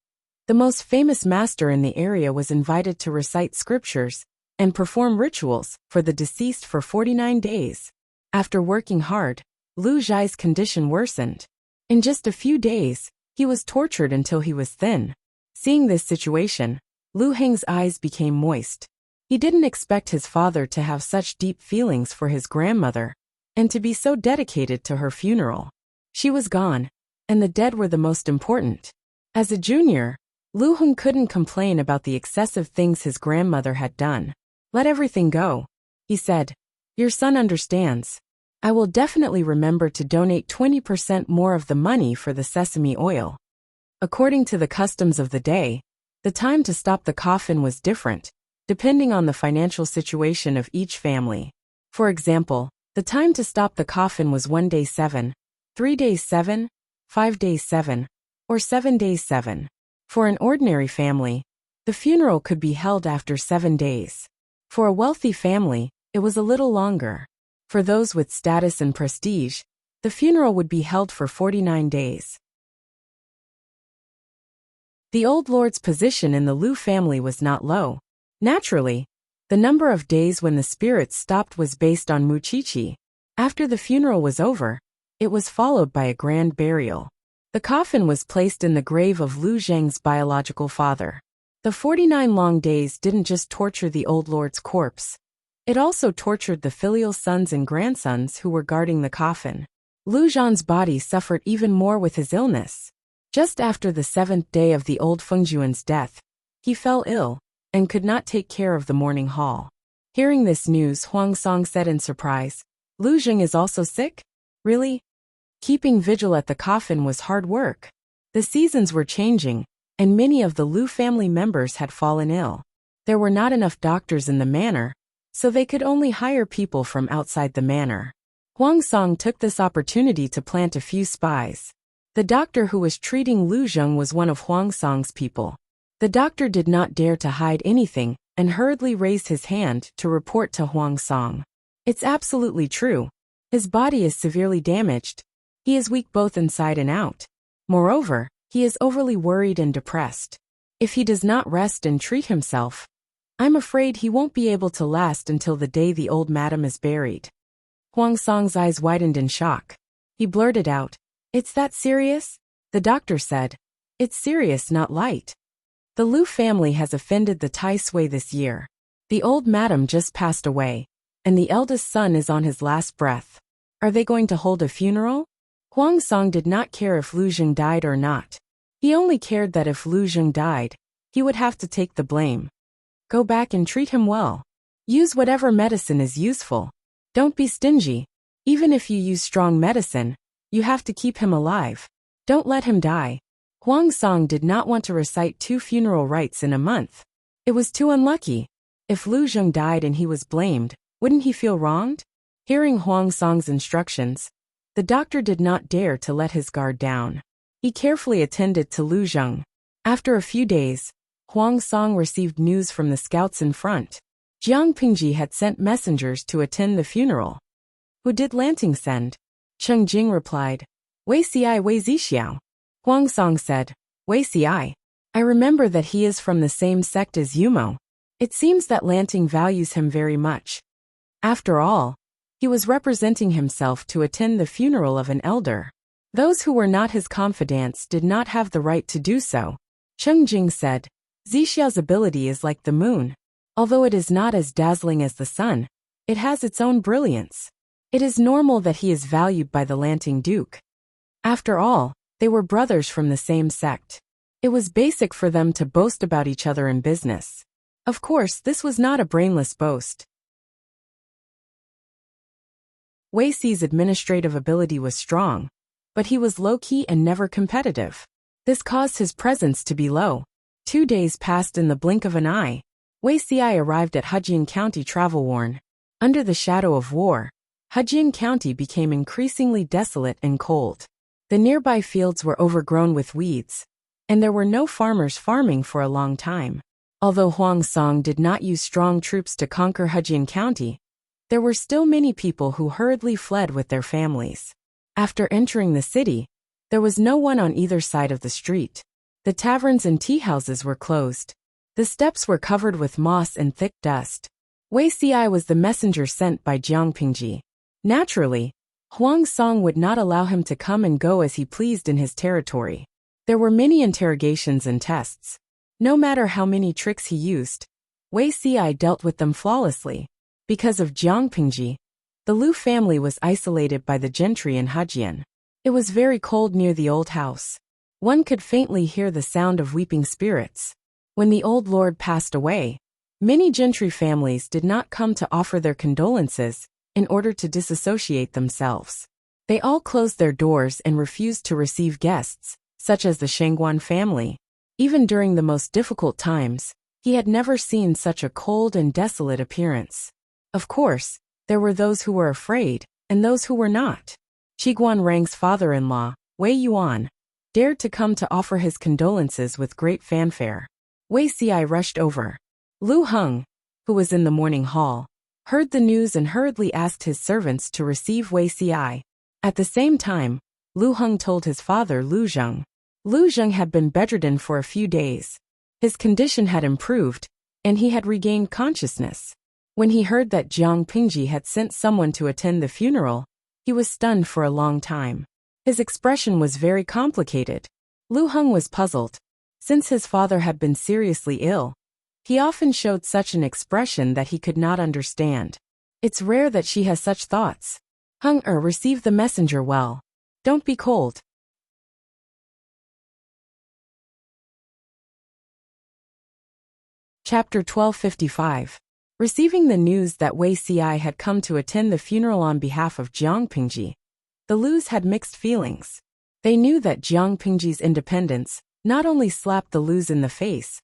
the most famous master in the area was invited to recite scriptures and perform rituals for the deceased for 49 days. After working hard, Lu Zhai's condition worsened. In just a few days, he was tortured until he was thin. Seeing this situation, Lu Heng's eyes became moist. He didn't expect his father to have such deep feelings for his grandmother, and to be so dedicated to her funeral. She was gone, and the dead were the most important. As a junior, Lu Heng couldn't complain about the excessive things his grandmother had done. Let everything go, he said. Your son understands. I will definitely remember to donate 20% more of the money for the sesame oil. According to the customs of the day, the time to stop the coffin was different, depending on the financial situation of each family. For example, the time to stop the coffin was 1 day 7, 3 days 7, 5 days 7, or 7 days 7. For an ordinary family, the funeral could be held after 7 days. For a wealthy family, it was a little longer. For those with status and prestige, the funeral would be held for 49 days. The old lord's position in the Lu family was not low. Naturally, the number of days when the spirits stopped was based on Muqiqi. After the funeral was over, it was followed by a grand burial. The coffin was placed in the grave of Lu Zheng's biological father. The 49 long days didn't just torture the old lord's corpse. It also tortured the filial sons and grandsons who were guarding the coffin. Lu Zhan's body suffered even more with his illness. Just after the 7th day of the old Fengjuan's death, he fell ill and could not take care of the morning hall. Hearing this news, Huang Song said in surprise, Lu Zheng is also sick? Really? Keeping vigil at the coffin was hard work. The seasons were changing, and many of the Lu family members had fallen ill. There were not enough doctors in the manor, so they could only hire people from outside the manor. Huang Song took this opportunity to plant a few spies. The doctor who was treating Lu Zheng was one of Huang Song's people. The doctor did not dare to hide anything and hurriedly raised his hand to report to Huang Song. It's absolutely true. His body is severely damaged. He is weak both inside and out. Moreover, he is overly worried and depressed. If he does not rest and treat himself, I'm afraid he won't be able to last until the day the old madam is buried. Huang Song's eyes widened in shock. He blurted out, "It's that serious?" The doctor said, "It's serious, not light. The Lu family has offended the Tai Sui this year. The old madam just passed away, and the eldest son is on his last breath. Are they going to hold a funeral?" Huang Song did not care if Lu Zheng died or not. He only cared that if Lu Zheng died, he would have to take the blame. Go back and treat him well. Use whatever medicine is useful. Don't be stingy. Even if you use strong medicine, you have to keep him alive. Don't let him die. Huang Song did not want to recite 2 funeral rites in a month. It was too unlucky. If Lu Zheng died and he was blamed, wouldn't he feel wronged? Hearing Huang Song's instructions, the doctor did not dare to let his guard down. He carefully attended to Lu Zheng. After a few days, Huang Song received news from the scouts in front. Jiang Pingji had sent messengers to attend the funeral. Who did Lanting send? Cheng Jing replied, Wei Xiai Wei Zixiao. Huang Song said, Wei Xiai. I remember that he is from the same sect as Yumo. It seems that Lanting values him very much. After all, he was representing himself to attend the funeral of an elder. Those who were not his confidants did not have the right to do so. Cheng Jing said, Zixiao's ability is like the moon. Although it is not as dazzling as the sun, it has its own brilliance. It is normal that he is valued by the Lanting Duke. After all, they were brothers from the same sect. It was basic for them to boast about each other in business. Of course, this was not a brainless boast. Wei Si's administrative ability was strong, but he was low-key and never competitive. This caused his presence to be low. 2 days passed in the blink of an eye. Wei Xiai arrived at Hejian County travel-worn. Under the shadow of war, Hejian County became increasingly desolate and cold. The nearby fields were overgrown with weeds, and there were no farmers farming for a long time. Although Huang Song did not use strong troops to conquer Hejian County, there were still many people who hurriedly fled with their families. After entering the city, there was no one on either side of the street. The taverns and tea houses were closed. The steps were covered with moss and thick dust. Wei Xiai was the messenger sent by Jiang Pingji. Naturally, Huang Song would not allow him to come and go as he pleased in his territory. There were many interrogations and tests. No matter how many tricks he used, Wei Xiai dealt with them flawlessly. Because of Jiang Pingji, the Lu family was isolated by the gentry in Hejian. It was very cold near the old house. One could faintly hear the sound of weeping spirits. When the old lord passed away, many gentry families did not come to offer their condolences in order to disassociate themselves. They all closed their doors and refused to receive guests, such as the Shengguan family. Even during the most difficult times, he had never seen such a cold and desolate appearance. Of course, there were those who were afraid, and those who were not. Qiguan Rang's father-in-law, Wei Yuan, dared to come to offer his condolences with great fanfare. Wei Xiai rushed over. Lu Heng, who was in the morning hall, heard the news and hurriedly asked his servants to receive Wei Xiai. At the same time, Lu Heng told his father Lu Zheng. Lu Zheng had been bedridden for a few days. His condition had improved, and he had regained consciousness. When he heard that Jiang Pingji had sent someone to attend the funeral, he was stunned for a long time. His expression was very complicated. Lu Heng was puzzled. Since his father had been seriously ill, he often showed such an expression that he could not understand. It's rare that she has such thoughts. Heng receive the messenger well. Don't be cold. Chapter 1255. Receiving the news that Wei Xiai had come to attend the funeral on behalf of Jiang Pingji, the Lus had mixed feelings. They knew that Jiang Pingji's independence not only slapped the Lus in the face,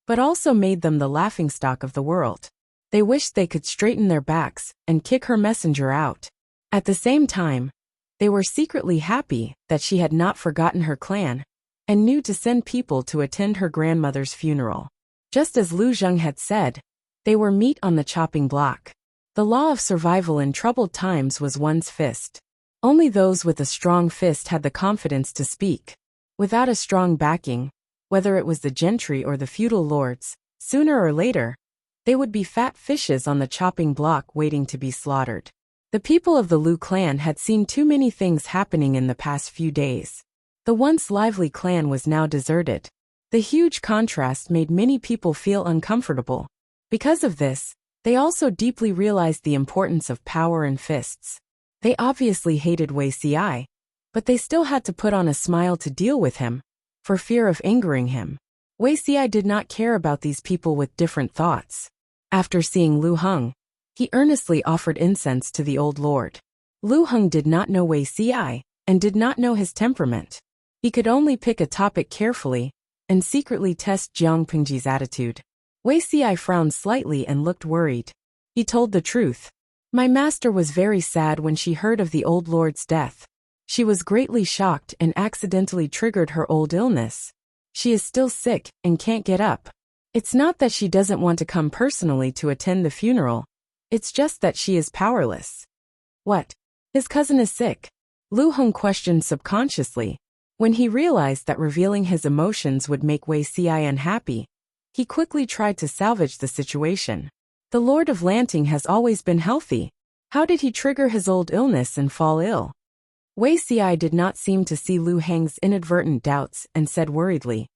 but also made them the laughingstock of the world. They wished they could straighten their backs and kick her messenger out. At the same time, They were secretly happy that she had not forgotten her clan, and knew to send people to attend her grandmother's funeral. Just as Lu Zheng had said, they were meat on the chopping block. The law of survival in troubled times was one's fist. Only those with a strong fist had the confidence to speak. Without a strong backing, whether it was the gentry or the feudal lords, sooner or later, they would be fat fishes on the chopping block waiting to be slaughtered. The people of the Lu clan had seen too many things happening in the past few days. The once lively clan was now deserted. The huge contrast made many people feel uncomfortable. Because of this, they also deeply realized the importance of power and fists. They obviously hated Wei Ci, but they still had to put on a smile to deal with him, for fear of angering him. Wei Ci did not care about these people with different thoughts. After seeing Lu Heng, he earnestly offered incense to the old lord. Lu Heng did not know Wei Ci, and did not know his temperament. He could only pick a topic carefully, and secretly test Jiang Pingji's attitude. Wei Ci frowned slightly and looked worried. He told the truth. My master was very sad when she heard of the old lord's death. She was greatly shocked and accidentally triggered her old illness. She is still sick and can't get up. It's not that she doesn't want to come personally to attend the funeral. It's just that she is powerless. What? His cousin is sick? Lu Heng questioned subconsciously. When he realized that revealing his emotions would make Wei Ci unhappy, he quickly tried to salvage the situation. The Lord of Lanting has always been healthy. How did he trigger his old illness and fall ill? Wei Ci did not seem to see Lu Heng's inadvertent doubts and said worriedly,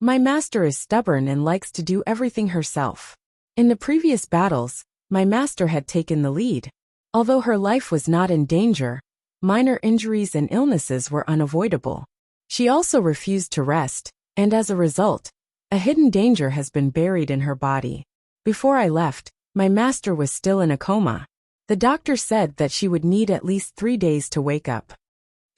my master is stubborn and likes to do everything herself. In the previous battles, my master had taken the lead. Although her life was not in danger, minor injuries and illnesses were unavoidable. She also refused to rest, and as a result, a hidden danger has been buried in her body. Before I left, my master was still in a coma. The doctor said that she would need at least 3 days to wake up.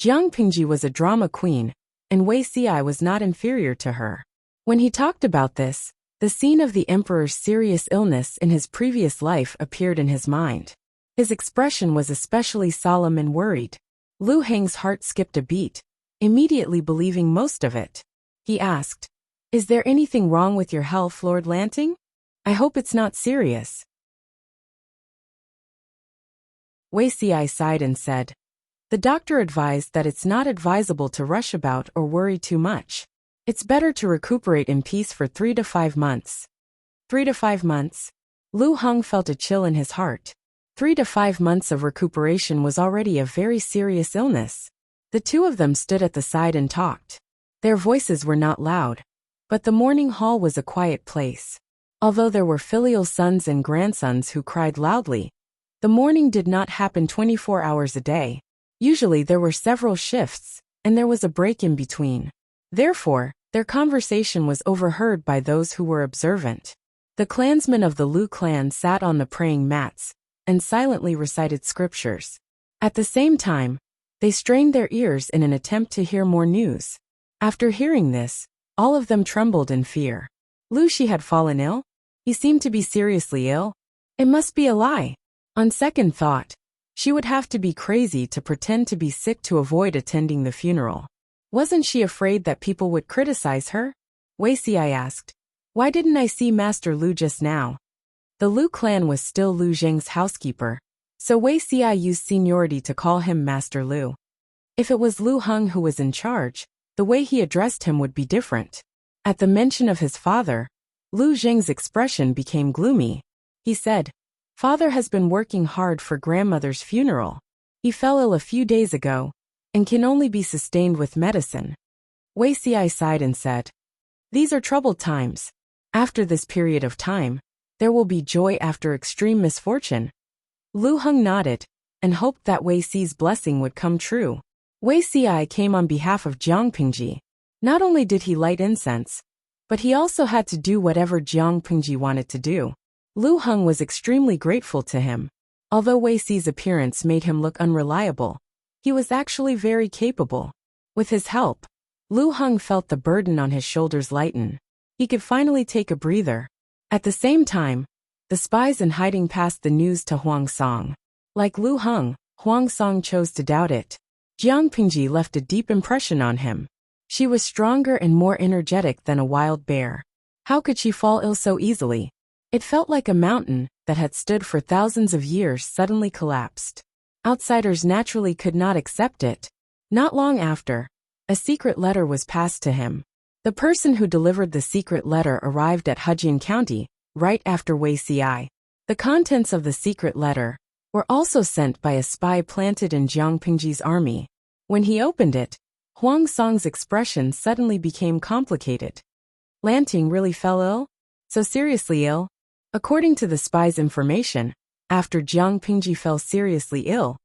Jiang Pingji was a drama queen, and Wei Ci was not inferior to her. When he talked about this, the scene of the emperor's serious illness in his previous life appeared in his mind. His expression was especially solemn and worried. Lu Heng's heart skipped a beat, immediately believing most of it. He asked, is there anything wrong with your health, Lord Lanting? I hope it's not serious. Wei Ci sighed and said, the doctor advised that it's not advisable to rush about or worry too much. It's better to recuperate in peace for 3 to 5 months. 3 to 5 months? Lu Heng felt a chill in his heart. 3 to 5 months of recuperation was already a very serious illness. The two of them stood at the side and talked. Their voices were not loud, but the morning hall was a quiet place. Although there were filial sons and grandsons who cried loudly, the mourning did not happen 24 hours a day. Usually there were several shifts, and there was a break in between. Therefore, their conversation was overheard by those who were observant. The clansmen of the Lu clan sat on the praying mats and silently recited scriptures. At the same time, they strained their ears in an attempt to hear more news. After hearing this, all of them trembled in fear. Lu Shi had fallen ill? He seemed to be seriously ill. It must be a lie. On second thought, she would have to be crazy to pretend to be sick to avoid attending the funeral. Wasn't she afraid that people would criticize her? Wei Ci asked. Why didn't I see Master Lu just now? The Lu clan was still Lu Zheng's housekeeper, so Wei Ci used seniority to call him Master Lu. If it was Lu Heng who was in charge, the way he addressed him would be different. At the mention of his father, Lu Zheng's expression became gloomy. He said, Father has been working hard for grandmother's funeral. He fell ill a few days ago, and can only be sustained with medicine. Wei Ci sighed and said, these are troubled times. After this period of time, there will be joy after extreme misfortune. Lu Heng nodded, and hoped that Wei Ci's blessing would come true. Wei Ci came on behalf of Jiang Pingji. Not only did he light incense, but he also had to do whatever Jiang Pingji wanted to do. Lu Heng was extremely grateful to him. Although Wei Ci's appearance made him look unreliable, he was actually very capable. With his help, Lu Heng felt the burden on his shoulders lighten. He could finally take a breather. At the same time, the spies in hiding passed the news to Huang Song. Like Lu Heng, Huang Song chose to doubt it. Jiang Pingji left a deep impression on him. She was stronger and more energetic than a wild bear. How could she fall ill so easily? It felt like a mountain that had stood for thousands of years suddenly collapsed. Outsiders naturally could not accept it. Not long after, a secret letter was passed to him. The person who delivered the secret letter arrived at Hejian County, right after Wei Ci. The contents of the secret letter were also sent by a spy planted in Jiang Pingji's army. When he opened it, Huang Song's expression suddenly became complicated. Lanting really fell ill? So seriously ill? According to the spy's information, after Jiang Pingji fell seriously ill,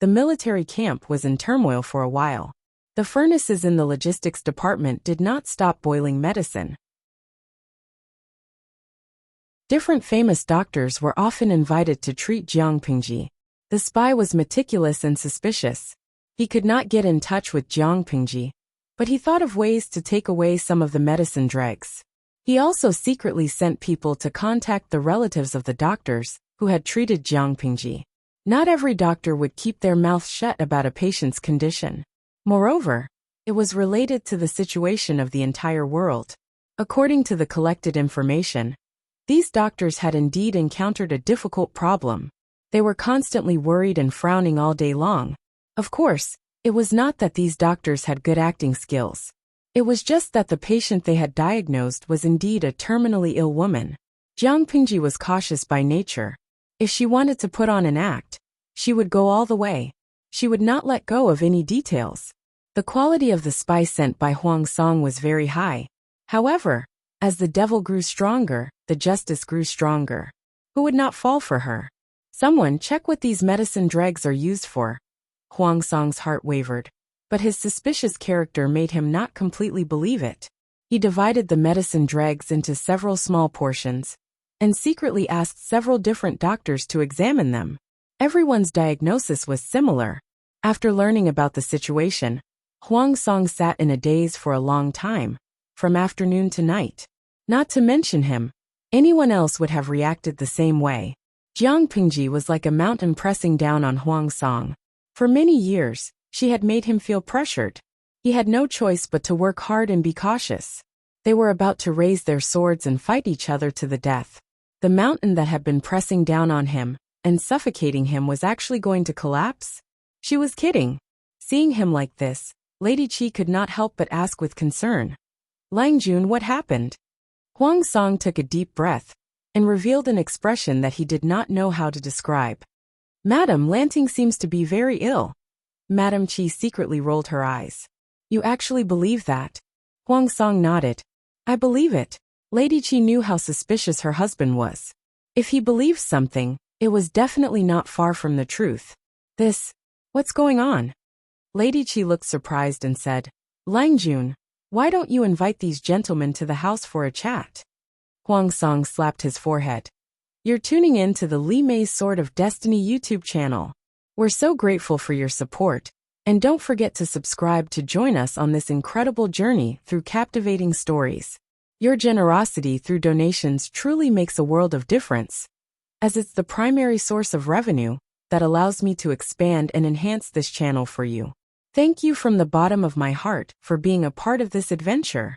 the military camp was in turmoil for a while. The furnaces in the logistics department did not stop boiling medicine. Different famous doctors were often invited to treat Jiang Pingji. The spy was meticulous and suspicious. He could not get in touch with Jiang Pingji, but he thought of ways to take away some of the medicine dregs. He also secretly sent people to contact the relatives of the doctors who had treated Jiang Pingji. Not every doctor would keep their mouth shut about a patient's condition. Moreover, it was related to the situation of the entire world. According to the collected information, these doctors had indeed encountered a difficult problem. They were constantly worried and frowning all day long. Of course, it was not that these doctors had good acting skills. It was just that the patient they had diagnosed was indeed a terminally ill woman. Jiang Pingji was cautious by nature. If she wanted to put on an act, she would go all the way. She would not let go of any details. The quality of the spy sent by Huang Song was very high. However, as the devil grew stronger, the justice grew stronger. Who would not fall for her? Someone check what these medicine dregs are used for. Huang Song's heart wavered, but his suspicious character made him not completely believe it. He divided the medicine dregs into several small portions and secretly asked several different doctors to examine them. Everyone's diagnosis was similar. After learning about the situation, Huang Song sat in a daze for a long time, from afternoon to night. Not to mention him, anyone else would have reacted the same way. Jiang Pingji was like a mountain pressing down on Huang Song. For many years, she had made him feel pressured. He had no choice but to work hard and be cautious. They were about to raise their swords and fight each other to the death. The mountain that had been pressing down on him and suffocating him was actually going to collapse? She was kidding. Seeing him like this, Lady Qi could not help but ask with concern. Lang Jun, what happened? Huang Song took a deep breath and revealed an expression that he did not know how to describe. Madam Lanting seems to be very ill. Madam Qi secretly rolled her eyes. You actually believe that? Huang Song nodded. I believe it. Lady Qi knew how suspicious her husband was. If he believed something, it was definitely not far from the truth. What's going on? Lady Qi looked surprised and said, Lang Jun, why don't you invite these gentlemen to the house for a chat? Huang Song slapped his forehead. You're tuning in to the Li Mei's Sword of Destiny YouTube channel. We're so grateful for your support, and don't forget to subscribe to join us on this incredible journey through captivating stories. Your generosity through donations truly makes a world of difference, as it's the primary source of revenue that allows me to expand and enhance this channel for you. Thank you from the bottom of my heart for being a part of this adventure.